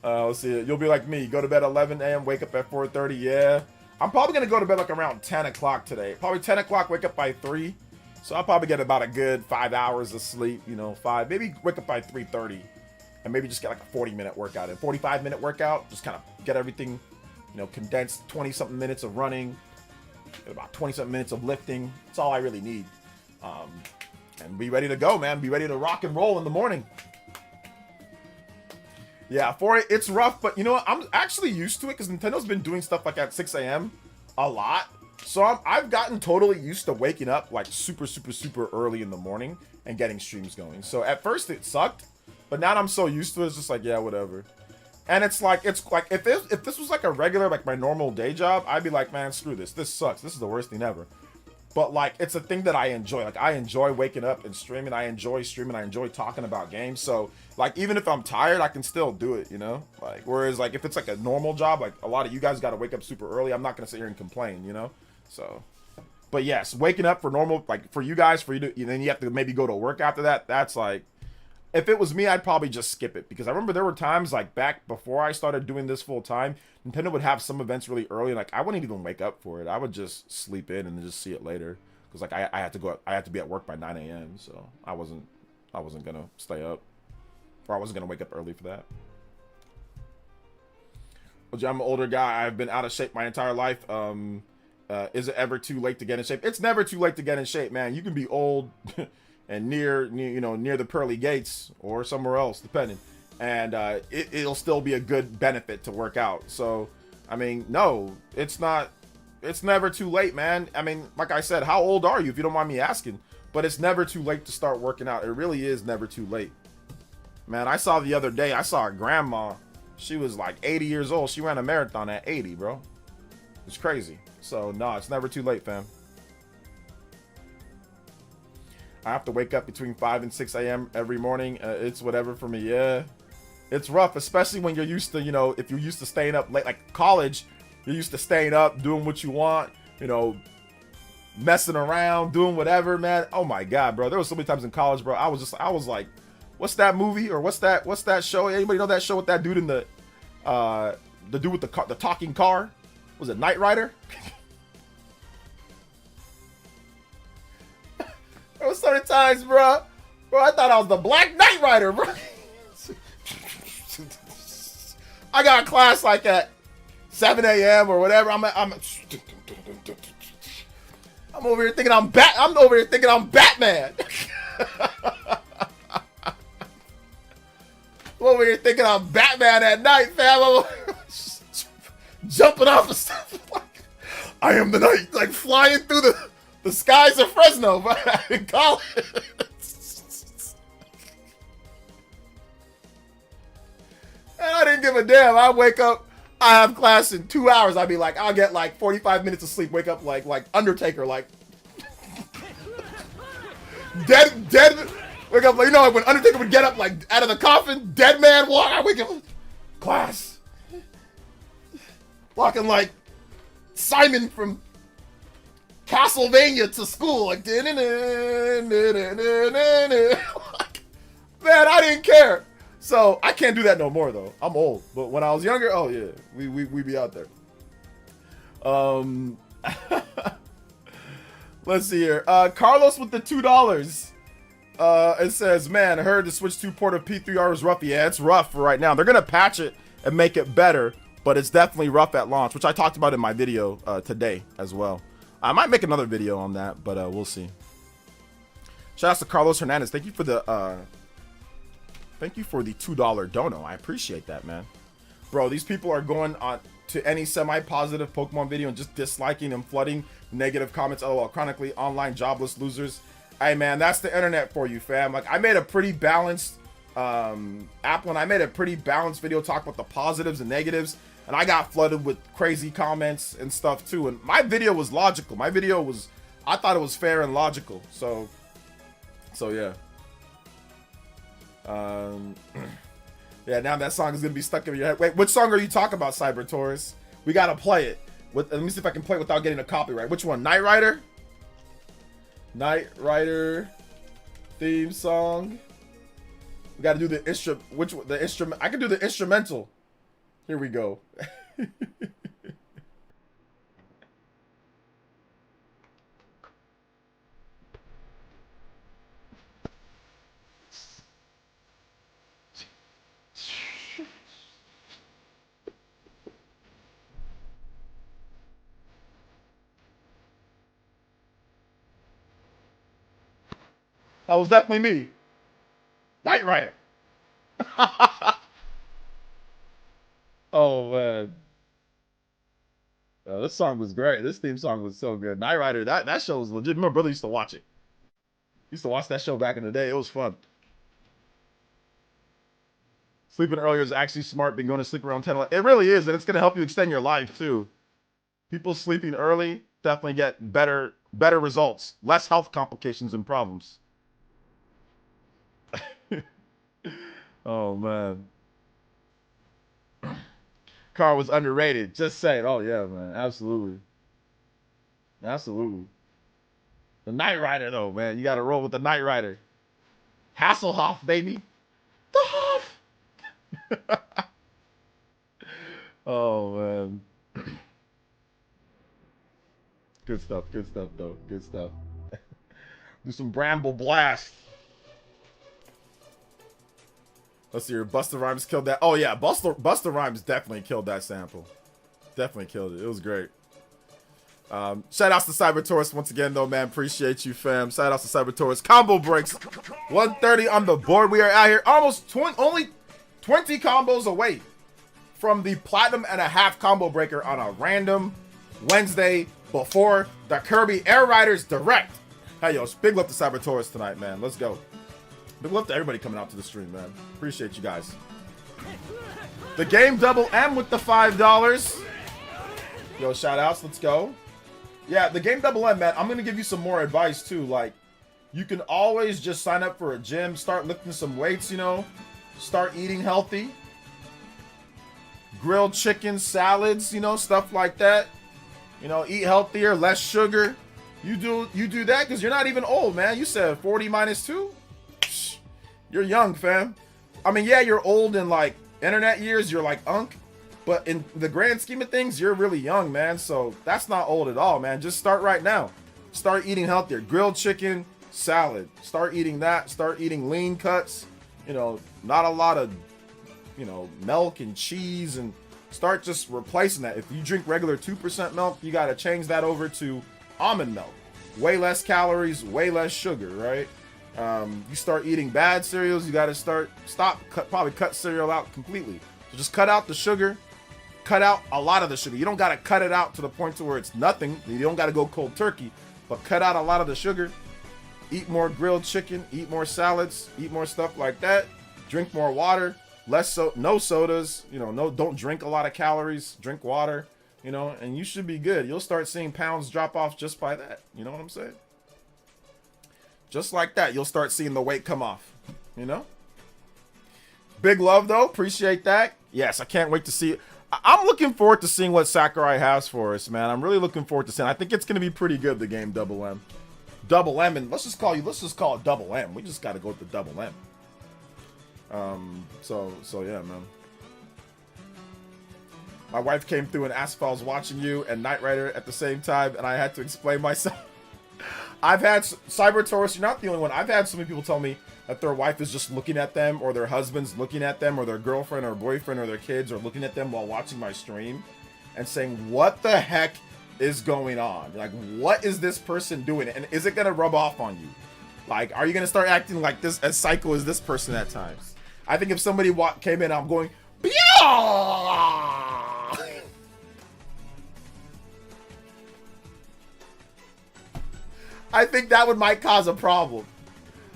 Let's see. You'll be like me. Go to bed 11 a.m., wake up at 4:30. Yeah. I'm probably going to go to bed like around 10 o'clock today. Probably 10 o'clock, wake up by 3. So I'll probably get about a good 5 hours of sleep, you know, 5. Maybe wake up by 3:30 and maybe just get like a 40-minute workout in. 45-minute workout, just kind of get everything, you know, condensed 20-something minutes of running, about 20-something minutes of lifting. That's all I really need. And be ready to go, man. Be ready to rock and roll in the morning. Yeah, it's rough, but you know what? I'm actually used to it because Nintendo's been doing stuff like at 6 a.m. a lot. So I've gotten totally used to waking up like super, super, super early in the morning and getting streams going. So at first it sucked, but now I'm so used to it, it's just like, yeah, whatever. And it's like if this was like a regular, like my normal day job, I'd be like, man, screw this. This sucks. This is the worst thing ever. But like, it's a thing that I enjoy. Like, I enjoy waking up and streaming. I enjoy streaming. I enjoy talking about games. So like, even if I'm tired, I can still do it, you know? Like, whereas like, if it's like a normal job, like a lot of you guys got to wake up super early. I'm not going to sit here and complain, you know? So, but yes, waking up for normal, like for you guys, for you to, then you have to maybe go to work after that. That's like, if it was me, I'd probably just skip it, because I remember there were times like back before I started doing this full time, Nintendo would have some events really early, and like I wouldn't even wake up for it. I would just sleep in and then just see it later, because like I had to be at work by 9 a.m. So I wasn't gonna stay up, or I wasn't gonna wake up early for that. Well, I'm an older guy. I've been out of shape my entire life. Is it ever too late to get in shape? It's never too late to get in shape, man. You can be old and near the pearly gates or somewhere else, depending, and it'll still be a good benefit to work out. So, I mean, no, it's never too late, man. I mean, like I said, how old are you, if you don't mind me asking? But it's never too late to start working out. It really is never too late, man. I saw the other day, I saw a grandma. She was like 80 years old. She ran a marathon at 80, bro. It's crazy. So, no, it's never too late, fam. I have to wake up between 5 and 6 a.m. every morning. It's whatever for me, yeah. It's rough, especially when you're used to, you know, if you're used to staying up late, like college, you're used to staying up, doing what you want, you know, messing around, doing whatever, man. Oh my God, bro. There was so many times in college, bro. I was like, what's that movie, or what's that show? Anybody know that show with that dude in the dude with the talking car? Was it Knight Rider? There was so many times, bro. Bro, I thought I was the Black Knight Rider, bro. I got a class like at 7 a.m. or whatever. I'm over here thinking I'm Batman. I'm over here thinking I'm Batman at night, fam. I'm jumping off of stuff like, I am the knight, like flying through the skies of Fresno, but in college. And I didn't give a damn. I wake up I have class in 2 hours. I'd be like, I'll get like 45 minutes of sleep. Wake up like Undertaker, like dead. Wake up like, you know, like when Undertaker would get up like out of the coffin, dead man walk. I wake up, class, walking like Simon from Castlevania to school, like man, I didn't care. So I can't do that no more though. I'm old. But when I was younger, oh yeah, we be out there. Let's see here. Carlos with the $2. It says, man, I heard the Switch 2 port of P3R is rough. Yeah, it's rough for right now. They're gonna patch it and make it better, but it's definitely rough at launch, which I talked about in my video today as well. I might make another video on that, but we'll see. Shout out to Carlos Hernandez. Thank you for the $2 dono. I appreciate that, man. Bro, these people are going on to any semi-positive Pokemon video and just disliking and flooding negative comments. LOL, chronically online jobless losers. Hey, man, that's the internet for you, fam. Like, I made a pretty balanced I made a pretty balanced video talking about the positives and negatives, and I got flooded with crazy comments and stuff too. And my video was logical. My video was, I thought it was fair and logical. So yeah. Yeah, now that song is gonna be stuck in your head. Wait, which song are you talking about, Cyber Taurus? We gotta play it. Let me see if I can play it without getting a copyright. Which one? Knight Rider? Knight Rider theme song. We gotta do the instrument. I can do the instrumental. Here we go. That was definitely me. Knight Rider. Oh, man. This song was great. This theme song was so good. Knight Rider, that show was legit. My brother used to watch it. Used to watch that show back in the day. It was fun. Sleeping earlier is actually smart. Been going to sleep around 10. It really is, and it's going to help you extend your life, too. People sleeping early definitely get better results. Less health complications and problems. Oh, man. Car was underrated. Just saying. Oh, yeah, man. Absolutely. Absolutely. The Knight Rider, though, man. You got to roll with the Knight Rider. Hasselhoff, baby. The Hoff. Oh, man. Good stuff, though. Good stuff. Do some Bramble Blast. Let's see here. Busta Rhymes killed that. Oh, yeah. Busta Rhymes definitely killed that sample. Definitely killed it. It was great. Shout outs to Cyber Taurus once again, though, man. Appreciate you, fam. Shout outs to Cyber Taurus. Combo breaks. 130 on the board. We are out here almost only 20 combos away from the Platinum and a half combo breaker on a random Wednesday before the Kirby Air Riders Direct. Hey, yo, big love to Cyber Taurus tonight, man. Let's go. Big love to everybody coming out to the stream, man. Appreciate you guys. The Game Double M with the $5. Yo, shout outs. Let's go. Yeah, the Game Double M, man. I'm going to give you some more advice, too. Like, you can always just sign up for a gym, start lifting some weights, you know. Start eating healthy. Grilled chicken, salads, you know, stuff like that. You know, eat healthier, less sugar. You do that because you're not even old, man. You said 40 minus 2? You're young, fam. I mean, yeah, you're old in, like, internet years. You're, like, unk. But in the grand scheme of things, you're really young, man. So that's not old at all, man. Just start right now. Start eating healthier. Grilled chicken, salad. Start eating that. Start eating lean cuts. You know, not a lot of, you know, milk and cheese. And start just replacing that. If you drink regular 2% milk, you got to change that over to almond milk. Way less calories, way less sugar, right? You start eating bad cereals, you got to probably cut cereal out completely. So just cut out the sugar, cut out a lot of the sugar. You don't got to cut it out to the point to where it's nothing. You don't got to go cold turkey, but cut out a lot of the sugar. Eat more grilled chicken, eat more salads, eat more stuff like that. Drink more water. no sodas, you know, don't drink a lot of calories, drink water, you know, and you should be good. You'll start seeing pounds drop off just by that. You know what I'm saying? Just like that, you'll start seeing the weight come off, you know? Big love, though. Appreciate that. Yes, I can't wait to see it. I'm looking forward to seeing what Sakurai has for us, man. I'm really looking forward to seeing. I think it's going to be pretty good, the game Double M. Double M, and let's just call it Double M. We just got to go with the Double M. So yeah, man. My wife came through and asked if I was watching you and Knight Rider at the same time, and I had to explain myself. I've had Cyber Taurus, you're not the only one. I've had so many people tell me that their wife is just looking at them, or their husband's looking at them, or their girlfriend or boyfriend or their kids are looking at them while watching my stream and saying, what the heck is going on? Like, what is this person doing? And is it going to rub off on you? Like, are you going to start acting like this, as psycho as this person at times? I think if somebody came in, I'm going, I think that might cause a problem.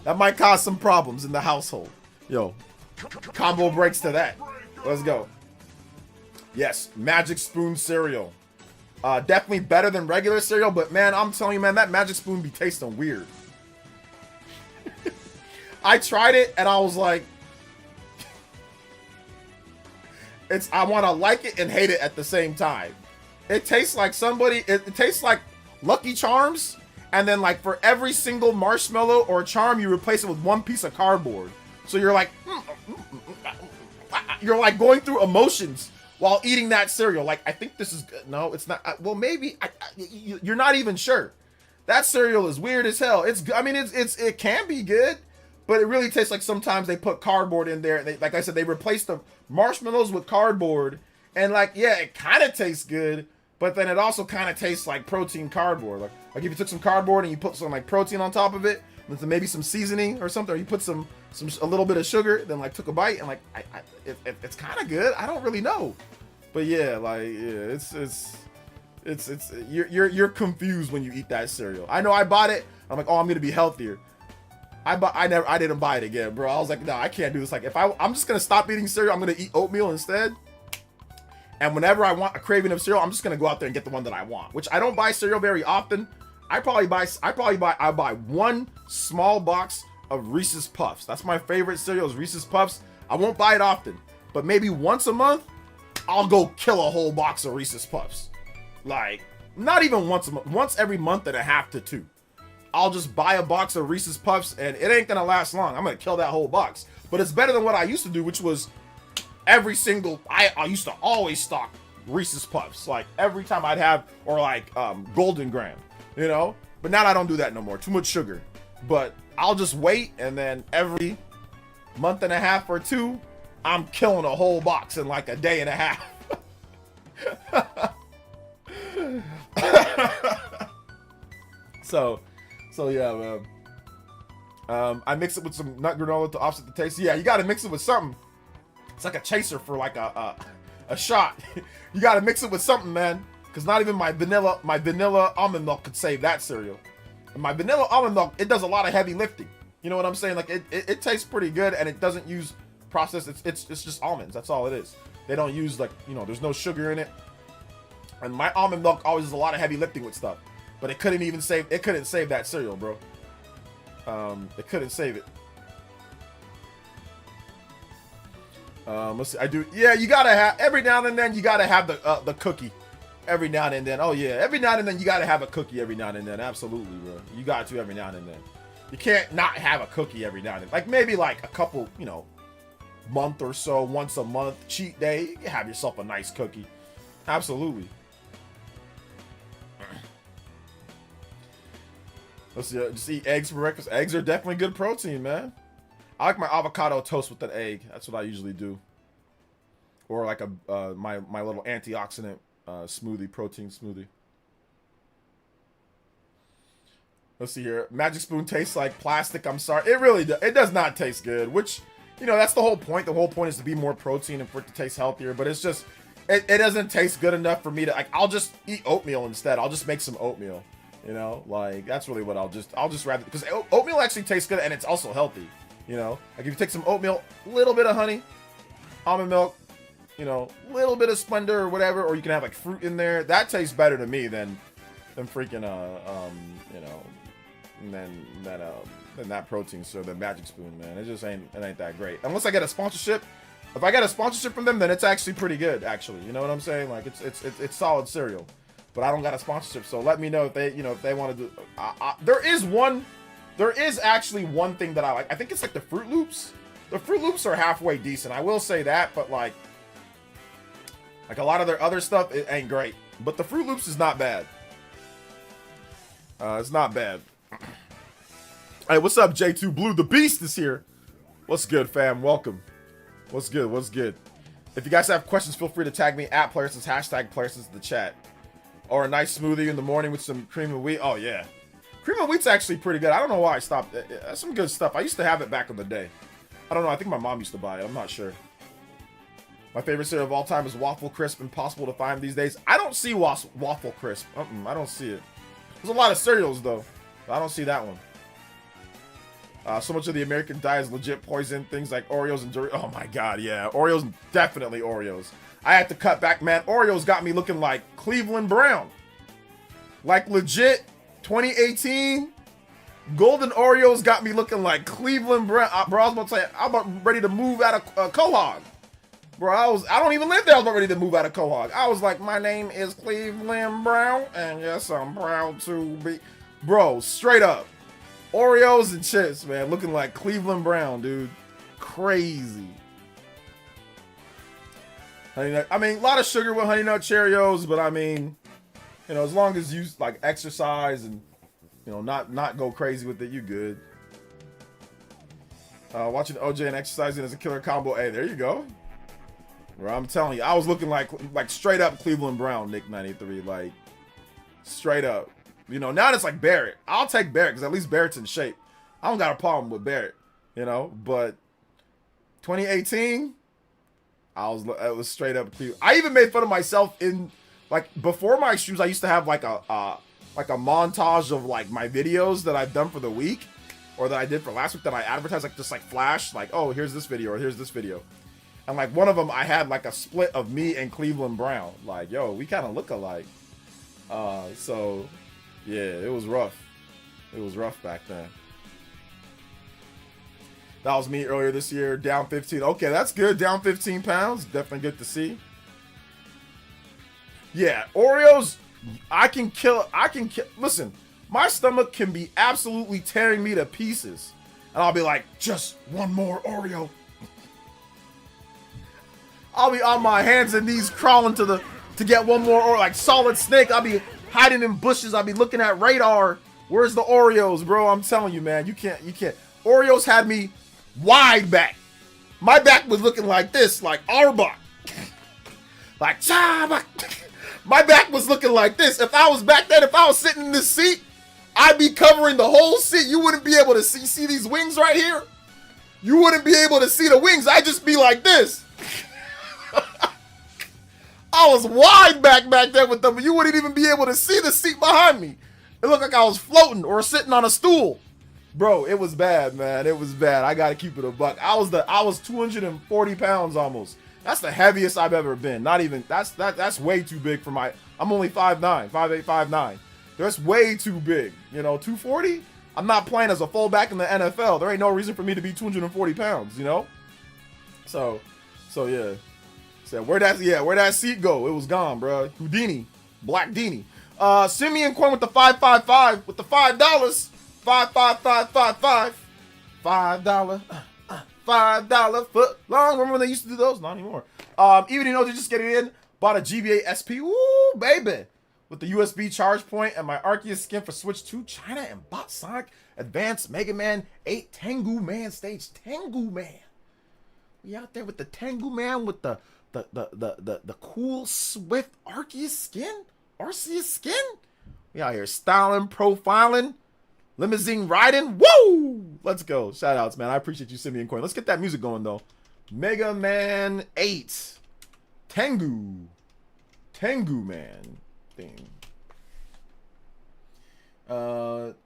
That might cause some problems in the household. Yo, combo breaks to that. Let's go. Yes, Magic Spoon cereal. Definitely better than regular cereal, but man, I'm telling you, man, that Magic Spoon be tasting weird. I tried it and I was like, I want to like it and hate it at the same time. It tastes like it tastes like Lucky Charms. And then, like, for every single marshmallow or charm, you replace it with one piece of cardboard. So you're like, you're like going through emotions while eating that cereal. Like, I think this is good. No, it's not. Well, maybe you're not even sure. That cereal is weird as hell. It can be good, but it really tastes like sometimes they put cardboard in there. And like I said, they replaced the marshmallows with cardboard. And like, yeah, it kind of tastes good, but then it also kind of tastes like protein cardboard. Like if you took some cardboard and you put some like protein on top of it, with maybe some seasoning or something, or you put a little bit of sugar, then like took a bite and like it's kind of good. I don't really know, but yeah, like yeah, it's you're confused when you eat that cereal. I know I bought it. I'm like, oh, I'm gonna be healthier. I didn't buy it again, bro. I was like, no, I can't do this. Like I'm just gonna stop eating cereal. I'm gonna eat oatmeal instead. And whenever I want a craving of cereal, I'm just gonna go out there and get the one that I want. Which I don't buy cereal very often. I buy one small box of Reese's Puffs. That's my favorite cereal, is Reese's Puffs. I won't buy it often, but maybe once a month, I'll go kill a whole box of Reese's Puffs. Like, not even once a month, once every month and a half to two. I'll just buy a box of Reese's Puffs, and it ain't gonna last long. I'm gonna kill that whole box. But it's better than what I used to do, which was I used to always stock Reese's Puffs, like every time I'd have, or like Golden Graham, you know. But now I don't do that no more. Too much sugar. But I'll just wait, and then every month and a half or two, I'm killing a whole box in like a day and a half. So yeah, man. I mix it with some nut granola to offset the taste. Yeah, you got to mix it with something. It's like a chaser for like a shot. You got to mix it with something, man. Because not even my vanilla almond milk could save that cereal. And my vanilla almond milk, it does a lot of heavy lifting. You know what I'm saying? Like it tastes pretty good, and it doesn't use processed. It's just almonds. That's all it is. They don't use, like, you know, there's no sugar in it. And my almond milk always does a lot of heavy lifting with stuff. But it couldn't save that cereal, bro. It couldn't save it. Let's see. Yeah, you gotta have, every now and then you gotta have the cookie. Every now and then. Oh yeah, every now and then you gotta have a cookie every now and then. Absolutely, bro. You got to every now and then. You can't not have a cookie every now and then. Like maybe like a couple, you know, month or so, once a month, cheat day, you can have yourself a nice cookie. Absolutely. Let's see, just eat eggs for breakfast. Eggs are definitely good protein, man. I like my avocado toast with an egg. That's what I usually do. Or like my little antioxidant smoothie, protein smoothie. Let's see here. Magic Spoon tastes like plastic. I'm sorry. It really does. It does not taste good, which, you know, that's the whole point. The whole point is to be more protein and for it to taste healthier, but it's just, it doesn't taste good enough for me to, like, I'll just eat oatmeal instead. I'll just make some oatmeal. You know, like, that's really what I'll just rather, because oatmeal actually tastes good and it's also healthy, you know? Like, if you take some oatmeal, a little bit of honey, almond milk, you know, a little bit of Splendor or whatever, or you can have like fruit in there. That tastes better to me than freaking you know, than that protein. So the Magic Spoon, man, it ain't that great. Unless I get a sponsorship. If I get a sponsorship from them, then it's actually pretty good. Actually, you know what I'm saying? Like it's solid cereal. But I don't got a sponsorship, so let me know if they, you know, if they want to do. There is actually one thing that I like. I think it's like the Fruit Loops. The Fruit Loops are halfway decent. I will say that, but like a lot of their other stuff, it ain't great. But the Fruit Loops is not bad. It's not bad. Hey, what's up, J2 Blue? The Beast is here. What's good, fam? Welcome. What's good? What's good? If you guys have questions, feel free to tag me at Playersense, #Playersense in the chat. Or a nice smoothie in the morning with some cream of wheat. Oh, yeah. Cream of wheat's actually pretty good. I don't know why I stopped. That's some good stuff. I used to have it back in the day. I don't know. I think my mom used to buy it. I'm not sure. My favorite cereal of all time is Waffle Crisp. Impossible to find these days. I don't see Waffle Crisp. I don't see it. There's a lot of cereals, though. But I don't see that one. So much of the American diet is legit poison. Things like Oreos and Doritos. Oh, my God. Yeah. Oreos, definitely Oreos. I had to cut back, man. Oreos got me looking like Cleveland Brown. Like legit 2018 golden Oreos got me looking like Cleveland Brown. Bro, I was about to say, I'm about ready to move out of Quahog. Bro, I don't even live there. I was about ready to move out of Quahog. I was like, my name is Cleveland Brown, and yes, I'm proud to be. Bro, straight up. Oreos and chips, man, looking like Cleveland Brown, dude. Crazy. Honey Nut, I mean, a lot of sugar with Honey Nut Cheerios, but I mean, you know, as long as you like exercise and, you know, not go crazy with it, you good. Watching OJ and exercising is a killer combo. Hey, there you go. Bro, I'm telling you, I was looking like straight up Cleveland Brown, Nick 93, like straight up. You know, now it's like Barrett. I'll take Barrett because at least Barrett's in shape. I don't got a problem with Barrett, you know, but 2018. It was straight up cute. I even made fun of myself in like before my streams. I used to have like a montage of like my videos that I've done for the week or that I did for last week that I advertised, like just like flash, like, oh, here's this video or here's this video. And like one of them I had like a split of me and Cleveland Brown. Like, yo, we kind of look alike. So yeah, it was rough. It was rough back then. That was me earlier this year, down 15. Okay, that's good. Down 15 pounds. Definitely good to see. Yeah, Oreos, I can kill. Listen, my stomach can be absolutely tearing me to pieces. And I'll be like, just one more Oreo. I'll be on my hands and knees crawling to get one more Oreo. Like Solid Snake, I'll be hiding in bushes. I'll be looking at radar. Where's the Oreos, bro? I'm telling you, man. You can't. Oreos had me wide back. My back was looking like this, like Arbok. Like, Chaba. My back was looking like this. If I was back then, if I was sitting in this seat, I'd be covering the whole seat. You wouldn't be able to see these wings right here? You wouldn't be able to see the wings. I'd just be like this. I was wide back then with them. You wouldn't even be able to see the seat behind me. It looked like I was floating or sitting on a stool. Bro, it was bad, man. It was bad. I gotta keep it a buck. I was 240 pounds almost. That's the heaviest I've ever been. Not even, that's way too big for my, I'm only 5'9", 5'8", 5'9". That's way too big. You know, 240? I'm not playing as a fullback in the NFL. There ain't no reason for me to be 240 pounds, you know? So yeah. So where'd that seat go? It was gone, bro. Houdini. Black Dini. Simeon Quinn with the 555 with the $5. 55555. $5 foot long. Remember when they used to do those? Not anymore. Even you know they just get it in. Bought a GBA SP. Ooh, baby. With the USB charge point and my Arceus skin for Switch 2, China, and bought Sonic Advance Mega Man 8 Tengu Man stage. Tengu Man. We out there with the Tengu Man with the cool Swift Arceus skin. Arceus skin. We out here styling, profiling. Limousine riding. Woo! Let's go. Shout outs, man. I appreciate you, Simeon Coin. Let's get that music going, though. Mega Man 8. Tengu Man thing.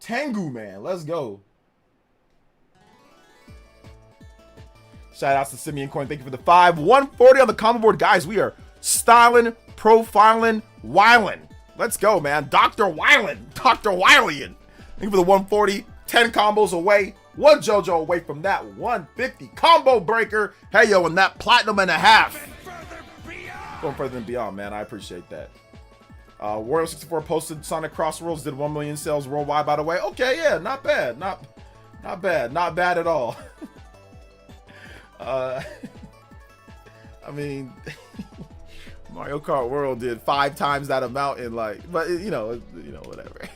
Tengu Man. Let's go. Shout outs to Simeon Coin. Thank you for the 5. 140 on the combo board. Guys, we are styling, profiling, wiling. Let's go, man. Dr. Wylan. Dr. Wylian. Thank you for the 140. 10 combos away. 1 JoJo away from that 150 combo breaker. Hey, yo, and that platinum and a half. Going further than beyond, man. I appreciate that. Wario64 posted Sonic Crossworlds did 1 million sales worldwide, by the way. Okay, yeah, not bad. Not bad. Not bad at all. I mean, Mario Kart World did 5 times that amount in like, but you know, whatever.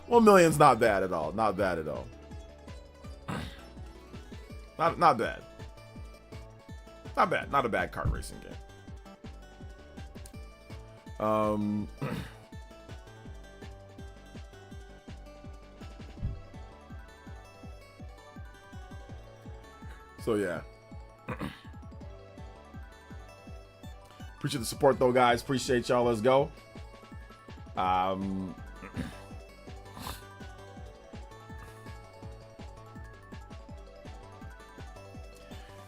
1 million's not bad at all. Not bad at all. Not bad. Not bad. Not a bad kart racing game. So yeah. Appreciate the support though, guys. Appreciate y'all. Let's go.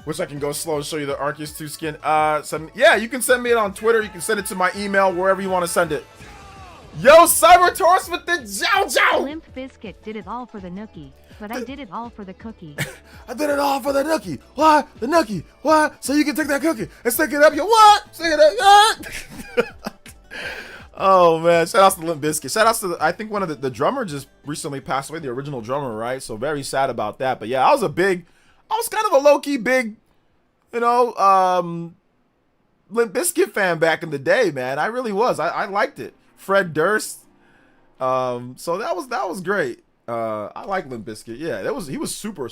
Wish I can go slow and show you the Arceus 2 skin. Yeah, you can send me it on Twitter. You can send it to my email, wherever you want to send it. Yo, Cyber Taurus with the Jow. Limp Bizkit did it all for the Nookie, but I did it all for the cookie. I did it all for the Nookie. Why? The Nookie. Why? So you can take that cookie and stick it up your what? Stick it up what? Oh, man. Shout out to Limp Bizkit. Shout out to, I think one of the drummer just recently passed away, the original drummer, right? So very sad about that. But yeah, I was kind of a low-key big, you know, Limp Bizkit fan back in the day, man. I really was. I liked it. Fred Durst. So that was great. I like Limp Bizkit. Yeah, he was super,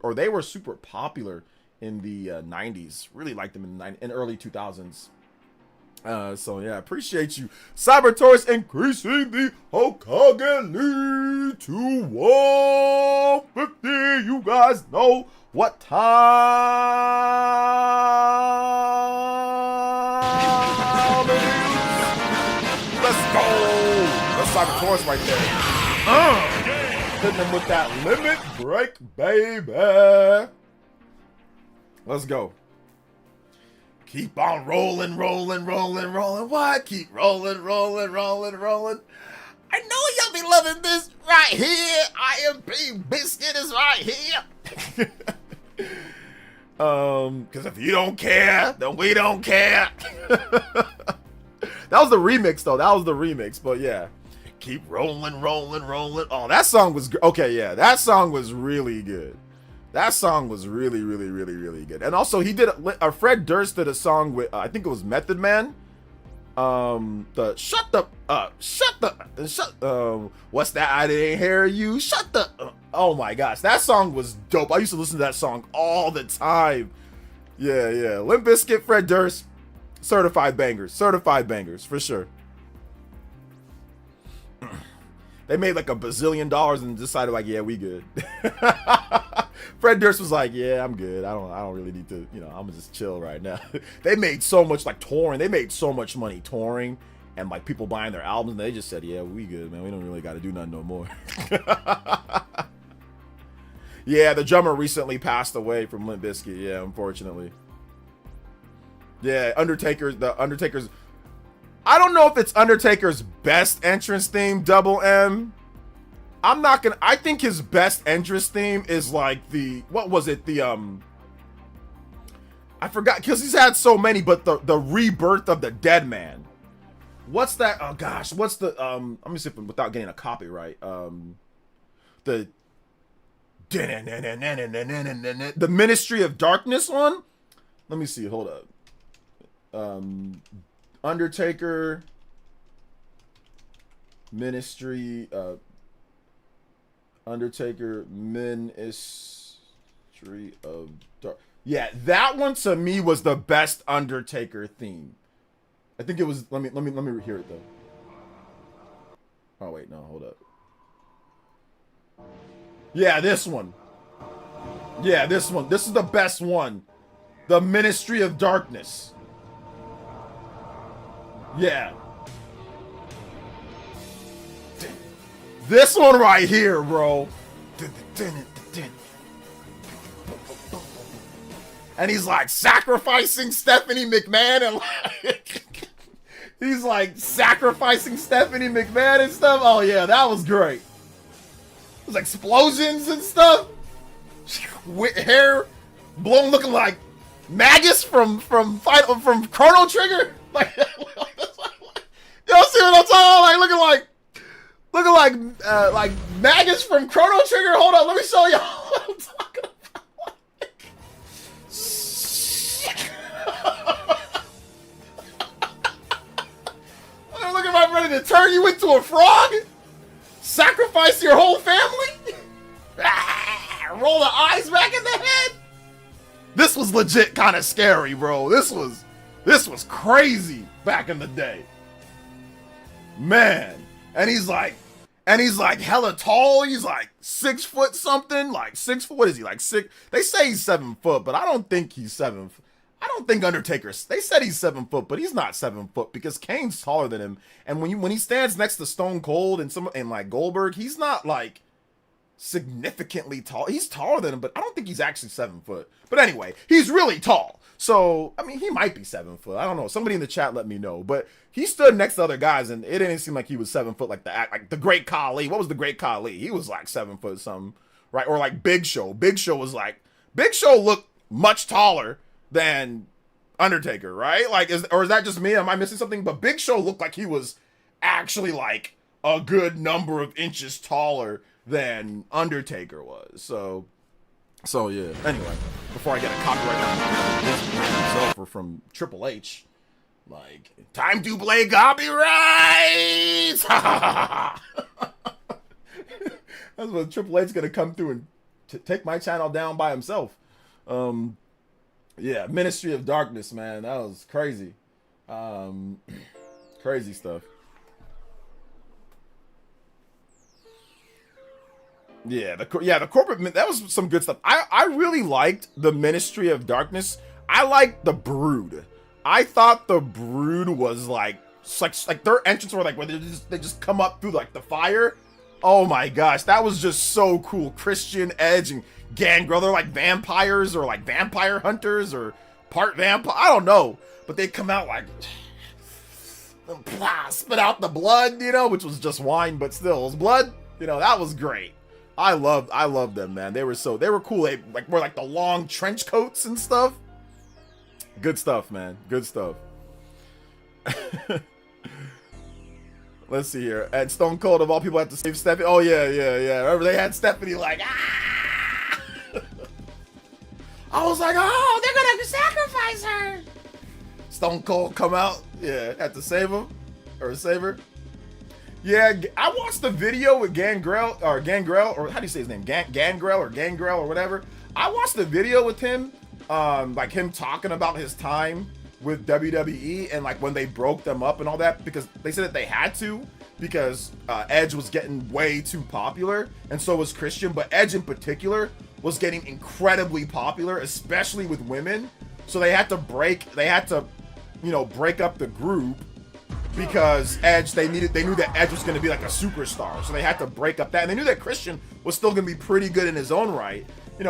or they were super popular in the 90s. Really liked them in early 2000s. So yeah, appreciate you. Cyber Taurus increasing the Hokage lead to 150. You guys know what time it is. Let's go. That's Cyber Taurus right there. Hitting them with that limit break, baby. Let's go. Keep on rolling. What? Keep rolling. I know y'all be loving this right here. IMP Biscuit is right here. Because if you don't care, then we don't care. That was the remix, though. That was the remix. But yeah, keep rolling. Oh, that song was okay. Yeah, that song was really good. That song was really good. And also, he did Fred Durst did a song with I think it was Method Man. What's that? I didn't hear you. Oh my gosh, that song was dope. I used to listen to that song all the time. Yeah. Limp Bizkit, Fred Durst, certified bangers for sure. They made like $1 bazillion and decided like, yeah, we good. Fred Durst was like, yeah, I'm good. I don't really need to, you know, I'm gonna just chill right now. They made so much like touring. They made so much money touring and like people buying their albums. And they just said, yeah, we good, man. We don't really got to do nothing no more. Yeah, the drummer recently passed away from Limp Bizkit. Yeah, unfortunately. Yeah, the Undertaker's. I don't know if it's Undertaker's best entrance theme, Double M. I think his best entrance theme is like what was it? I forgot, because he's had so many, but the rebirth of the Dead Man. What's that? Oh gosh, what's the, let me see if without getting a copyright. The Ministry of Darkness one? Let me see, hold up. Undertaker Ministry Undertaker Ministry of Dark. Yeah, that one to me was the best Undertaker theme. I think it was. Let me hear it though. Oh wait, no, hold up. Yeah, this one. Yeah, this one. This is the best one. The Ministry of Darkness. Yeah. This one right here, bro. and he's like sacrificing Stephanie McMahon and like he's like sacrificing Stephanie McMahon and stuff. Oh yeah, that was great. There's explosions and stuff. With hair blown, looking like Magus from Chrono Trigger. Like, y'all see what I'm talking about? Like looking like Magus from Chrono Trigger. Hold on, let me show y'all what I'm talking about. Look at my ready to turn you into a frog. Sacrifice your whole family? Roll the eyes back in the head? This was legit kind of scary, bro. This was crazy back in the day. Man. And he's like hella tall. He's like 6 foot something. Like 6 foot. What is he? Like 6? They say he's 7 foot, but I don't think he's 7 foot. I don't think Undertaker, they said he's 7 foot, but he's not 7 foot because Kane's taller than him. And when he stands next to Stone Cold and like Goldberg, he's not like significantly tall. He's taller than him, but I don't think he's actually 7 foot. But anyway, he's really tall. So, I mean, he might be 7 foot. I don't know. Somebody in the chat let me know. But he stood next to other guys, and it didn't seem like he was 7 foot like the Great Khali. What was the Great Khali? He was like 7 foot something, right? Or like Big Show. Big Show looked much taller than Undertaker, right? Like, is that just me? Am I missing something? But Big Show looked like he was actually like a good number of inches taller than Undertaker was. So yeah. Anyway, before I get a copyright or from Triple H, like, time to play copyrights. That's when Triple H is gonna come through and take my channel down by himself. Yeah, Ministry of Darkness, man. That was crazy. Crazy stuff. Yeah, the corporate, that was some good stuff. I really liked the Ministry of Darkness. I liked the Brood. I thought the Brood was like their entrance were like where they just come up through like the fire. Oh my gosh, that was just so cool. Christian, Edge, and Gangrel, they're like vampires or like vampire hunters or part vampire. I don't know, but they come out like spit out the blood, which was just wine, but still it was blood. That was great. I loved them, man. They were cool. They were like the long trench coats and stuff. Good stuff, man. Good stuff. Let's see here. And Stone Cold, of all people, had to save Stephanie. Oh yeah. Remember they had Stephanie like, ah! I was like, oh, they're gonna sacrifice her. Stone Cold come out, yeah, had to save him or save her. Yeah, I watched the video with Gangrel, or how do you say his name? Gangrel or whatever. I watched the video with him, like him talking about his time with WWE and like when they broke them up and all that, because they said that they had to because Edge was getting way too popular and so was Christian, but Edge in particular was getting incredibly popular, especially with women. So they had to break up the group because Edge, they knew that Edge was going to be like a superstar. So they had to break up that, and they knew that Christian was still going to be pretty good in his own right.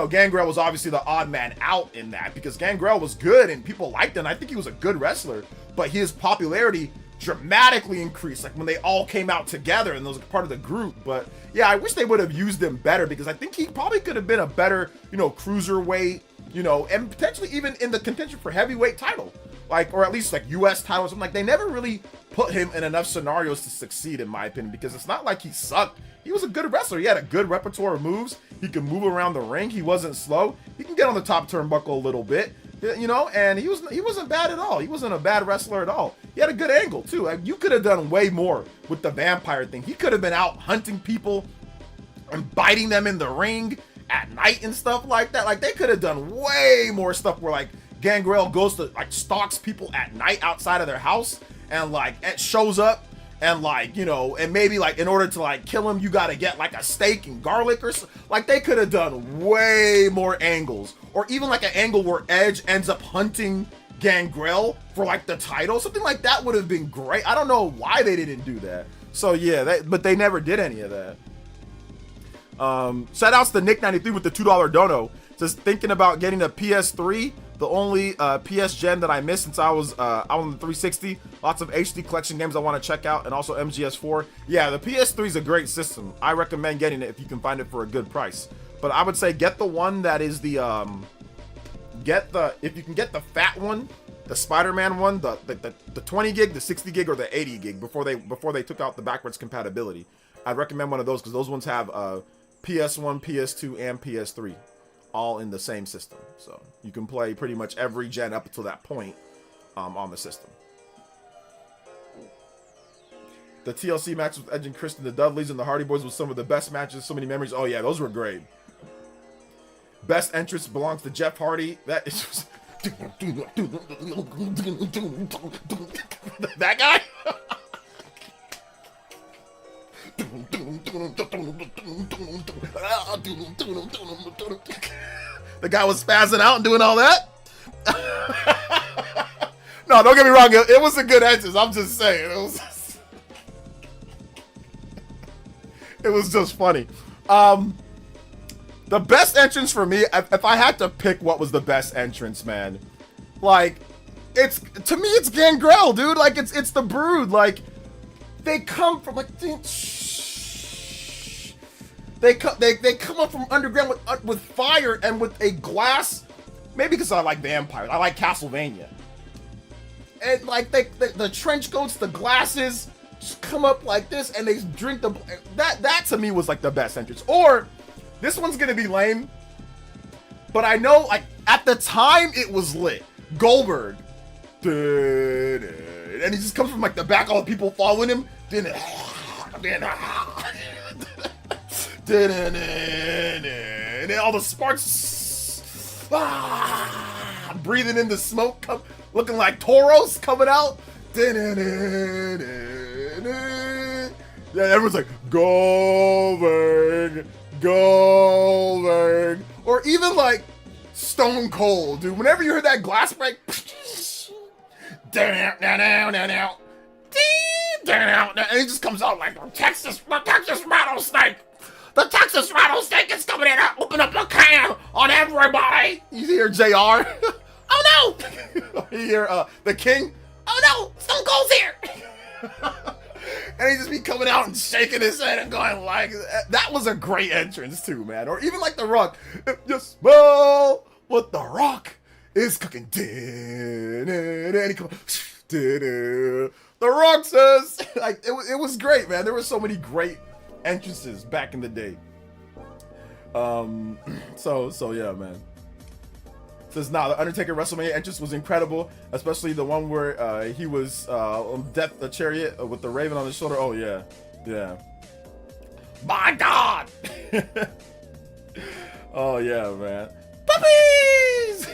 Gangrel was obviously the odd man out in that because Gangrel was good and people liked him. I think he was a good wrestler, but his popularity dramatically increased like when they all came out together and was part of the group. But yeah, I wish they would have used him better because I think he probably could have been a better, cruiserweight, and potentially even in the contention for heavyweight title, like, or at least like US title or something. Like, they never really put him in enough scenarios to succeed, in my opinion, because it's not like he sucked. He was a good wrestler. He had a good repertoire of moves. He could move around the ring. He wasn't slow. He can get on the top turnbuckle a little bit, and he wasn't bad at all. He wasn't a bad wrestler at all. He had a good angle too. Like, you could have done way more with the vampire thing. He could have been out hunting people and biting them in the ring at night and stuff like that. Like, they could have done way more stuff where like Gangrel goes to like stalks people at night outside of their house and like it shows up and like, and maybe like in order to like kill him, you got to get like a steak and garlic or like they could have done way more angles, or even like an angle where Edge ends up hunting Gangrel for like the title. Something like that would have been great. I don't know why they didn't do that. So yeah, but they never did any of that. Shout outs to Nick93 with the $2 dono. Says thinking about getting a PS3, The only PS gen that I missed since I was out on the 360. Lots of HD collection games I want to check out, and also MGS4. Yeah, the PS3 is a great system. I recommend getting it if you can find it for a good price. But I would say get the one that is the if you can get the fat one, the Spider-Man one, the 20 gig, the 60 gig, or the 80 gig before they took out the backwards compatibility. I'd recommend one of those because those ones have PS1, PS2, and PS3 all in the same system. So you can play pretty much every gen up until that point on the system. The TLC match with Edge and Christian, the Dudleys, and the Hardy Boys was some of the best matches. So many memories. Oh yeah, those were great. Best entrance belongs to Jeff Hardy. That is just... that guy. The guy was spazzing out and doing all that. No, don't get me wrong. It was a good entrance. I'm just saying. It was just funny. The best entrance for me, if I had to pick what was the best entrance, man, like, to me it's Gangrel, dude. Like, it's the Brood. Like, they come from like they come up from underground with fire and with a glass. Maybe because I like vampires. I like Castlevania. And like the trench coats, the glasses just come up like this, and they drink the that to me was like the best entrance. Or this one's gonna be lame, but I know like at the time it was lit. Goldberg, and he just comes from like the back, all the people following him. And then all the sparks breathing in the smoke, looking like toros coming out. Yeah, everyone's like, Goldberg. Or even like Stone Cold, dude. Whenever you heard that glass break, and he just comes out like the Texas rattlesnake. The Texas rattlesnake is coming in and open up a can on everybody. You hear JR? Oh no! You hear the King? Oh no! Stone Cold's here! And he just be coming out and shaking his head and going like, that was a great entrance too, man. Or even like The Rock. You smell what The Rock is cooking. And he come, The Rock says, like, it was great, man. There were so many great entrances back in the day. So yeah, man. Says nah, the Undertaker WrestleMania entrance was incredible, especially the one where he was on Death the Chariot with the Raven on his shoulder. Oh yeah, yeah. My God. Oh yeah, man. Puppies.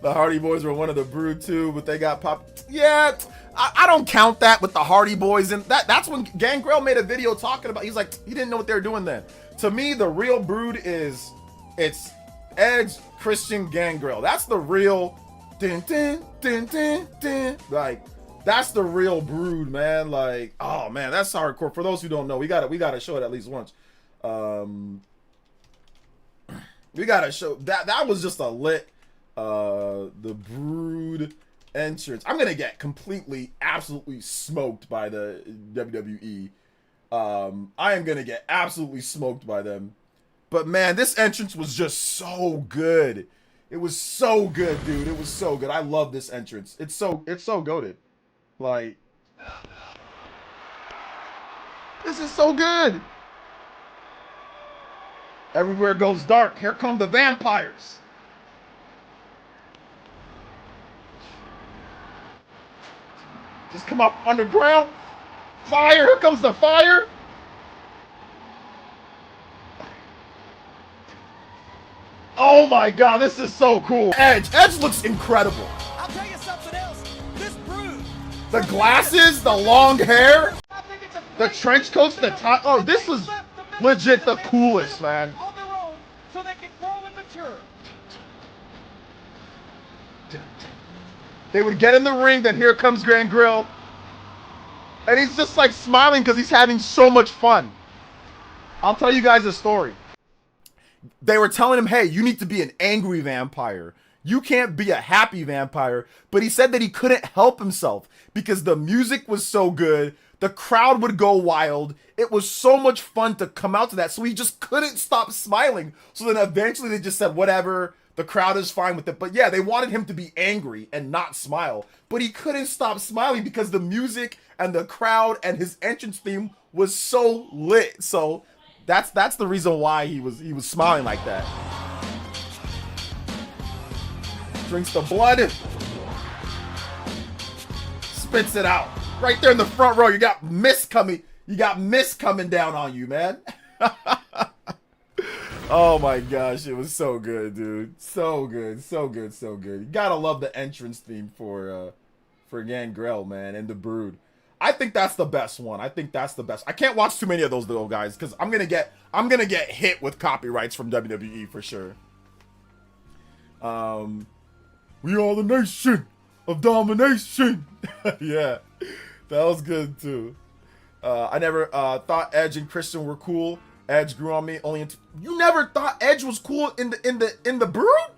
The Hardy Boys were one of the Brood too, but they got popped. Yeah, I don't count that with the Hardy Boys, and that's when Gangrel made a video talking about. He's like, he didn't know what they were doing then. To me, the real Brood it's Edge, Christian, Gangrel. That's the real like, that's the real Brood, man. Like, oh man, that's hardcore. For those who don't know, we gotta show it at least once. We gotta show that was just a lit the Brood entrance. I'm gonna get completely, absolutely smoked by the WWE. I am gonna get absolutely smoked by them. But man, this entrance was just so good. It was so good, dude. It was so good. I love this entrance. It's so goated. Like, this is so good. Everywhere goes dark. Here come the vampires. Just come up underground. Fire. Here comes the fire. Oh my God, this is so cool. Edge looks incredible. I'll tell you something else. This Brood. The glasses, the long hair, the trench coats, the top. Oh, this was legit the coolest, man. On their own, so they can grow and mature. They would get in the ring, then here comes Gangrel. And he's just like smiling because he's having so much fun. I'll tell you guys a story. They were telling him, hey, you need to be an angry vampire. you can't be a happy vampire. But he said that he couldn't help himself because the music was so good. The crowd would go wild. It was so much fun to come out to that. So he just couldn't stop smiling. So then eventually they just said, whatever, the crowd is fine with it. But yeah, they wanted him to be angry and not smile. But he couldn't stop smiling because the music and the crowd and his entrance theme was so lit. So that's the reason why he was smiling like that. Drinks the blood. Spits it out. Right there in the front row, you got mist coming. You got mist coming down on you, man. Oh my gosh, it was so good, dude. So good, so good, so good. You gotta love the entrance theme for Gangrel, man, and the Brood. I think that's the best one. I think that's the best. I can't watch too many of those little guys because I'm gonna get hit with copyrights from WWE for sure. We are the nation of domination. Yeah. That was good too. I never thought Edge and Christian were cool. Edge grew on me only into. You never thought Edge was cool in the Brood?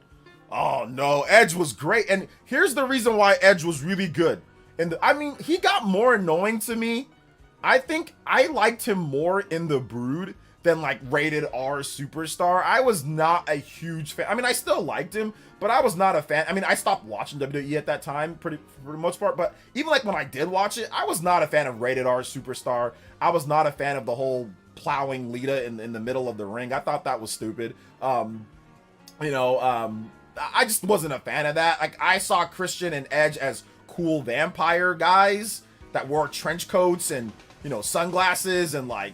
Oh no, Edge was great. And here's the reason why Edge was really good. I mean, he got more annoying to me. I think I liked him more in the Brood than like rated R superstar. I was not a huge fan. I mean, I still liked him, but I was not a fan. I mean, I stopped watching WWE at that time for the most part, but even like when I did watch it, I was not a fan of rated R superstar. I was not a fan of the whole plowing Lita in the middle of the ring. I thought that was stupid. I just wasn't a fan of that. Like, I saw Christian and Edge as cool vampire guys that wore trench coats and, sunglasses and like,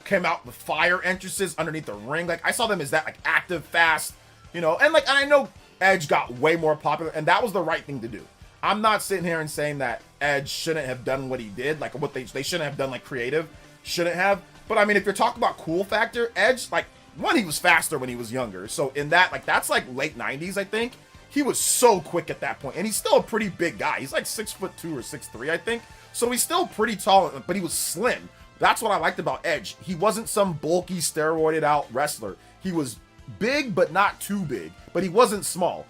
came out with fire entrances underneath the ring. Like, I saw them as that, like, active, fast, and I know Edge got way more popular, and that was the right thing to do. I'm not sitting here and saying that Edge shouldn't have done what he did, like what they shouldn't have done, like creative, shouldn't have. But I mean, if you're talking about cool factor, Edge, like, one, he was faster when he was younger. So in that, like, that's like late 90s, I think. He was so quick at that point, and he's still a pretty big guy. He's like 6'2" or 6'3", I think. So he's still pretty tall, but he was slim. That's what I liked about Edge. He wasn't some bulky, steroided out wrestler. He was big, but not too big. But he wasn't small.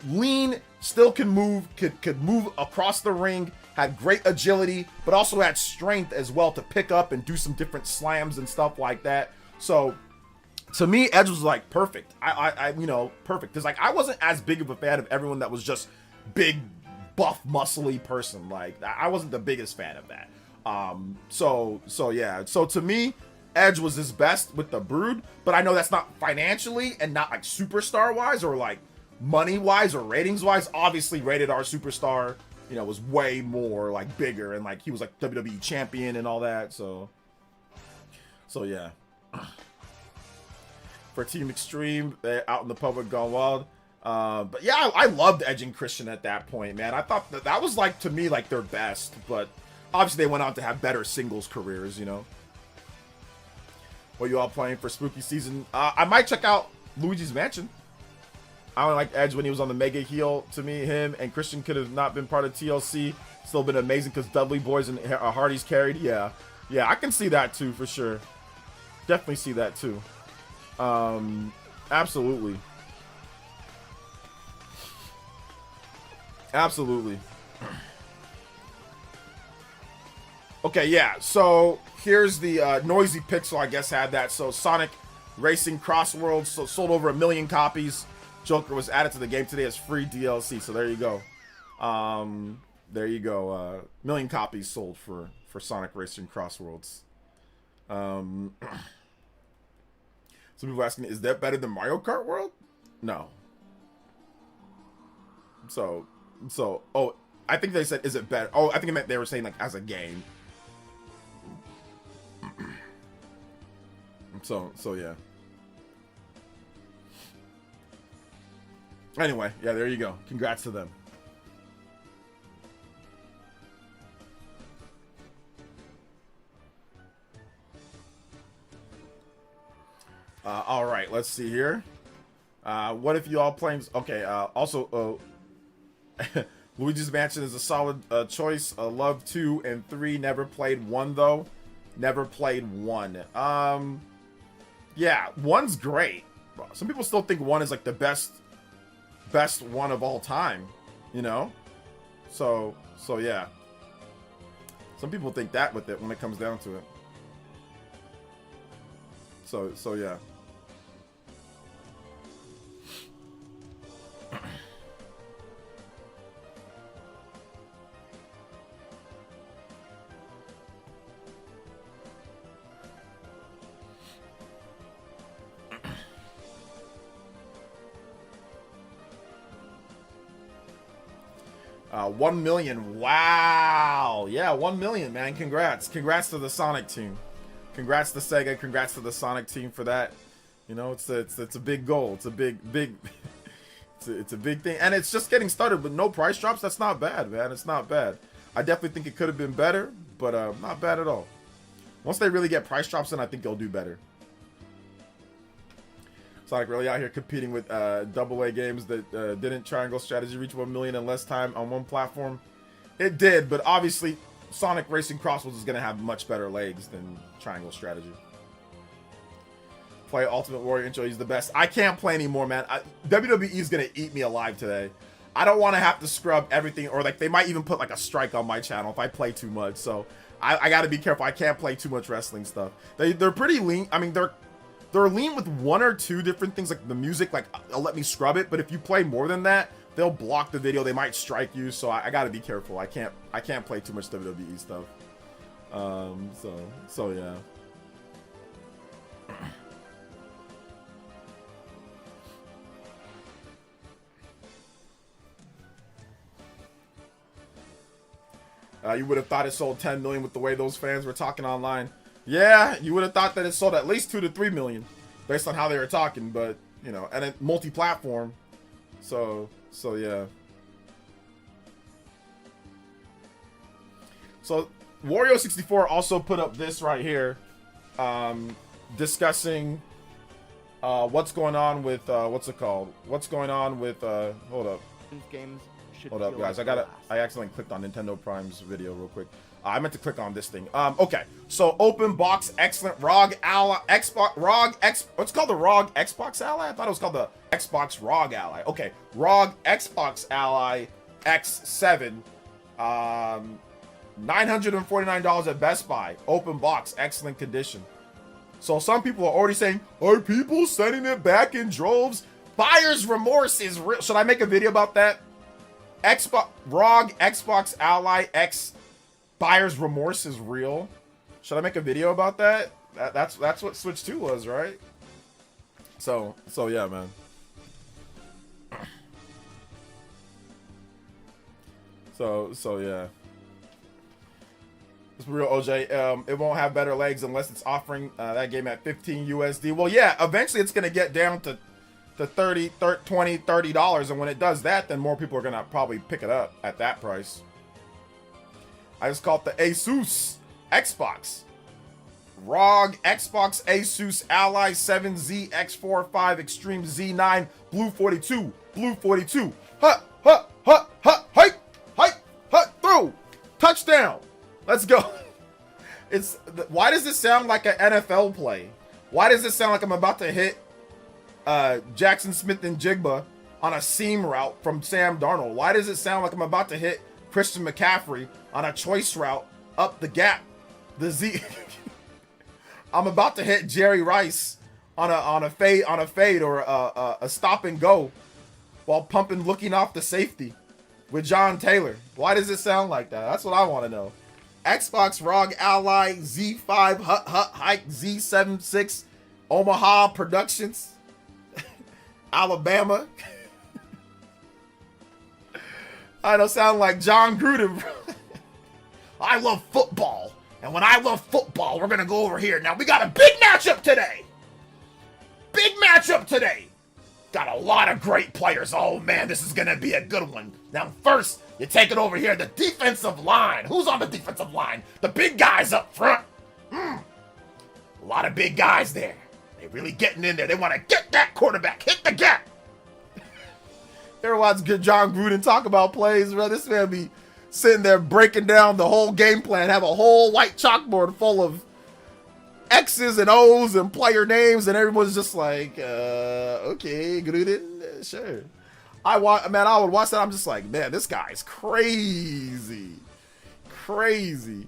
Lean, still can move, could move across the ring, had great agility, but also had strength as well to pick up and do some different slams and stuff like that. So to me, Edge was like perfect. Perfect. Because like I wasn't as big of a fan of everyone that was just big, buff, muscly person. Like I wasn't the biggest fan of that. So yeah. So to me, Edge was his best with the Brood, but I know that's not financially and not like superstar wise or like money wise or ratings wise. Obviously, rated R superstar, was way more like bigger and like he was like WWE champion and all that. So yeah. For Team Extreme, they're out in the public gone wild. But yeah, I loved Edge and Christian at that point, man. I thought that was like, to me, like their best, but obviously they went on to have better singles careers, What you all playing for spooky season? I might check out Luigi's Mansion. I don't like Edge when he was on the mega heel. To me, him and Christian could have not been part of TLC. Still been amazing because Dudley Boys and Hardy's carried. Yeah, I can see that too for sure. Definitely see that too. Absolutely. Okay, yeah, so here's the Noisy Pixel, I guess, had that. So Sonic Racing Crossworlds sold over 1 million copies. Joker was added to the game today as free DLC, so there you go. 1 million copies sold for Sonic Racing Crossworlds. Some people asking, is that better than Mario Kart World? No. So, oh, I think they said, is it better? Oh, I think it meant they were saying, like, as a game. So yeah. Anyway, yeah, there you go. Congrats to them. All right, let's see here. What if you all playing? Okay. Also, Luigi's Mansion is a solid choice. Love 2 and 3. Never played 1 though. Never played 1. Yeah, 1's great. Some people still think 1 is like the best best one of all time, you know? So yeah. Some people think that with it when it comes down to it. So yeah. $1 million. Wow. Yeah, 1 million, man. Congrats. Congrats to the Sonic team. Congrats to Sega. Congrats to the Sonic team for that. You know, it's a big goal. It's a big it's a big thing, and it's just getting started with no price drops. That's not bad, man. It's not bad. I definitely think it could have been better, but not bad at all. Once they really get price drops in, I think they'll do better. Sonic really out here competing with AA games that didn't Triangle Strategy reach 1 million in less time on one platform. It did, but obviously Sonic Racing Crossworlds is going to have much better legs than Triangle Strategy. Play Ultimate Warrior intro, he's the best. I can't play anymore, man. WWE is going to eat me alive today. I don't want to have to scrub everything, or like they might even put like a strike on my channel if I play too much. So I got to be careful. I can't play too much wrestling stuff. They're pretty lean. I mean, they're lean with 1 or 2 different things, like the music, like they'll let me scrub it, but if you play more than that, they'll block the video. They might strike you, so I gotta be careful. I can't play too much WWE stuff. So yeah. You would have thought it sold 10 million with the way those fans were talking online. Yeah, you would have thought that it sold at least 2 to 3 million based on how they were talking, but you know, and it multi-platform. So yeah. So Wario64 also put up this right here, discussing what's going on with what's it called? What's going on with hold up. Games should Hold up, guys. like I accidentally clicked on Nintendo Prime's video real quick. I meant to click on this thing. Okay. So open box, excellent ROG Ally, what's called the ROG Xbox Ally? I thought it was called the Xbox ROG Ally. Okay. ROG Xbox Ally X7, $949 at Best Buy. Open box, excellent condition. So some people are already saying, are people sending it in droves? Buyer's remorse is real. Should I make a video about that? ROG Xbox Ally X buyer's remorse is real. Should I make a video about that? That's what Switch 2 was, right? So yeah, man. So yeah. It's real, OJ. It won't have better legs unless it's offering that game at 15 USD. Well, yeah, eventually it's gonna get down to $20, $30, and when it does that, then more people are gonna probably pick it up at that price. I just call it the Asus Xbox. ROG Xbox Asus Ally 7Z X45 Extreme Z9 Blue 42. Blue 42. Hut, hike, through. Touchdown. Let's go. Why does this sound like an NFL play? Why does it sound like I'm about to hit Jackson Smith and Jigba on a seam route from Sam Darnold? Why does it sound like I'm about to hit Christian McCaffrey on a choice route up the gap? I'm about to hit Jerry Rice on a fade or a stop and go while pumping, looking off the safety with John Taylor. Why does it sound like that? That's what I want to know. Xbox ROG Ally Z5 Hike Z76 Omaha Productions. Alabama. I don't sound like John Gruden, bro. I love football. And when I love football, we're going to go over here. Now, we got a big matchup today. Got a lot of great players. Oh, man, this is going to be a good one. Now, first, you take it over here. The defensive line. Who's on the defensive line? The big guys up front. A lot of big guys there. They're really getting in there. They want to get that quarterback. Hit the gap. Ever watch good John Gruden talk about plays, bro? This man be sitting there breaking down the whole game plan, have a whole white chalkboard full of X's and O's and player names, and everyone's just like, okay, Gruden, sure. I would watch that. I'm just like, man, this guy's crazy. Crazy.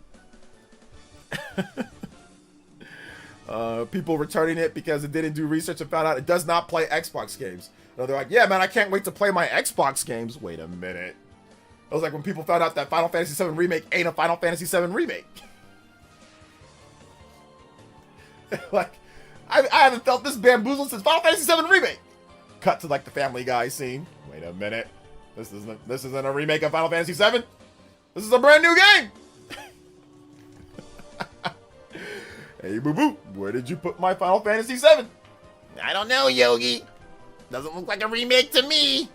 People returning it because it didn't do research and found out it does not play Xbox games. They're like, yeah, man, I can't wait to play my Xbox games. Wait a minute. It was like when people found out that Final Fantasy VII Remake ain't a Final Fantasy VII Remake. Like, I haven't felt this bamboozled since Final Fantasy VII Remake. Cut to like the Family Guy scene. Wait a minute. This isn't a remake of Final Fantasy VII. This is a brand new game. Hey, boo-boo, where did you put my Final Fantasy VII? I don't know, Yogi. Doesn't look like a remake to me.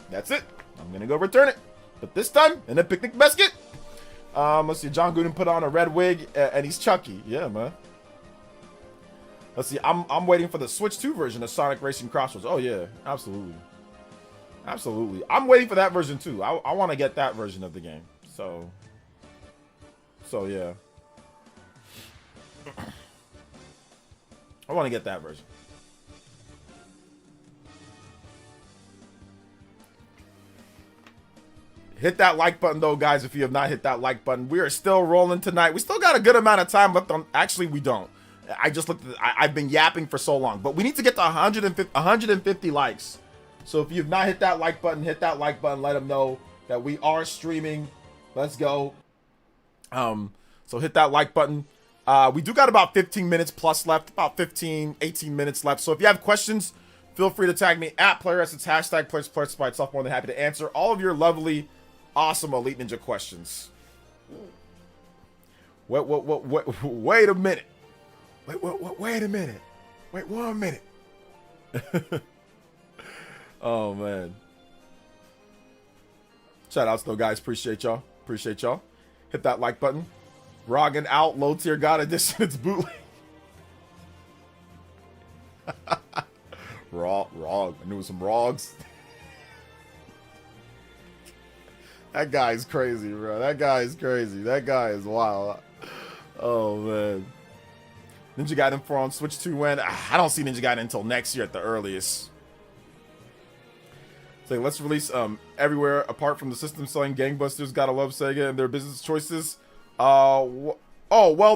That's it. I'm gonna go return it. But this time, in a picnic basket. Let's see. John Gooden put on a red wig, and he's Chucky. Yeah, man. Let's see. I'm waiting for the Switch 2 version of Sonic Racing Crossroads. Oh yeah, absolutely, absolutely. I'm waiting for that version too. I want to get that version of the game. So yeah. I want to get that version. Hit that like button though, guys, if you have not hit that like button. We are still rolling tonight. We still got a good amount of time left on. Actually, we don't. I just looked at I've been yapping for so long, but we need to get to 150 likes. So if you've not hit that like button, hit that like button. Let them know that we are streaming. Let's go. So hit that like button. We do got about 15 minutes plus left, about 15, 18 minutes left. So if you have questions, feel free to tag me at PlayerS. It's hashtag PlayerS by itself. More than happy to answer all of your lovely, awesome Elite Ninja questions. Wait a minute. Wait a minute. Wait 1 minute. Oh, man. Shout outs though, guys. Appreciate y'all. Appreciate y'all. Hit that like button. Rogging out, low tier God edition. It's bootleg. Rog. I knew some Rogs. That guy's crazy, bro. That guy is crazy. That guy is wild. Oh, man. Ninja Gaiden 4 on Switch 2 when? I don't see Ninja Gaiden until next year at the earliest. So let's release everywhere apart from the system selling gangbusters. Gotta love Sega and their business choices. Well,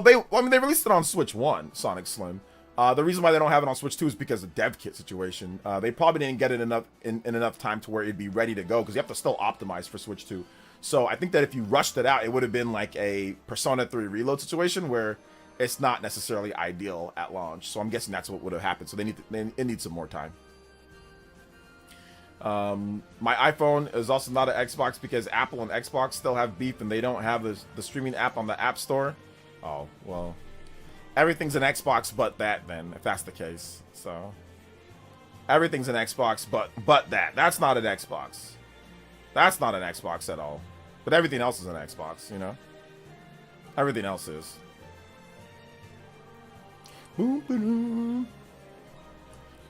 they released it on Switch 1, Sonic Slim. The reason why they don't have it on Switch 2 is because of dev kit situation. They probably didn't get it in enough time to where it'd be ready to go, because you have to still optimize for Switch 2. So I think that if you rushed it out, it would have been like a Persona 3 Reload situation where it's not necessarily ideal at launch. So I'm guessing that's what would have happened. So it needs some more time. My iPhone is also not an Xbox because Apple and Xbox still have beef and they don't have the streaming app on the App Store. Oh, well, everything's an Xbox but that then, if that's the case. So everything's an Xbox but that. That's not an Xbox. That's not an Xbox at all. But everything else is an Xbox, you know? Everything else is.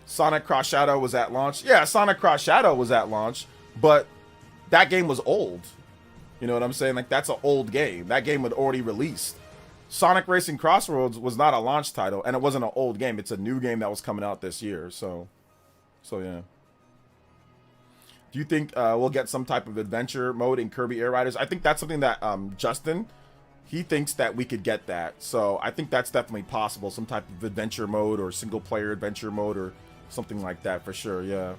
Sonic Cross Shadow was at launch. Yeah, Sonic Cross Shadow was at launch, but that game was old. You know what I'm saying? Like, that's an old game. That game had already released. Sonic Racing Crossroads was not a launch title, and it wasn't an old game. It's a new game that was coming out this year. So yeah. Do you think we'll get some type of adventure mode in Kirby Air Riders? I think that's something that Justin, he thinks that we could get that. So I think that's definitely possible. Some type of adventure mode or single player adventure mode or something like that for sure. Yeah.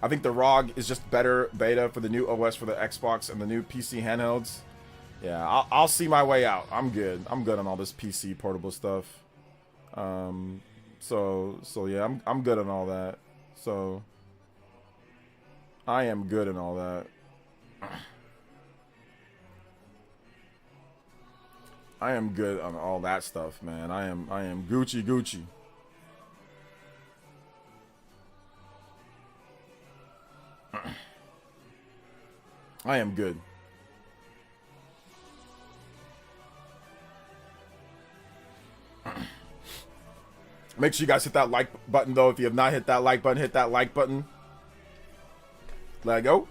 I think the ROG is just better beta for the new OS for the Xbox and the new PC handhelds. Yeah, I'll see my way out. I'm good. I'm good on all this PC portable stuff. So yeah, I'm good on all that. So I am good in all that. I am good on all that stuff, man. I am Gucci. I am good. Make sure you guys hit that like button, though. If you have not hit that like button, hit that like button. Let go.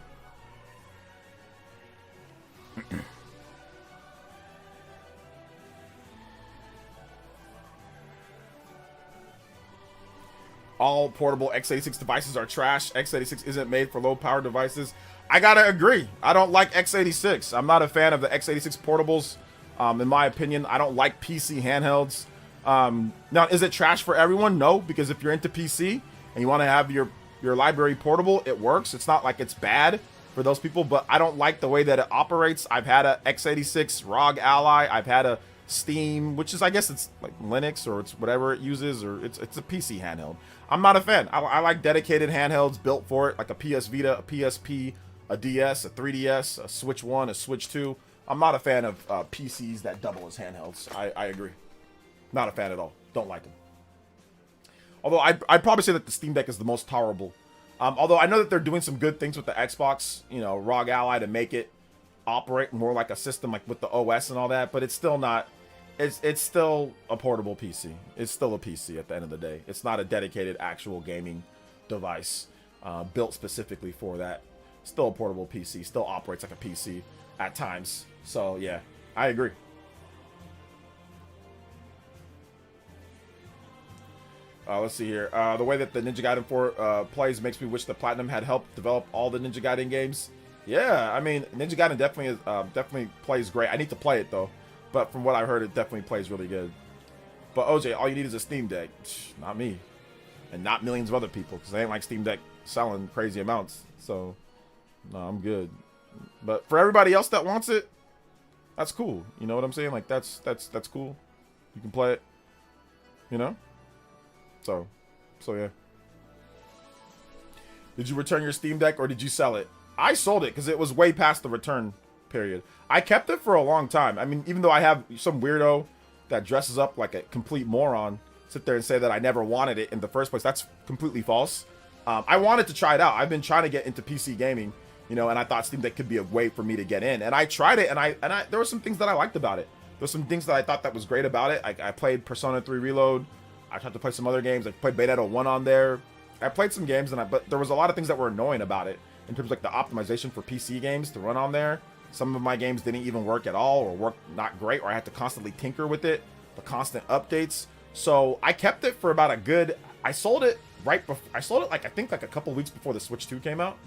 all portable x86 devices are trash. x86 isn't made for low power devices. I gotta agree. I don't like x86. I'm not a fan of the x86 portables. In my opinion, I don't like PC handhelds. Now, is it trash for everyone? No, because if you're into PC and you want to have your library portable, it works. It's not like it's bad for those people, but I don't like the way that it operates. I've had a x86 ROG Ally. I've had a Steam, which is, I guess it's like Linux or it's whatever it uses, or it's a PC handheld. I'm not a fan. I like dedicated handhelds built for it, like a PS Vita, a PSP, a DS, a 3DS, a Switch 1, a Switch 2. I'm not a fan of PCs that double as handhelds. I agree. Not a fan at all. Don't like them. Although I'd probably say that the Steam Deck is the most tolerable. Although I know that they're doing some good things with the Xbox, ROG Ally, to make it operate more like a system, like with the OS and all that. But it's still not. It's still a portable PC. It's still a PC at the end of the day. It's not a dedicated actual gaming device built specifically for that. Still a portable PC. Still operates like a PC at times. So yeah, I agree. Let's see here. The way that the Ninja Gaiden 4 plays makes me wish the Platinum had helped develop all the Ninja Gaiden games. Yeah, I mean, Ninja Gaiden definitely plays great. I need to play it though, but from what I heard, it definitely plays really good. But OJ, all you need is a Steam Deck. Not me, and not millions of other people, because they ain't like Steam Deck selling crazy amounts. So, no, I'm good. But for everybody else that wants it, that's cool. You know what I'm saying? Like that's cool. You can play it. So yeah. Did you return your Steam Deck or did you sell it? I sold it because it was way past the return period. I kept it for a long time. I mean, even though I have some weirdo that dresses up like a complete moron sit there and say that I never wanted it in the first place, that's completely false. I wanted to try it out. I've been trying to get into PC gaming, and I thought Steam Deck could be a way for me to get in. And I tried it, and I there were some things that I liked about it. There were some things that I thought that was great about it. I played Persona 3 Reload. I tried to play some other games. I played Bayonetta 1 on there. I played some games, but there was a lot of things that were annoying about it in terms of like the optimization for PC games to run on there. Some of my games didn't even work at all, or work not great, or I had to constantly tinker with it, the constant updates. So I kept it for about a good. I sold it right before. I sold it I think a couple weeks before the Switch 2 came out.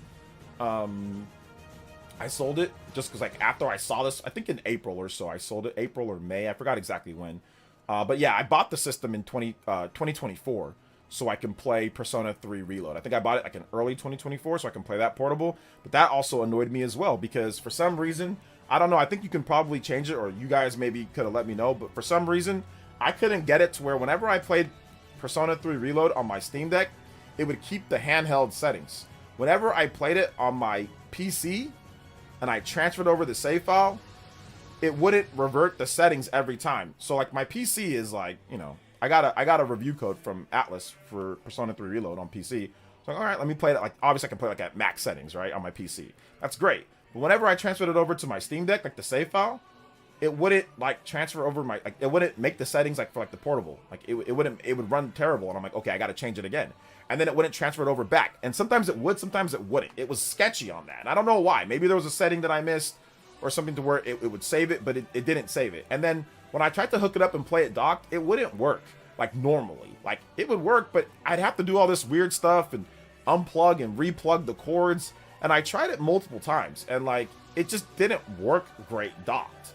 I sold it just because after I saw this, I think in April or so, I sold it. April or May, I forgot exactly when. But yeah, I bought the system in 2024 so I can play Persona 3 Reload. I think I bought it in early 2024 so I can play that portable. But that also annoyed me as well because for some reason, I don't know, I think you can probably change it, or you guys maybe could have let me know, but for some reason, I couldn't get it to where whenever I played Persona 3 Reload on my Steam Deck, it would keep the handheld settings. Whenever I played it on my PC and I transferred over the save file, it wouldn't revert the settings every time. So my PC is I got a review code from Atlas for Persona 3 Reload on PC. So all right, let me play it. Obviously I can play at max settings, right, on my PC. That's great. But whenever I transferred it over to my Steam Deck, the save file, it wouldn't transfer over it wouldn't make the settings for the portable. It would run terrible, and I'm okay, I got to change it again. And then it wouldn't transfer it over back. And sometimes it would, sometimes it wouldn't. It was sketchy on that. And I don't know why. Maybe there was a setting that I missed or something to where it would save it, but it didn't save it. And then when I tried to hook it up and play it docked, it wouldn't work normally. It would work, but I'd have to do all this weird stuff and unplug and replug the cords. And I tried it multiple times, and it just didn't work great docked.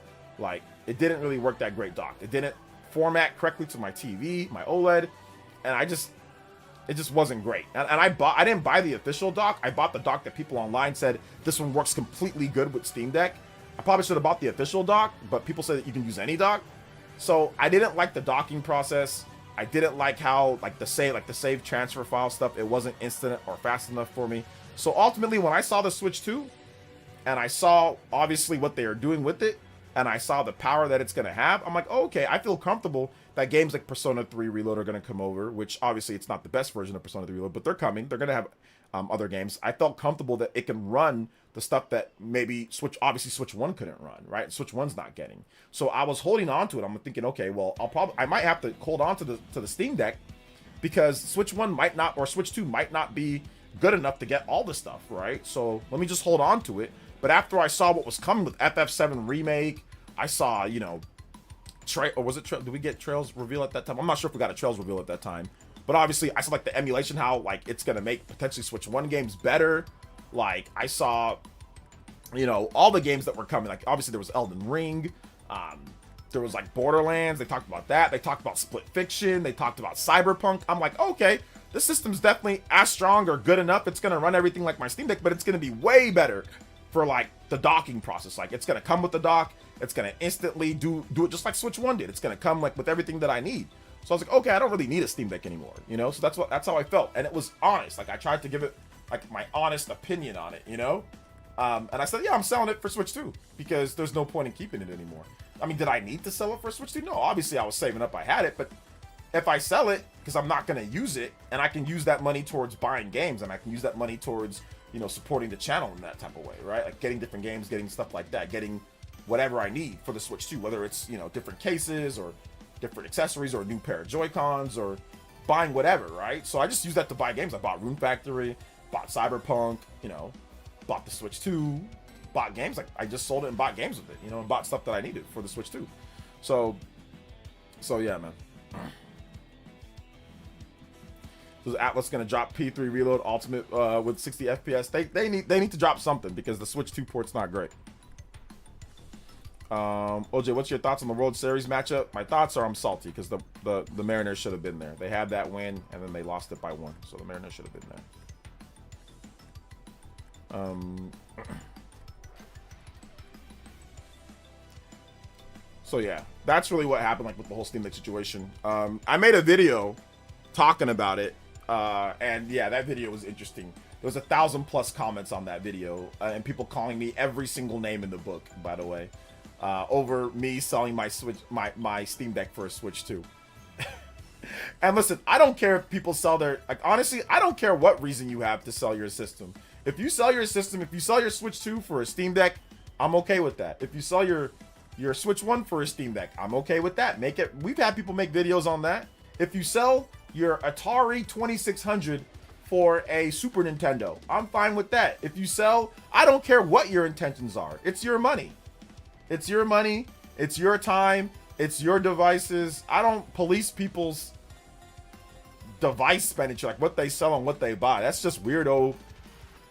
It didn't really work that great docked. It didn't format correctly to my TV, my OLED, and it just wasn't great. And I didn't buy the official dock. I bought the dock that people online said this one works completely good with Steam Deck. I probably should have bought the official dock, but people said that you can use any dock. So I didn't like the docking process. I didn't like how the save transfer file stuff, it wasn't instant or fast enough for me. So ultimately, when I saw the Switch 2 and I saw obviously what they are doing with it, and I saw the power that it's going to have, I'm oh, okay, I feel comfortable that games like Persona 3 Reload are going to come over, which obviously it's not the best version of Persona 3 Reload, but they're coming. They're going to have other games. I felt comfortable that it can run the stuff that maybe Switch 1 couldn't run, right? Switch 1's not getting. So I was holding on to it. I'm thinking, okay, well, I might have to hold on to the Steam Deck because Switch 1 might not, or Switch 2 might not be good enough to get all the stuff, right? So let me just hold on to it. But after I saw what was coming with FF7 Remake, I saw, or was it, did we get Trails reveal at that time? I'm not sure if we got a Trails reveal at that time. But obviously, I saw like the emulation, how like it's gonna make potentially Switch 1 games better. Like I saw, you know, all the games that were coming. Like obviously there was Elden Ring. There was like Borderlands. They talked about that. They talked about Split Fiction. They talked about Cyberpunk. I'm like, okay, this system's definitely as strong or good enough. It's gonna run everything like my Steam Deck, but it's gonna be way better for like the docking process. Like it's gonna come with the dock. It's gonna instantly do it just like Switch 1 did. It's gonna come like with everything that I need. So I was like, okay, I don't really need a Steam Deck anymore, you know? So that's how I felt. And it was honest. Like I tried to give it like my honest opinion on it, you know? And I said, yeah, I'm selling it for Switch 2 because there's no point in keeping it anymore. I mean, did I need to sell it for Switch 2? No, obviously I was saving up, I had it, but if I sell it, because I'm not going to use it, and I can use that money towards buying games, and I can use that money towards, you know, supporting the channel in that type of way, right? Like getting different games, getting stuff like that, getting whatever I need for the Switch 2, whether it's, you know, different cases or different accessories or a new pair of Joy-Cons or buying whatever, right? So I just use that to buy games. I bought Rune Factory, bought Cyberpunk, you know, bought the Switch 2, bought games. Like I just sold it and bought games with it, you know, and bought stuff that I needed for the Switch 2. So yeah, man. So Atlas gonna drop P3 Reload Ultimate with 60 FPS. They need to drop something because the Switch 2 port's not great. OJ, what's your thoughts on the World Series matchup? My thoughts are I'm salty because the Mariners should have been there. They had that win and then they lost it by 1, so the Mariners should have been there. So yeah, that's really what happened, like with the whole Steam Deck situation. I made a video talking about it, and yeah, that video was interesting. There was 1,000+ comments on that video, and people calling me every single name in the book, by the way, over me selling my my Steam Deck for a Switch 2. And listen, I don't care if people sell their, like honestly, I don't care what reason you have to sell your system. If you sell your system, if you sell your Switch 2 for a Steam Deck, I'm okay with that. If you sell your Switch 1 for a Steam Deck, I'm okay with that. Make it. We've had people make videos on that. If you sell your Atari 2600 for a Super Nintendo, I'm fine with that. If you sell, I don't care what your intentions are. It's your money. It's your money. It's your time. It's your devices. I don't police people's device expenditure, like what they sell and what they buy. That's just weirdo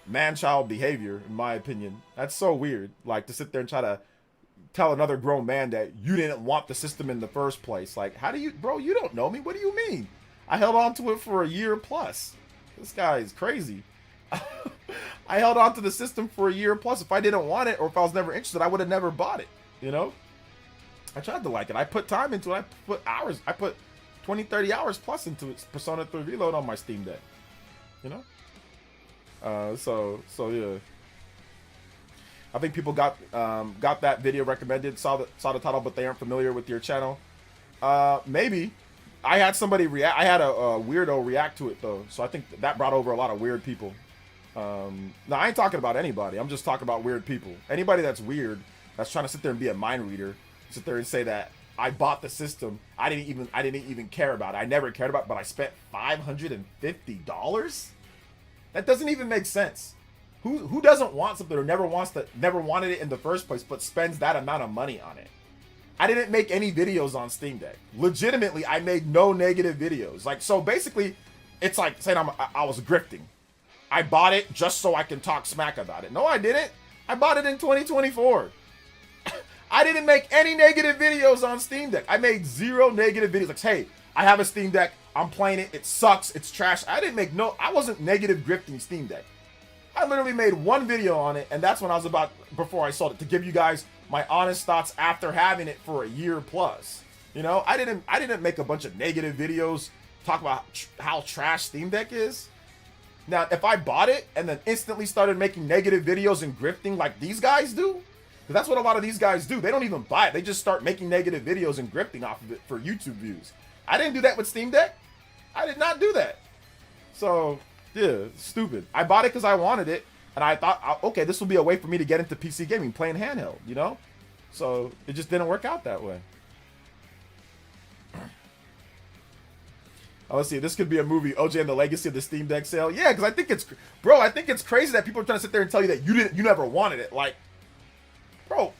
man-child behavior, in my opinion. That's so weird. Like to sit there and try to tell another grown man that you didn't want the system in the first place. Like, how do you, bro, you don't know me. What do you mean? I held on to it for a year plus. This guy is crazy. I held on to the system for a year plus. If I didn't want it or if I was never interested, I would have never bought it, you know? I tried to like it. I put time into it. I put hours. I put 20, 30 hours plus into it. Persona 3 Reload on my Steam Deck, you know? So yeah. I think people got that video recommended, saw the title, but they aren't familiar with your channel. Maybe. I had somebody react. I had a weirdo react to it though, so I think that brought over a lot of weird people. Now I ain't talking about anybody. I'm just talking about weird people. Anybody that's weird, that's trying to sit there and be a mind reader, sit there and say that I bought the system. I didn't even care about it. I never cared about it, but I spent $550. That doesn't even make sense. Who doesn't want something or never wanted it in the first place, but spends that amount of money on it? I didn't make any videos on Steam Deck. Legitimately, I made no negative videos. Like, so basically, it's like saying I was grifting. I bought it just so I can talk smack about it. No, I didn't. I bought it in 2024. I didn't make any negative videos on Steam Deck. I made 0 negative videos. Like, hey, I have a Steam Deck. I'm playing it. It sucks. It's trash. I wasn't negative grifting Steam Deck. I literally made 1 video on it, and that's when before I sold it, to give you guys my honest thoughts after having it for a year plus. You know, I didn't make a bunch of negative videos, talk about how trash Steam Deck is. Now, if I bought it and then instantly started making negative videos and grifting like these guys do, because that's what a lot of these guys do. They don't even buy it. They just start making negative videos and grifting off of it for YouTube views. I didn't do that with Steam Deck. I did not do that. So, yeah, stupid. I bought it because I wanted it, and I thought, okay, this will be a way for me to get into PC gaming, playing handheld, you know? So, it just didn't work out that way. Oh, let's see, this could be a movie, OJ and the Legacy of the Steam Deck sale. Yeah, because I think it's crazy that people are trying to sit there and tell you that you never wanted it. Like, bro,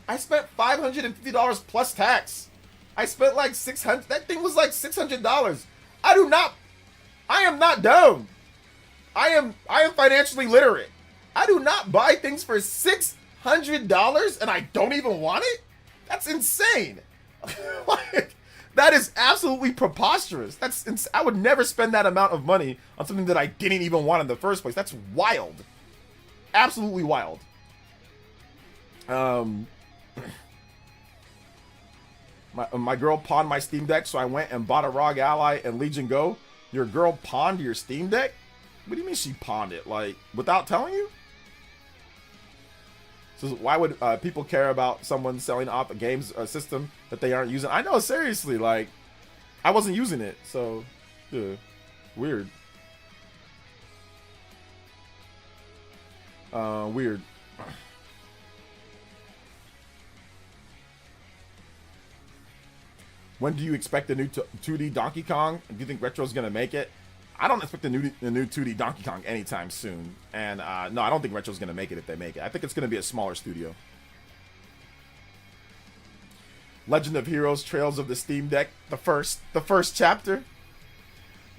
I spent $550 plus tax. I spent like $600, that thing was like $600. I do not I am not dumb. I am financially literate. I do not buy things for $600 and I don't even want it. That's insane. Like, that is absolutely preposterous. I would never spend that amount of money on something that I didn't even want in the first place. That's wild. Absolutely wild. My girl pawned my Steam Deck, so I went and bought a ROG Ally and Legion Go. Your girl pawned your Steam Deck? What do you mean she pawned it? Like, without telling you? So why would people care about someone selling off a game's system that they aren't using? I know, seriously, like, I wasn't using it, so, yeah, weird. Weird. When do you expect the new 2D Donkey Kong? Do you think Retro's gonna make it? I don't expect the new 2D Donkey Kong anytime soon. And no, I don't think Retro's gonna make it if they make it. I think it's gonna be a smaller studio. Legend of Heroes: Trails of the Steam Deck, the first chapter.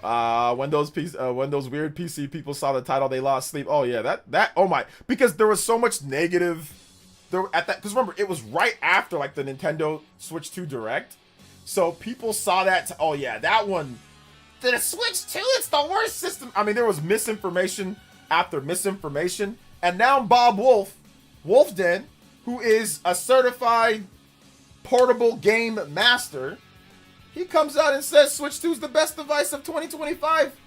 When those weird PC people saw the title, they lost sleep. Oh yeah, that oh my, because there was so much negative there at that, because remember, it was right after like the Nintendo Switch 2 Direct. So people saw that, oh yeah, that one, the Switch 2, it's the worst system. I mean, there was misinformation after misinformation. And now Bob Wolfden, who is a certified portable game master, he comes out and says Switch 2 is the best device of 2025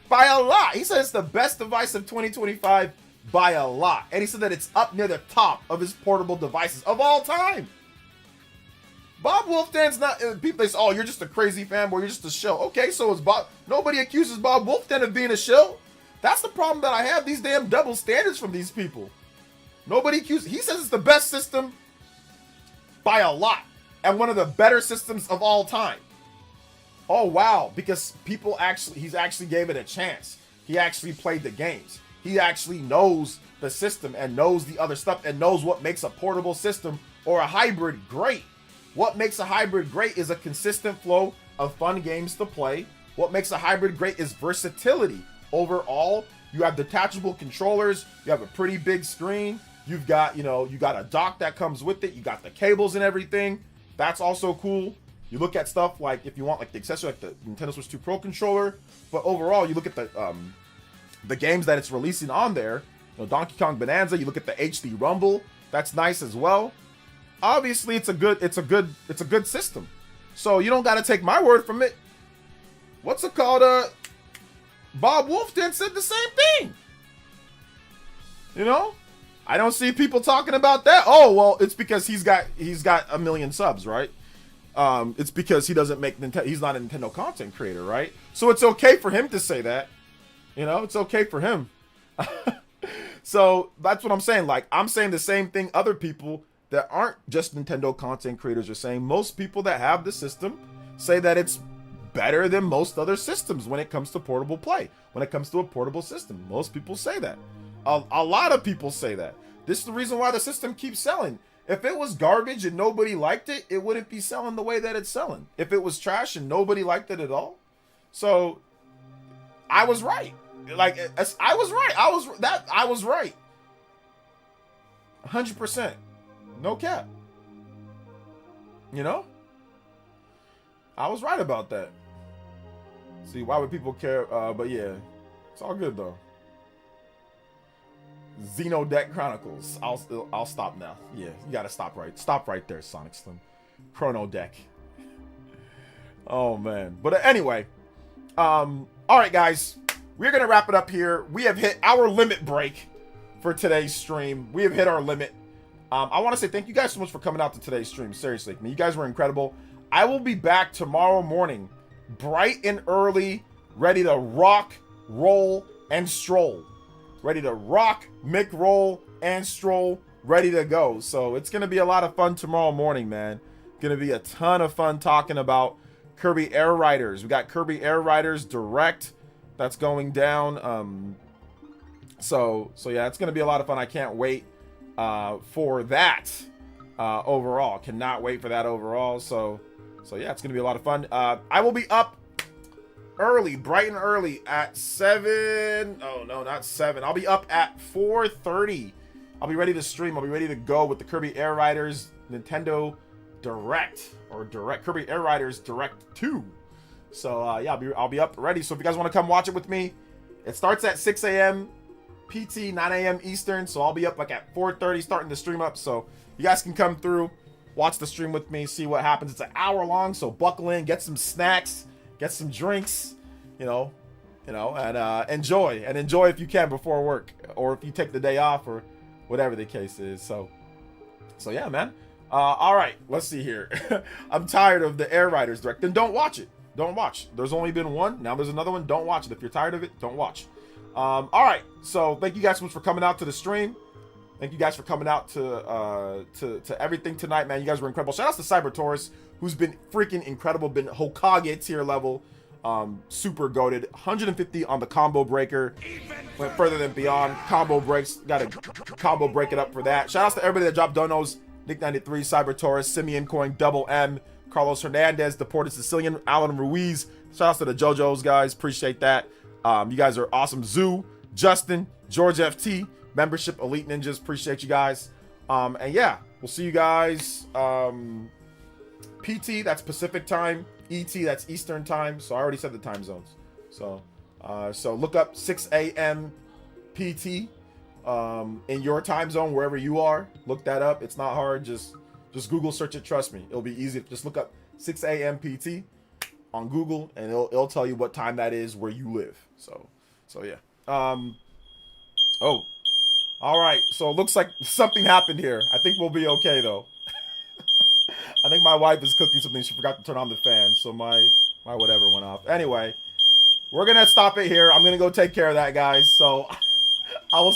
by a lot. He said it's the best device of 2025 by a lot. And he said that it's up near the top of his portable devices of all time. Bob Wolfden's not, people they say, oh, you're just a crazy fanboy, you're just a shill. Okay, so is Bob, nobody accuses Bob Wolfden of being a shill. That's the problem that I have, these damn double standards from these people. Nobody accuses, he says it's the best system by a lot, and one of the better systems of all time. Oh wow, because he's actually gave it a chance. He actually played the games. He actually knows the system and knows the other stuff and knows what makes a portable system or a hybrid great. What makes a hybrid great is a consistent flow of fun games to play. What makes a hybrid great is versatility. Overall, you have detachable controllers, you have a pretty big screen, you've got, you got a dock that comes with it, you got the cables and everything. That's also cool. You look at stuff like, if you want like the accessory, like the Nintendo Switch 2 Pro controller, but overall, you look at the games that it's releasing on there, Donkey Kong Bonanza, you look at the HD Rumble, that's nice as well. Obviously, it's a good system. So you don't got to take my word from it. What's it called? Bob Wolfden said the same thing. I don't see people talking about that. Oh well, it's because he's got 1 million subs, right? It's because he doesn't make he's not a Nintendo content creator, right? So it's okay for him to say that. It's okay for him. So that's what I'm saying. Like, I'm saying the same thing other people that aren't just Nintendo content creators are saying. Most people that have the system say that it's better than most other systems when it comes to portable play, when it comes to a portable system. Most people say that. A lot of people say that. This is the reason why the system keeps selling. If it was garbage and nobody liked it, it wouldn't be selling the way that it's selling. If it was trash and nobody liked it at all. So I was right. Like, I was right. I was right. 100%. No cap. I was right about that. See, why would people care? But yeah, it's all good though. Xenodeck Chronicles. I'll stop now. Yeah, you gotta stop right there, Sonic Slim. Chrono Deck. Oh man. But anyway, all right, guys, we're gonna wrap it up here. We have hit our limit break for today's stream. We have hit our limit. I want to say thank you guys so much for coming out to today's stream. Seriously, I mean, you guys were incredible. I will be back tomorrow morning, bright and early, ready to rock, roll, and stroll. Ready to rock, Mick, roll, and stroll, ready to go. So it's going to be a lot of fun tomorrow morning, man. Going to be a ton of fun talking about Kirby Air Riders. We got Kirby Air Riders Direct that's going down. So yeah, it's going to be a lot of fun. I can't wait for that overall. Cannot wait for that overall. So yeah, it's gonna be a lot of fun. I will be up early, bright and early at 7. Oh, no, not 7. I'll be up at 4:30. I'll be ready to stream. I'll be ready to go with the Kirby Air Riders Nintendo Direct, or Direct, Kirby Air Riders Direct 2. So, yeah, I'll be up ready. So if you guys want to come watch it with me, it starts at 6 a.m. PT, 9 a.m. Eastern. So I'll be up like at 4:30 starting the stream up. So you guys can come through, watch the stream with me, see what happens. It's an hour long, so buckle in, get some snacks, get some drinks, and enjoy if you can before work, or if you take the day off, or whatever the case is. So yeah, man. All right, let's see here. I'm tired of the Air Riders Direct. Then don't watch it. Don't watch. There's only been one. Now there's another one. Don't watch it. If you're tired of it, don't watch. All right. So thank you guys so much for coming out to the stream. Thank you guys for coming out to everything tonight, man. You guys were incredible. Shout out to Cyber Taurus, who's been freaking incredible. Been Hokage tier level. Super goated. 150 on the combo breaker. Went further than beyond. Combo breaks. Got to combo break it up for that. Shout out to everybody that dropped donos. Nick93, Cyber Taurus, Simeon Coin, Double M, Carlos Hernandez, Deported Sicilian, Alan Ruiz. Shout out to the JoJo's guys. Appreciate that. You guys are awesome. Zoo, Justin, George FT, membership Elite Ninjas. Appreciate you guys. And yeah, we'll see you guys. PT, that's Pacific time. ET, that's Eastern time. So I already said the time zones. So look up 6 a.m. PT in your time zone, wherever you are. Look that up. It's not hard. Just Google search it. Trust me, it'll be easy. Just look up 6 a.m. PT on Google, and it'll tell you what time that is where you live. So yeah. Oh, all right. So it looks like something happened here. I think we'll be okay though. I think my wife is cooking something. She forgot to turn on the fan, so my whatever went off. Anyway, we're gonna stop it here. I'm gonna go take care of that, guys. So I will see